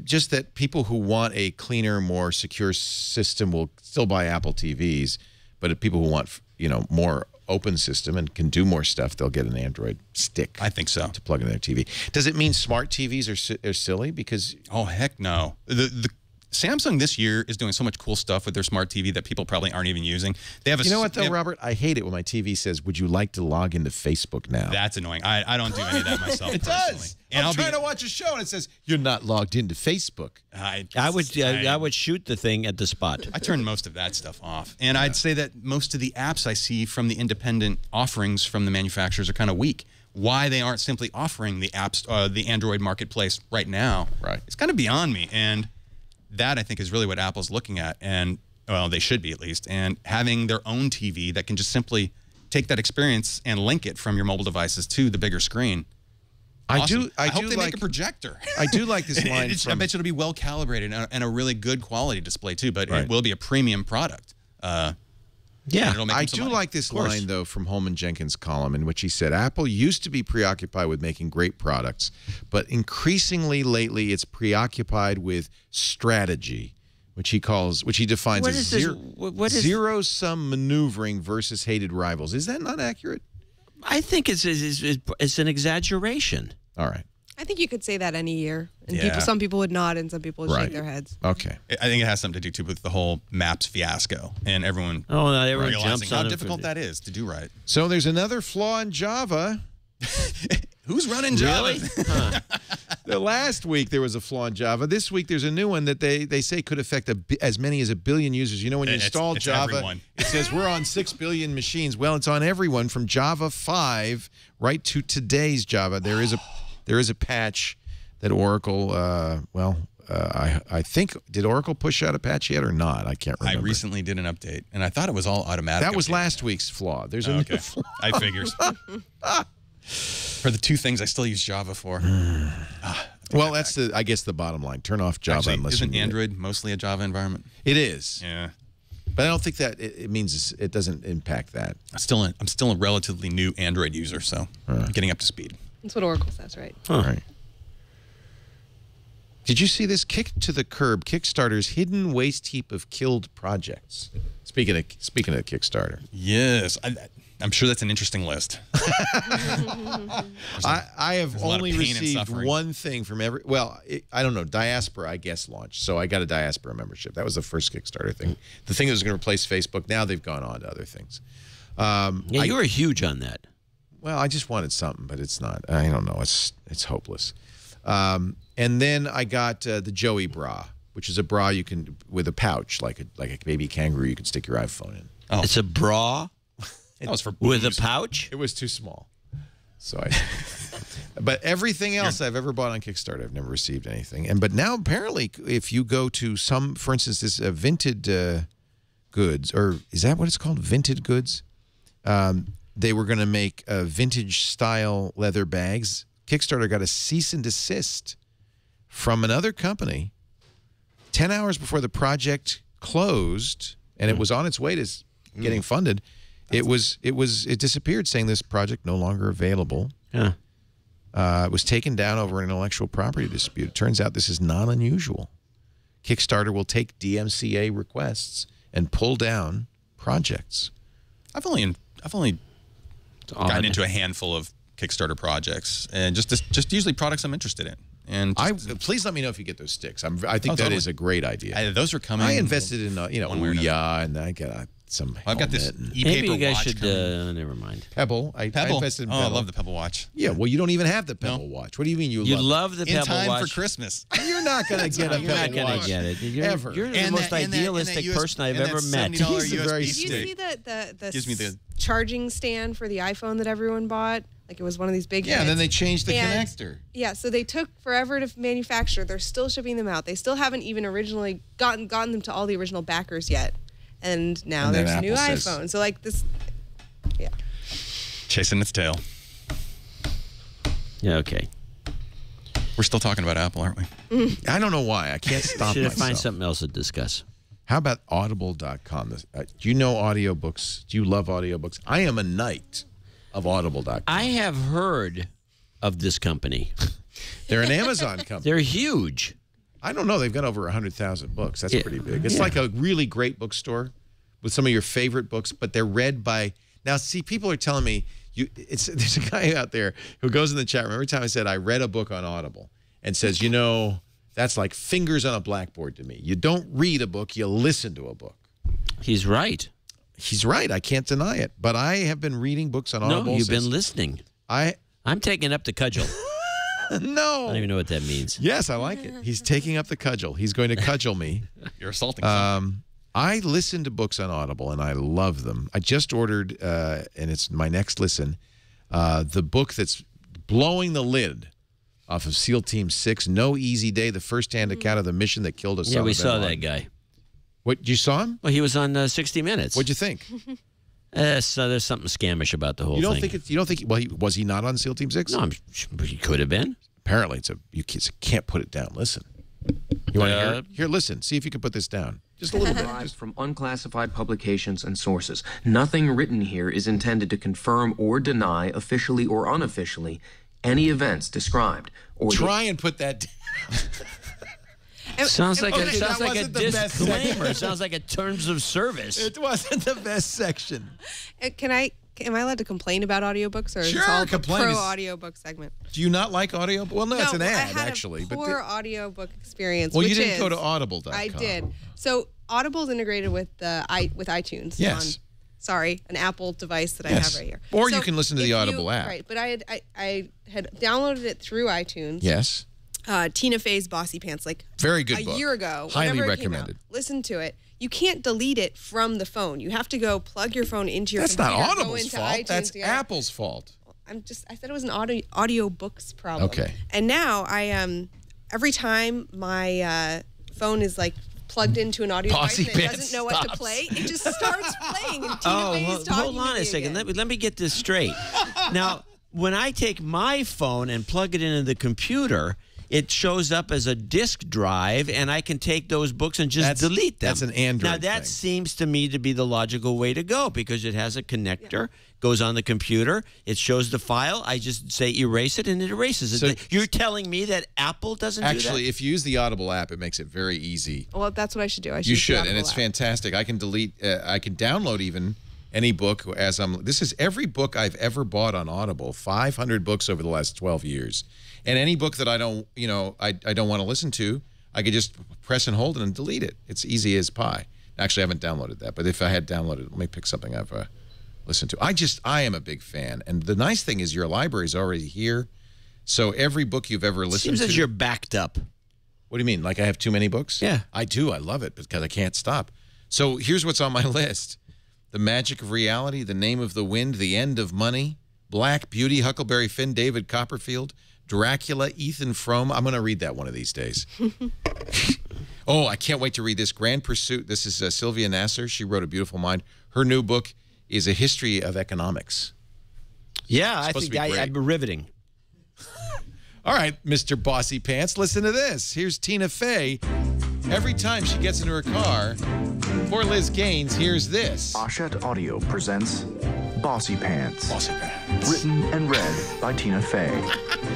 Just that people who want a cleaner, more secure system will still buy Apple TVs, but if people who want, more open system and can do more stuff, they'll get an Android stick. I think so. To plug in their TV. Does it mean smart TVs are silly? Because Oh heck no. The Samsung this year is doing so much cool stuff with their smart TV that people probably aren't even using. They have a you know what they though, have- Robert? I hate it when my TV says, "Would you like to log into Facebook now?" That's annoying. I don't do any of that myself. It personally. does. And I'm trying to watch a show and it says you're not logged into Facebook. I would shoot the thing at the spot. I turn most of that stuff off. And I'd say that most of the apps I see from the independent offerings from the manufacturers are kind of weak. why they aren't simply offering the the Android marketplace right now. Right. It's kind of beyond me, and that I think is really what Apple's looking at, and well, they should be at least, and having their own TV that can just simply take that experience and link it from your mobile devices to the bigger screen. Awesome. I hope they make a projector. I do like this line. I bet you it'll be well calibrated and a really good quality display too, but it will be a premium product. Yeah, I do like this line, though, from Holman Jenkins' column in which he said, Apple used to be preoccupied with making great products, but increasingly lately it's preoccupied with strategy, which he defines as zero-sum maneuvering versus hated rivals. Is that not accurate? I think it's an exaggeration. All right. I think you could say that any year, and some people would nod, and some people would shake their heads. Okay, I think it has something to do with the whole Maps fiasco, and everyone realizing how difficult that is to do right. So there's another flaw in Java. Who's running Java? Really? Huh. The last week there was a flaw in Java. This week there's a new one that they say could affect as many as 1 billion users. You know, when you install Java, it says we're on 6 billion machines. Well, it's on everyone from Java 5 right to today's Java. There is a patch that Oracle, I think, did Oracle push out a patch yet or not? I can't remember. I recently did an update, and I thought it was all automatic. That was last week's flaw. There's a new flaw. I figures. For the 2 things I still use Java for. Well, that's I guess the bottom line. Turn off Java unless isn't Android mostly a Java environment? It is. Yeah. But I don't think that it means it doesn't impact that. I'm still a relatively new Android user, so getting up to speed. That's what Oracle says, right? Right. Did you see this? Kick to the curb, Kickstarter's hidden waste heap of killed projects. Speaking of Kickstarter. Yes. I'm sure that's an interesting list. I have only received one thing from I don't know, Diaspora, I guess, launched. So I got a Diaspora membership. That was the first Kickstarter thing. The thing that was going to replace Facebook. Now they've gone on to other things. You were huge on that. Well, I just wanted something, but it's not. I don't know. It's hopeless. And then I got the Joey bra, which is a bra you can with a pouch, like a baby kangaroo. You can stick your iPhone in. Oh. It's a bra. That was for with a pouch. It was too small, so But everything else I've ever bought on Kickstarter, I've never received anything. But now apparently, if you go to for instance, this Vinted Goods, or is that what it's called? Vinted Goods. They were going to make vintage style leather bags. Kickstarter got a cease and desist from another company 10 hours before the project closed, and it was on its way to getting funded. It disappeared, saying this project no longer available. Yeah. It was taken down over an intellectual property dispute. It turns out this is not unusual. Kickstarter will take DMCA requests and pull down projects. I've only gotten into a handful of Kickstarter projects, and just usually products I'm interested in. And please let me know if you get those sticks. I think that is a great idea. Those are coming. I invested in Ouya, and I got some. I've got this Maybe you guys watch should. Never mind. Pebble. I invested in Pebble. I love the Pebble watch. Yeah, well, you don't even have the Pebble watch. What do you mean you love the Pebble watch? In time for Christmas. You're not going to get a Pebble watch. You're not going to get it. You're the most idealistic person I've ever met. He's very Did you see the charging stand for the iPhone that everyone bought? Like it was one of these big hits. And then they changed the connector. Yeah, so they took forever to manufacture. They're still shipping them out. They still haven't even originally gotten them to all the original backers yet. And now there's a new iPhone. So like this, yeah. Chasing its tail. Yeah, okay. We're still talking about Apple, aren't we? I don't know why. I can't stop myself. Should find something else to discuss. How about Audible.com? Do you know audiobooks? Do you love audiobooks? I am a knight of Audible.com. I have heard of this company. They're an Amazon company. They're huge. I don't know. They've got over 100,000 books. That's pretty big. It's like a really great bookstore with some of your favorite books, but they're read by... Now, see, people are telling me... There's a guy out there who goes in the chat room every time I said I read a book on Audible and says, you know, that's like fingers on a blackboard to me. You don't read a book, you listen to a book. He's right. He's right. I can't deny it. But I have been reading books on Audible. No, you've been listening. I'm taking up the cudgel. No. I don't even know what that means. Yes, I like it. He's taking up the cudgel. He's going to cudgel me. You're assaulting someone. I listen to books on Audible, and I love them. I just ordered, and it's my next listen, the book that's blowing the lid off of SEAL Team 6, No Easy Day, the first-hand account of the mission that killed us. Yeah, we saw that guy. What, you saw him? Well, he was on 60 Minutes. What'd you think? So there's something scamish about the whole you don't thing. think it's, you don't think? Well, was he not on SEAL Team 6? No, he could have been. Apparently, you can't put it down. Listen, you want to hear it? Here, listen. See if you can put this down. Just a little bit. Derived from unclassified publications and sources. Nothing written here is intended to confirm or deny, officially or unofficially, any events described. Or try and put that down. Sounds like Okay, a disclaimer. Sounds like a terms of service. It wasn't the best section. Am I allowed to complain about audiobooks, or is this all the pro audiobook segment? Do you not like audio? Well, no, it's an ad, I had actually. a poor audiobook experience. Well, which you didn't is, go to audible.com. I did. So Audible's integrated with iTunes. Yes. An Apple device that I have right here. Or so you can listen to the Audible app. Right, but I had downloaded it through iTunes. Yes. Tina Fey's Bossy Pants, very good a book. year ago. Highly It recommended. Listen to it. You can't delete it from the phone. You have to go plug your phone into your That's computer. not go Audible's into fault. iTunes That's to get Apple's fault. I said it was an audiobooks problem. Okay. And now every time my phone is plugged into an audio device and it doesn't know what to play, it just starts playing. And Tina Fey is talking hold on a second. Let me get this straight. Now, when I take my phone and plug it into the computer, it shows up as a disk drive, and I can take those books and just delete them. That's an Android Now, that seems to me to be the logical way to go, because it has a connector, goes on the computer, it shows the file, I just say erase it, and it erases it. So, you're telling me that Apple doesn't do that? Actually, if you use the Audible app, it makes it very easy. Well, that's what I should do. You should, and it's fantastic. I can I can download even any book as this is every book I've ever bought on Audible, 500 books over the last 12 years. And any book that I don't, I don't want to listen to, I could just press and hold it and delete it. It's easy as pie. Actually, I haven't downloaded that, but if I had downloaded it, let me pick something I've listened to. I am a big fan. And the nice thing is your library is already here. So every book you've ever listened to. Seems as you're backed up. What do you mean? Like I have too many books? Yeah. I do. I love it because I can't stop. So here's what's on my list. The Magic of Reality, The Name of the Wind, The End of Money, Black Beauty, Huckleberry Finn, David Copperfield, Dracula, Ethan Frome. I'm going to read that one of these days. Oh, I can't wait to read this. Grand Pursuit. This is Sylvia Nasser. She wrote A Beautiful Mind. Her new book is A History of Economics. Yeah, I think I'd be riveting. All right, Mr. Bossy Pants, listen to this. Here's Tina Fey. Every time she gets into her car, poor Liz Gaines hears this. Hachette Audio presents Bossy Pants. Bossy Pants. Written and read by Tina Fey,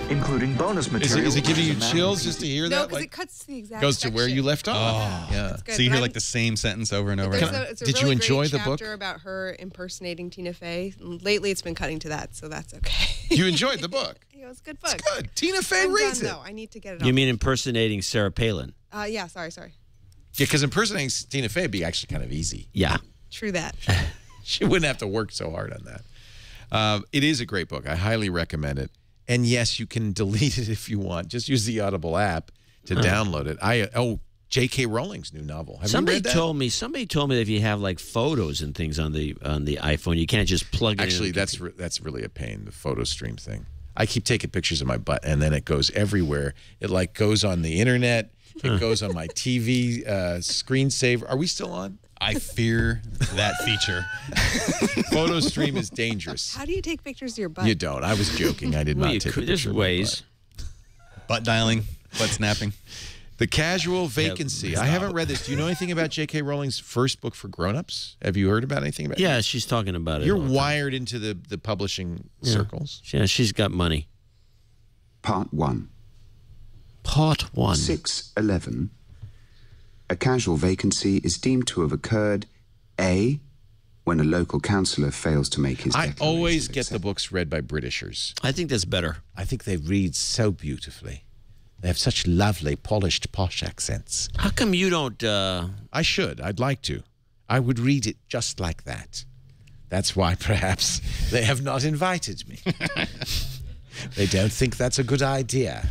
including bonus material. Is it giving you chills just to hear that? No, because it cuts to the exact goes section. to where you left off. Oh, yeah. So you hear like the same sentence over and over again. It's a Did really you enjoy great the book? chapter about her impersonating Tina Fey. Lately, it's been cutting to that, so that's okay. You enjoyed the book? It was a good book. It's good. Tina Fey reads it. No, I need to get it You off. mean impersonating Sarah Palin? Yeah, sorry. Yeah, because impersonating Tina Fey would be actually kind of easy. Yeah. True that. She wouldn't have to work so hard on that. It is a great book. I highly recommend it. And yes, you can delete it if you want. Just use the Audible app to download it. J.K. Rowling's new novel. Have Somebody you read that? Somebody told me that if you have like photos and things on the iPhone, you can't just plug it in. Actually, that's really a pain, the photo stream thing. I keep taking pictures of my butt, and then it goes everywhere. It like goes on the internet. It goes on my TV screensaver. Are we still on? I fear that feature. Photo stream is dangerous. How do you take pictures of your butt? You don't. I was joking. I did not take a picture. There's of my ways. Butt dialing, butt snapping. The Casual Vacancy. I haven't read this. Do you know anything about J.K. Rowling's first book for grown-ups? Have you heard about anything about it? Yeah, she's talking about it. You're wired into the publishing circles. Yeah, she's got money. Part 1. Part 1. 6:11. A casual vacancy is deemed to have occurred, A, when a local councillor fails to make his I declaration always of get the books read by Britishers. I think that's better. I think they read so beautifully. They have such lovely, polished, posh accents. How come you don't... I should. I'd like to. I would read it just like that. That's why, perhaps, they have not invited me. They don't think that's a good idea.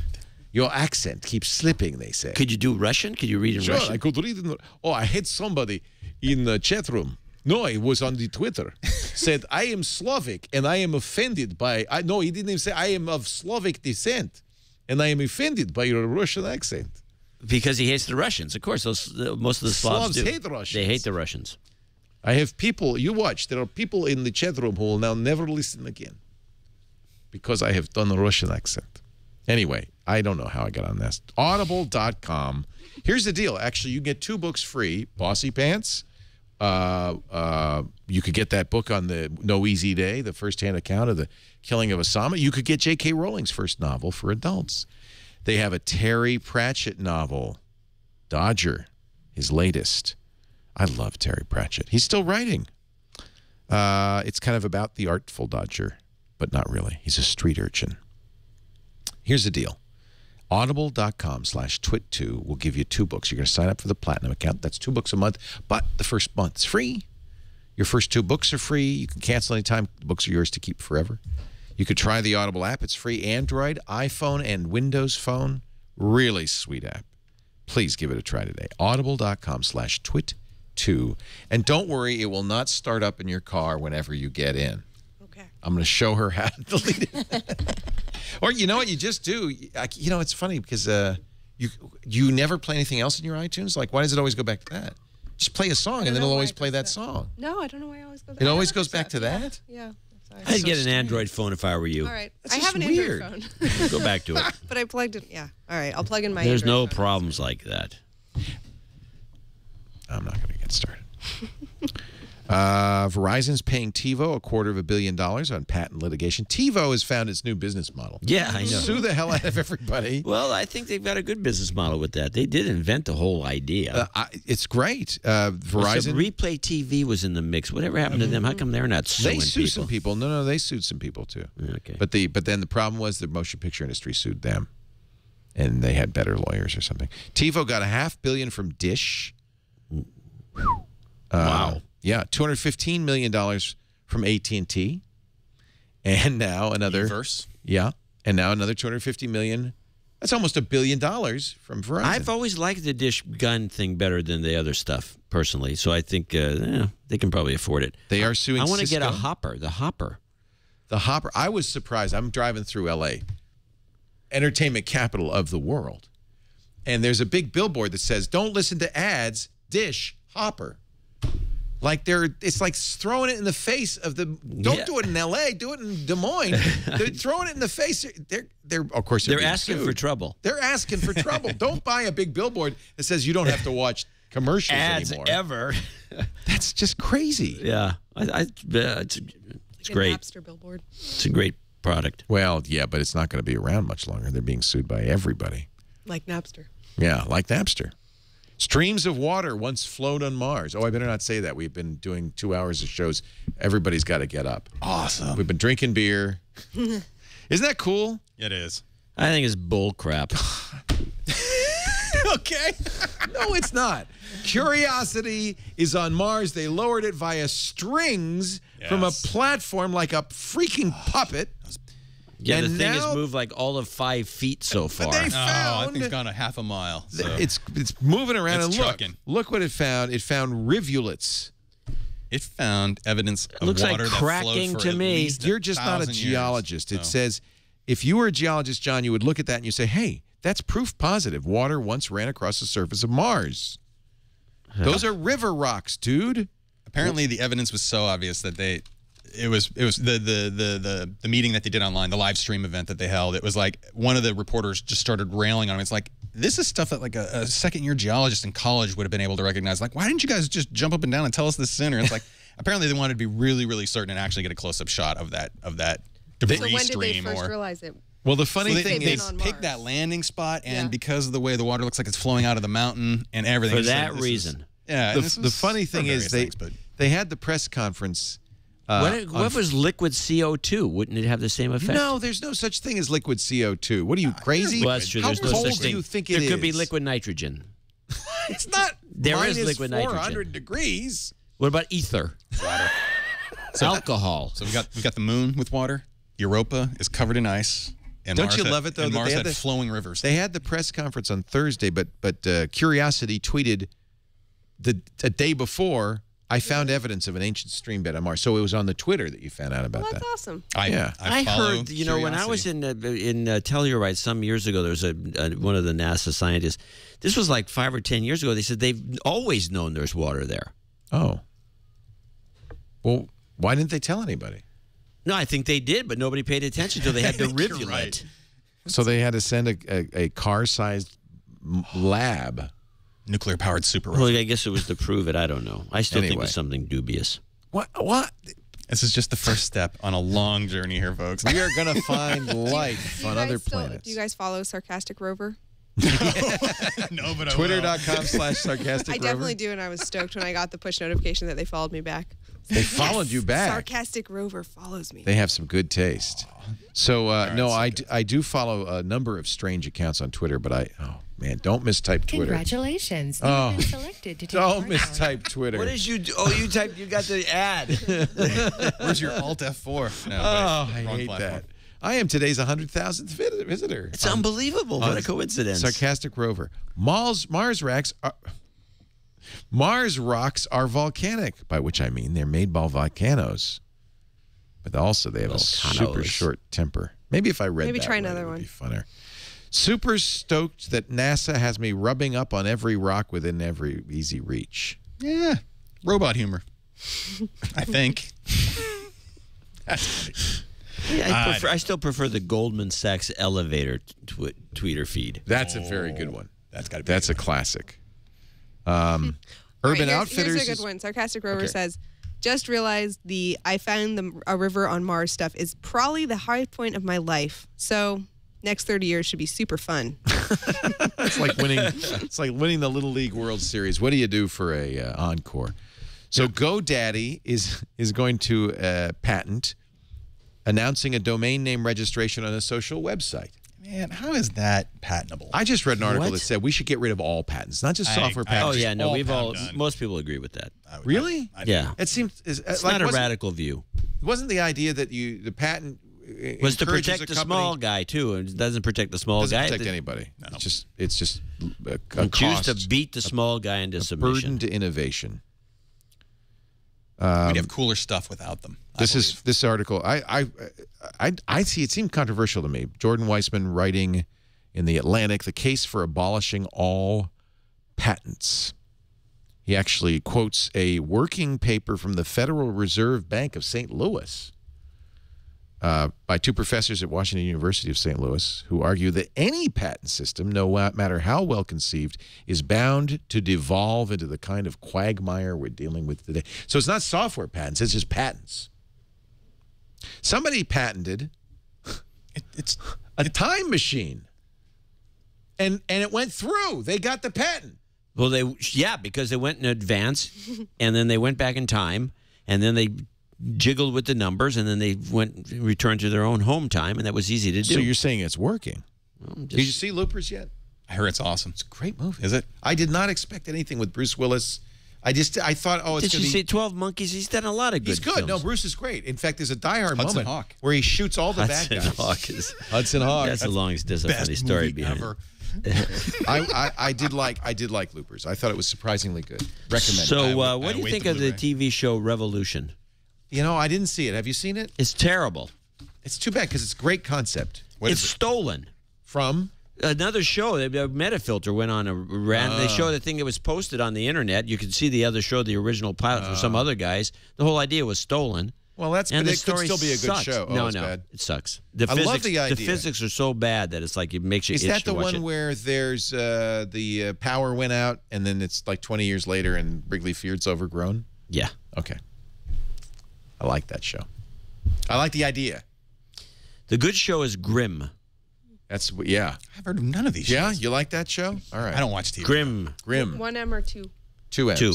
Your accent keeps slipping, they say. Could you do Russian? Could you read in Russian? Sure, I could read in... Oh, I had somebody in the chat room. No, it was on the Twitter. said, I am Slavic and I am offended by, no, he didn't even say, I am of Slavic descent and I am offended by your Russian accent. Because he hates the Russians. Of course, most of the Slavs do. hate Russians. They hate the Russians. I have people, you watch, there are people in the chat room who will now never listen again because I have done a Russian accent. Anyway, I don't know how I got on this. Audible.com. Here's the deal. Actually, you get 2 books free. Bossy Pants. You could get that book on the No Easy Day, the first-hand account of the killing of Osama. You could get J.K. Rowling's first novel for adults. They have a Terry Pratchett novel, Dodger, his latest. I love Terry Pratchett. He's still writing. It's kind of about the artful Dodger, but not really. He's a street urchin. Here's the deal. Audible.com/twit2 will give you 2 books. You're going to sign up for the Platinum account. That's 2 books a month, but the first month's free. Your first 2 books are free. You can cancel anytime. The books are yours to keep forever. You could try the Audible app. It's free. Android, iPhone, and Windows Phone. Really sweet app. Please give it a try today. Audible.com/twit2. And don't worry, it will not start up in your car whenever you get in. Okay. I'm going to show her how to delete it. Or you know what you just do? You know, it's funny because you never play anything else in your iTunes. Like, why does it always go back to that? Just play a song, and then it'll always play that song. No, I don't know why it always goes back. It always goes back to that? Yeah. Sorry. I'd get an Android phone if I were you. All right. That's I have an just weird. Android phone. Go back to it. But I plugged it. Yeah. All right. I'll plug in my There's Android no phone. problems like that. I'm not going to get started. Verizon's paying TiVo $250 million on patent litigation. TiVo has found its new business model. Yeah, I know. Sue the hell out of everybody. Well, I think they've got a good business model with that. They did invent the whole idea. It's great. Verizon. Replay TV was in the mix. Whatever happened to them? How come they're not suing They sued people? some people. No, they sued some people too. Okay. But then the problem was the motion picture industry sued them, and they had better lawyers or something. TiVo got $500 million from Dish. Wow. Yeah, $215 million from AT&T, and now another. Universe. Yeah, and now another $250 million. That's almost $1 billion from Verizon. I've always liked the Dish gun thing better than the other stuff, personally. So I think they can probably afford it. They are suing. I want to get a Cisco. Hopper. The Hopper. The Hopper. I was surprised. I'm driving through L.A., entertainment capital of the world, and there's a big billboard that says, "Don't listen to ads. Dish Hopper." Like it's like throwing it in the face of the. Don't do it in L.A. Do it in Des Moines. They're throwing it in the face. They're of course they're asking for trouble. They're asking for trouble. Don't buy a big billboard that says you don't have to watch commercials ads anymore. Ever. That's just crazy. Yeah, it's great. Like a Napster billboard. It's a great product. Well, yeah, but it's not going to be around much longer. They're being sued by everybody. Like Napster. Yeah, like Napster. Streams of water once flowed on Mars. Oh, I better not say that. We've been doing 2 hours of shows. Everybody's got to get up. Awesome. We've been drinking beer. Isn't that cool? It is. I think it's bull crap. Okay. No, it's not. Curiosity is on Mars. They lowered it via strings from a platform like a freaking puppet. Yeah, and the thing now, has moved like all of 5 feet so far. They I found, think it's gone a half a mile. So. It's moving around. It's And trucking. look what it found. It found rivulets. It found evidence of looks water like that cracking flowed for to at me. least You're just not a 1,000 years. geologist. It So. says, if you were a geologist, John, you would look at that and you say, hey, that's proof positive. Water once ran across the surface of Mars. Those are river rocks, dude. Apparently, the evidence was so obvious that it was the meeting that they did online, the live stream event that they held. It was like one of the reporters just started railing on him. It's like, this is stuff that like a second-year geologist in college would have been able to recognize. Like, why didn't you guys just jump up and down and tell us this sooner? It's like, apparently they wanted to be really, really certain and actually get a close-up shot of that debris So when did they stream. first realize it? Well, the funny thing they is, picked that landing spot, and because of the way the water looks like it's flowing out of the mountain and everything. For it's like, that this reason. the funny thing is they had the press conference. What was liquid CO2? Wouldn't it have the same effect? No, there's no such thing as liquid CO2. What are you, crazy? Well, that's true. How There's no cold such do thing. you think it There could be is? liquid nitrogen. It's not. There is minus liquid 400 nitrogen. degrees. What about ether? Water. Alcohol. So we've got the moon with water. Europa is covered in ice. And Don't Mars you had- love it though? And that Mars they had the, flowing rivers. They had the press conference on Thursday, but Curiosity tweeted a day before I found evidence of an ancient stream bed on Mars. So it was on the Twitter that you found out about Well, that's that. awesome. I heard, when I was in Telluride some years ago, there was one of the NASA scientists. This was like 5 or 10 years ago. They said they've always known there's water there. Oh. Well, why didn't they tell anybody? No, I think they did, but nobody paid attention until they had the rivulet. Right. So they had to send a car-sized lab. Nuclear-powered super Well, I guess it was to prove it. I don't know. I still think it was something dubious. What? This is just the first step on a long journey here, folks. We are going to find life on other planets. Do you guys follow Sarcastic Rover? No, but Twitter.com/sarcastic I definitely do, and I was stoked when I got the push notification that they followed me back. They followed you back. Sarcastic Rover follows me. They have some good taste. So, I do follow a number of strange accounts on Twitter, but man, don't mistype Twitter. Congratulations. You have been selected to take Don't mistype Twitter. What did you do? Oh, you typed. You got the ad. Where's your Alt F4? No, I wrong hate platform. that. I am today's 100,000th visitor. It's unbelievable. What a coincidence. Sarcastic Rover. Mars rocks are volcanic, by which I mean they're made by volcanoes. But also they have a super short temper. Maybe if I read Maybe that try right, another it would one. be funner. Super stoked that NASA has me rubbing up on every rock within every easy reach. Yeah. Robot humor. I think. That's funny. Yeah, I still prefer the Goldman Sachs elevator tweeter feed. That's a very good one. That's got to be. That's a classic. All Urban right, Outfitters. Here's a good one. Sarcastic Rover Okay. says, just realized I found a river on Mars stuff is probably the high point of my life. So next 30 years should be super fun. It's like winning. It's like winning the Little League World Series. What do you do for a encore? So GoDaddy is going to patent announcing a domain name registration on a social website. Man, how is that patentable? I just read an article that said we should get rid of all patents, not just software patents. Oh yeah, no, most people agree with that. Really? Yeah. It seems it's not a radical view. Wasn't the idea that the patent was to encourages protect a the small guy too, and it doesn't protect the small doesn't guy. protect anybody. No. It's just a choose cost, to beat the small guy into a submission. burden to innovation. We'd have cooler stuff without them. This article. I see. It seemed controversial to me. Jordan Weissman writing in the Atlantic, the case for abolishing all patents. He actually quotes a working paper from the Federal Reserve Bank of St. Louis by two professors at Washington University of St. Louis who argue that any patent system, no matter how well conceived, is bound to devolve into the kind of quagmire we're dealing with today. So it's not software patents, it's just patents. Somebody patented it's a time machine. And it went through. They got the patent. Well, because they went in advance, and then they went back in time, and then they jiggled with the numbers, and then they returned to their own home time, and that was easy to do. So you're saying it's working? Did you see Loopers yet? I heard it's awesome. It's a great movie. Is it? I did not expect anything with Bruce Willis. I thought, it's Did you see 12 Monkeys? He's done a lot of good He's good. films. No, Bruce is great. In fact, there's a Die Hard Hudson moment Hawk. where he shoots all the bad guys. Hudson Hawk. That's a best funny story movie behind ever. it. I did like Loopers. I thought it was surprisingly good. Recommend it. So, what do you think of the TV show Revolution? You know, I didn't see it. Have you seen it? It's terrible. It's too bad because it's a great concept. It's stolen from another show. The Metafilter went on a rant. They showed the thing that was posted on the internet. You could see the other show, the original pilot from some other guys. The whole idea was stolen. Well, but it could still be a good sucks. show. No, bad. It sucks. I love the idea. The physics are so bad that it's like it makes you itch Is that to the watch one it. where there's the power went out and then it's like 20 years later and Wrigley Field's overgrown? Yeah. Okay. I like that show. I like the idea. The good show is Grimm. Yeah. I've heard of none of these shows. Yeah? You like that show? All right. I don't watch TV. Grimm. One M or two? Two M's. Two.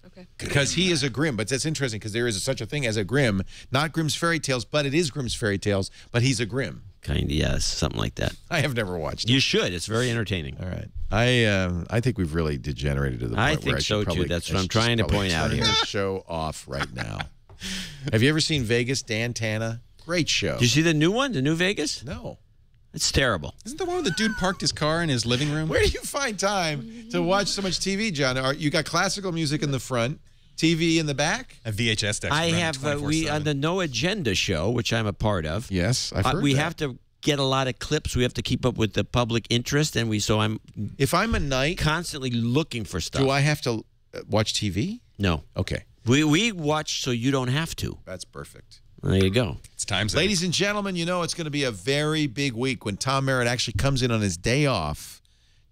Okay. Because he is a Grimm, but that's interesting because there is such a thing as a Grimm. Not Grimm's Fairy Tales, but it is Grimm's Fairy Tales, but he's a Grimm. Kind of, yes, something like that. I have never watched it. You should. It's very entertaining. All right. I think we've really degenerated to the point I where think I should so, probably, too. That's what I'm trying to point out turn here. this show off right now. Have you ever seen Vegas, Dan Tana? Great show. Did you see the new one, the new Vegas? No. It's terrible. Isn't the one where the dude parked his car in his living room? Where do you find time to watch so much TV, John? You got classical music in the front. TV in the back? A VHS deck. I have on the No Agenda show, which I'm a part of. Yes, I've heard we that. have to get a lot of clips. We have to keep up with the public interest, and if I'm a knight, constantly looking for stuff. Do I have to watch TV? No. Okay. We watch so you don't have to. That's perfect. There you go. It's time. Ladies and gentlemen, you know it's going to be a very big week when Tom Merritt actually comes in on his day off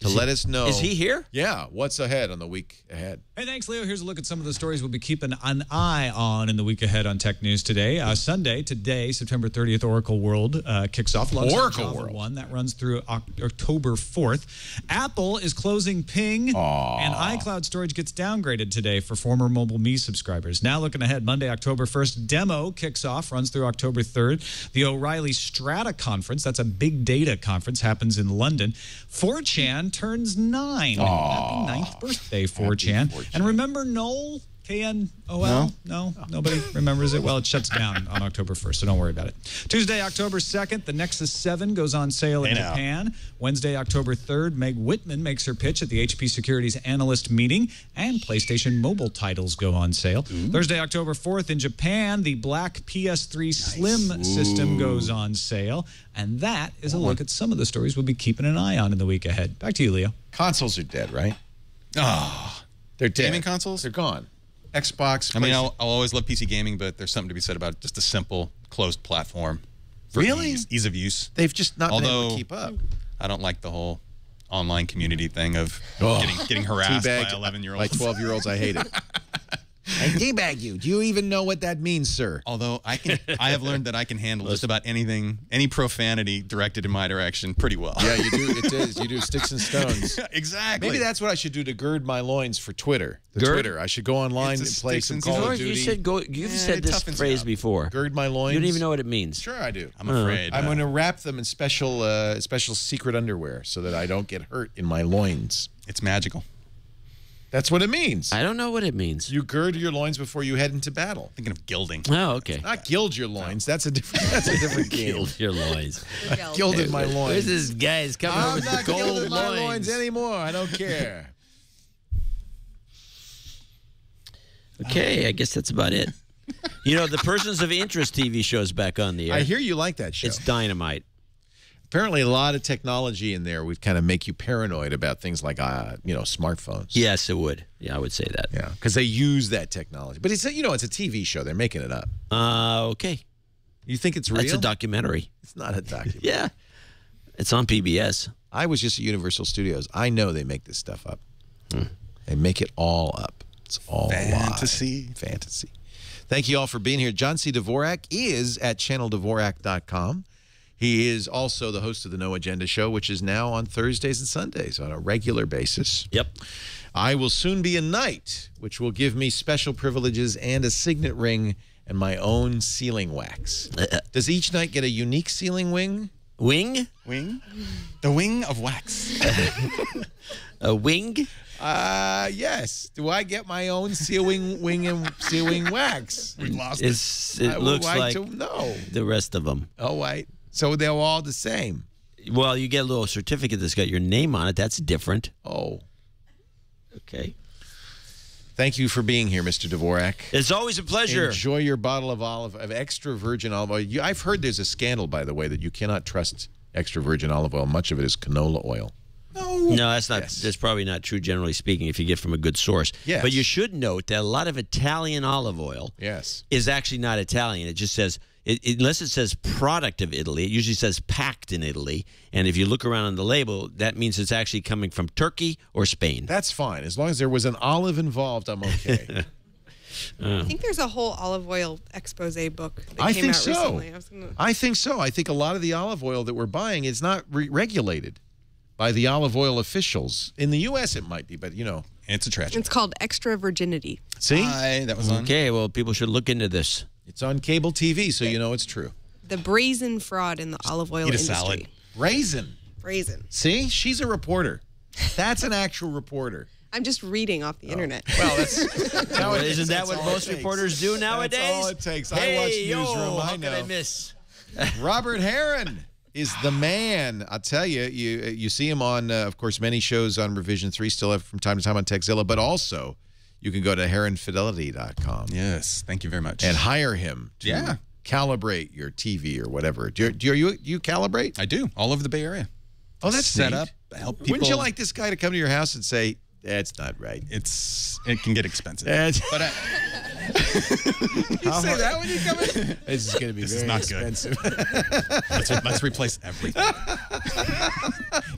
to let us know. Is he here? Yeah. What's ahead on the week ahead? Hey, thanks, Leo. Here's a look at some of the stories we'll be keeping an eye on in the week ahead on Tech News today. Sunday, September 30th, Oracle World kicks off. Oracle World. 1 that runs through October 4th. Apple is closing Ping, and iCloud storage gets downgraded today for former Mobile Me subscribers. Now looking ahead, Monday, October 1st, Demo kicks off, runs through October 3rd. The O'Reilly Strata Conference, that's a big data conference, happens in London. 4chan turns 9. Happy 9th birthday, 4chan. And remember Knoll? K-N-O-L? No? Nobody remembers it? Well, it shuts down on October 1st, so don't worry about it. Tuesday, October 2nd, the Nexus 7 goes on sale in Japan. Wednesday, October 3rd, Meg Whitman makes her pitch at the HP Securities Analyst Meeting, and PlayStation Mobile titles go on sale. Thursday, October 4th, in Japan, the black PS3 Slim system goes on sale. And that is a look at some of the stories we'll be keeping an eye on in the week ahead. Back to you, Leo. Consoles are dead, right? They're dead. Gaming consoles? They're gone. Xbox. I mean, I'll always love PC gaming, but there's something to be said about just a simple, closed platform. For ease of use. They've just not been able to keep up. I don't like the whole online community thing of getting harassed by 11-year-olds. By 12-year-olds, I hate it. I teabag you. Do you even know what that means, sir? Although I have learned that I can handle just about anything, any profanity directed in my direction pretty well. Yeah, you do. It is. You do sticks and stones. Exactly. Maybe that's what I should do to gird my loins for Twitter. Twitter. I should go online and play some Call of Duty. You've said this phrase before. Gird my loins. You don't even know what it means. Sure, I do. I'm afraid. I'm going to wrap them in special secret underwear so that I don't get hurt in my loins. It's magical. That's what it means. I don't know what it means. You gird your loins before you head into battle. Thinking of gilding. Oh, okay. Not gild your loins. That's a different game. Gild your loins. I gilded my loins. Where's this guy's coming with the gold gilding my loins? loins anymore. I don't care. Okay, I guess that's about it. You know, the Persons of Interest TV show's back on the air. I hear you like that show. It's dynamite. Apparently, a lot of technology in there would kind of make you paranoid about things like, smartphones. Yes, it would. Yeah, I would say that. Yeah, because they use that technology. But it's a TV show. They're making it up. Okay. You think it's real? It's a documentary. It's not a documentary. Yeah. It's on PBS. I was just at Universal Studios. I know they make this stuff up. They make it all up. It's all fantasy. Fantasy. Thank you all for being here. John C. Dvorak is at channeldvorak.com. He is also the host of the No Agenda Show, which is now on Thursdays and Sundays on a regular basis. Yep. I will soon be a knight, which will give me special privileges and a signet ring and my own sealing wax. Does each knight get a unique sealing wing? Wing? Wing? The wing of wax. A wing? Yes. Do I get my own sealing wing and sealing wax? We lost it looks like the rest of them. Oh, wait. So they're all the same. Well, you get a little certificate that's got your name on it. That's different. Oh. Okay. Thank you for being here, Mr. Dvorak. It's always a pleasure. Enjoy your bottle of extra virgin olive oil. I've heard there's a scandal, by the way, that you cannot trust extra virgin olive oil. Much of it is canola oil. No, that's not. Yes. That's probably not true, generally speaking, if you get from a good source. Yes. But you should note that a lot of Italian olive oil is actually not Italian. It just says, unless it says product of Italy, it usually says packed in Italy. And if you look around on the label, that means it's actually coming from Turkey or Spain. That's fine. As long as there was an olive involved, I'm okay. I think there's a whole olive oil expose book that I came think out so. recently. I think so. I think a lot of the olive oil that we're buying is not regulated by the olive oil officials. In the U.S. it might be, but, it's a tragedy. It's called Extra Virginity. See? That was on. Okay, well, people should look into this. It's on cable TV, so you know it's true. The brazen fraud in the olive oil industry. Salad. Brazen. See? She's a reporter. That's an actual reporter. I'm just reading off the internet. Well, isn't that what most reporters do nowadays? That's all it takes. Hey, I watch Newsroom. How I know. could I miss? Robert Heron is the man. I'll tell you, you see him on, of course, many shows on Revision 3, still have from time to time on Tekzilla, but also you can go to heronfidelity.com. Yes, thank you very much. And hire him to calibrate your TV or whatever. Do you calibrate? I do, all over the Bay Area. Oh, that's set neat. up, help people. Wouldn't you like this guy to come to your house and say, that's not right? It can get expensive. But you say that when you come in? This is going to be very expensive. Let's replace everything.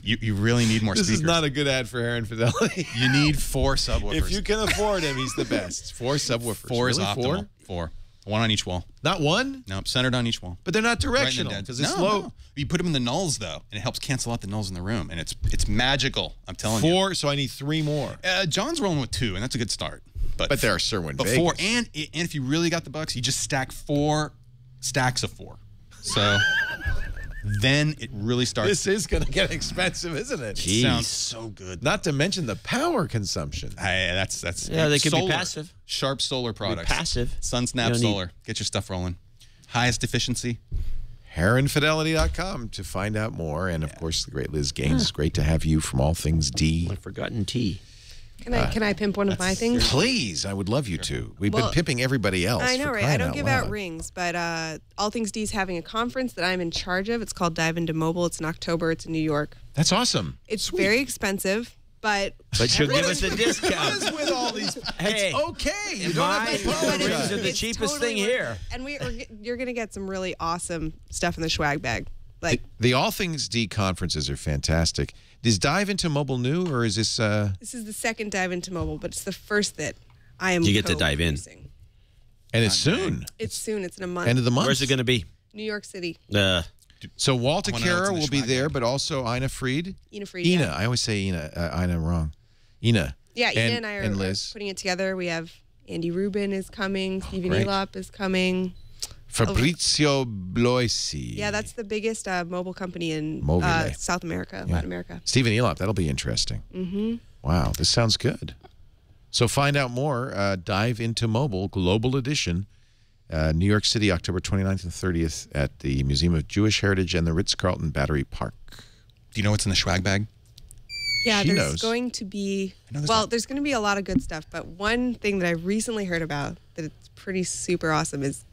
You really need more This speakers. is not a good ad for Heron Fidelity. You need 4 subwoofers. If you can afford him, he's the best. 4 subwoofers. 4 is Really? optimal. 4. 1 on each wall. Not one? Nope, centered on each wall. But they're not Right in the directional dead. because it's No, low. no. You put them in the nulls, though, and it helps cancel out the nulls in the room. And it's magical, I'm telling you. 4, so I need 3 more. John's rolling with 2, and that's a good start. But there are Sherwin But Vegas. 4, and if you really got the bucks, you just stack 4 stacks of 4. So then it really starts. This is going to get expensive, isn't it? Jeez. Sounds so good. Not to mention the power consumption. That's Yeah, they could be solar. passive. Sharp solar products. Passive. SunSnap You don't Solar. Get your stuff rolling. Highest efficiency. HeronFidelity.com to find out more. And, of course, the great Liz Gaines. It's great to have you from All Things D. My forgotten T. Can I pimp one of my things? Please, I would love you to. We've been pimping everybody else. I know, for right? I crying don't out give loud. out rings, but All Things D is having a conference that I'm in charge of. It's called Dive Into Mobile. It's in October. It's in New York. That's awesome. It's very expensive, but she'll give us a discount. What is with all these? Hey, it's okay. You and don't my have to apologize. rings are the It's cheapest totally thing worth here. it. And you're going to get some really awesome stuff in the swag bag. Like The All Things D conferences are fantastic. Is Dive Into Mobile new, or is this... this is the second Dive Into Mobile, but it's the first that I am You get to dive in. co-producing. And it's soon. It's soon. It's in a month. End of the month. Where's it going to be? New York City. So Walter I wanna know what's Kara in the will be swag there, bag. but also Ina Fried. Ina Fried, Ina. yeah. I always say Ina. Ina wrong. Ina. Yeah, Ina and I are Liz. putting it together. We have Andy Rubin is coming. Stephen great. Elop is coming. Fabrizio Bloisi. Yeah, that's the biggest mobile company in Mobile. South America, Yeah. Latin America. Stephen Elop. That'll be interesting. Mm-hmm. Wow, this sounds good. So find out more. Dive Into Mobile Global Edition, New York City, October 29th and 30th at the Museum of Jewish Heritage and the Ritz-Carlton Battery Park. Do you know what's in the swag bag? Yeah, She there's knows. going to be there's there's going to be a lot of good stuff. But one thing that I recently heard about that it's pretty super awesome is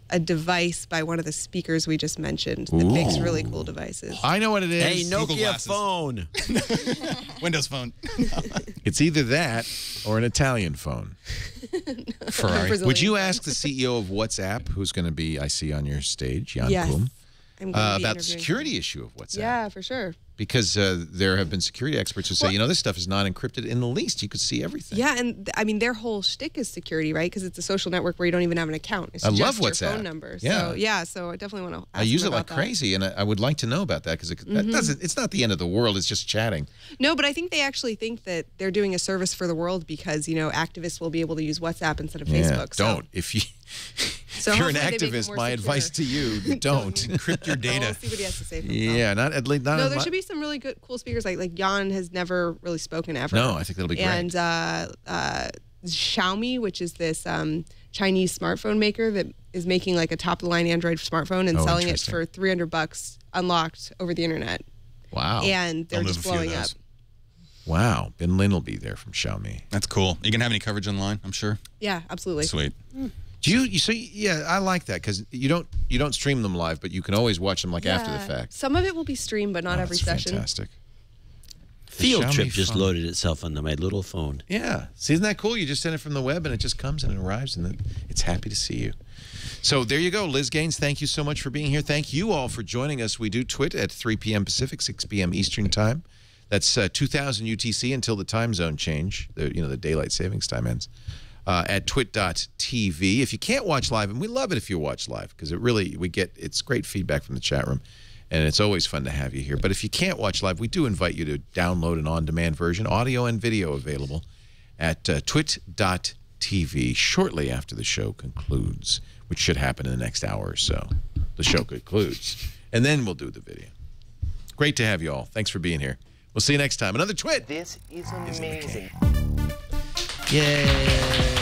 a device by one of the speakers we just mentioned that makes really cool devices. I know what it is. Hey, Google Nokia glasses. phone. Windows Phone. It's either that or an Italian phone. Ferrari. Brazilian Would you phone. ask the CEO of WhatsApp, who's going to be, I see on your stage, Jan Yes. Koum, I'm gonna be about the interviewing security him. issue of WhatsApp? Yeah, for sure. Because there have been security experts who say, you know, this stuff is not encrypted in the least. You could see everything. Yeah, and I mean their whole shtick is security, right? Because it's a social network where you don't even have an account. It's I just love your WhatsApp. phone number. Yeah. So I definitely want to. I use it like crazy, and I would like to know about that because that doesn't. It's not the end of the world. It's just chatting. No, but I think they actually think that they're doing a service for the world because activists will be able to use WhatsApp instead of Facebook. So. Don't. If you're hopefully an they make it activist, more my secure. advice to you: don't Encrypt your data. We'll see what he has to say. For Yeah, not at least. No, there should be some really good, cool speakers. Like Jan has never really spoken ever. No, I think that'll be great. And Xiaomi, which is this Chinese smartphone maker that is making like a top of the line Android smartphone and selling it for $300 unlocked over the internet. Wow. And they're I'll just move a few of blowing up. those. Wow, Ben Lin will be there from Xiaomi. That's cool. You gonna have any coverage online? I'm sure. Yeah, absolutely. Sweet. Do you see? Yeah, I like that because you don't stream them live, but you can always watch them like after the fact. Some of it will be streamed, but not every That's session. fantastic. Field Xiaomi Trip just phone. loaded itself onto my little phone. Yeah. See, isn't that cool? You just send it from the web and it just comes and it arrives and then it's happy to see you. So there you go. Liz Gaines, thank you so much for being here. Thank you all for joining us. We do TWiT at 3 p.m. Pacific, 6 p.m. Eastern Time. That's 2000 UTC until the time zone change. The daylight savings time ends. At twit.tv. If you can't watch live, and we love it if you watch live because it's great feedback from the chat room. And it's always fun to have you here. But if you can't watch live, we do invite you to download an on-demand version, audio and video available at twit.tv shortly after the show concludes, which should happen in the next hour or so. The show concludes. And then we'll do the video. Great to have you all. Thanks for being here. We'll see you next time. Another TWiT. This is amazing. Yay.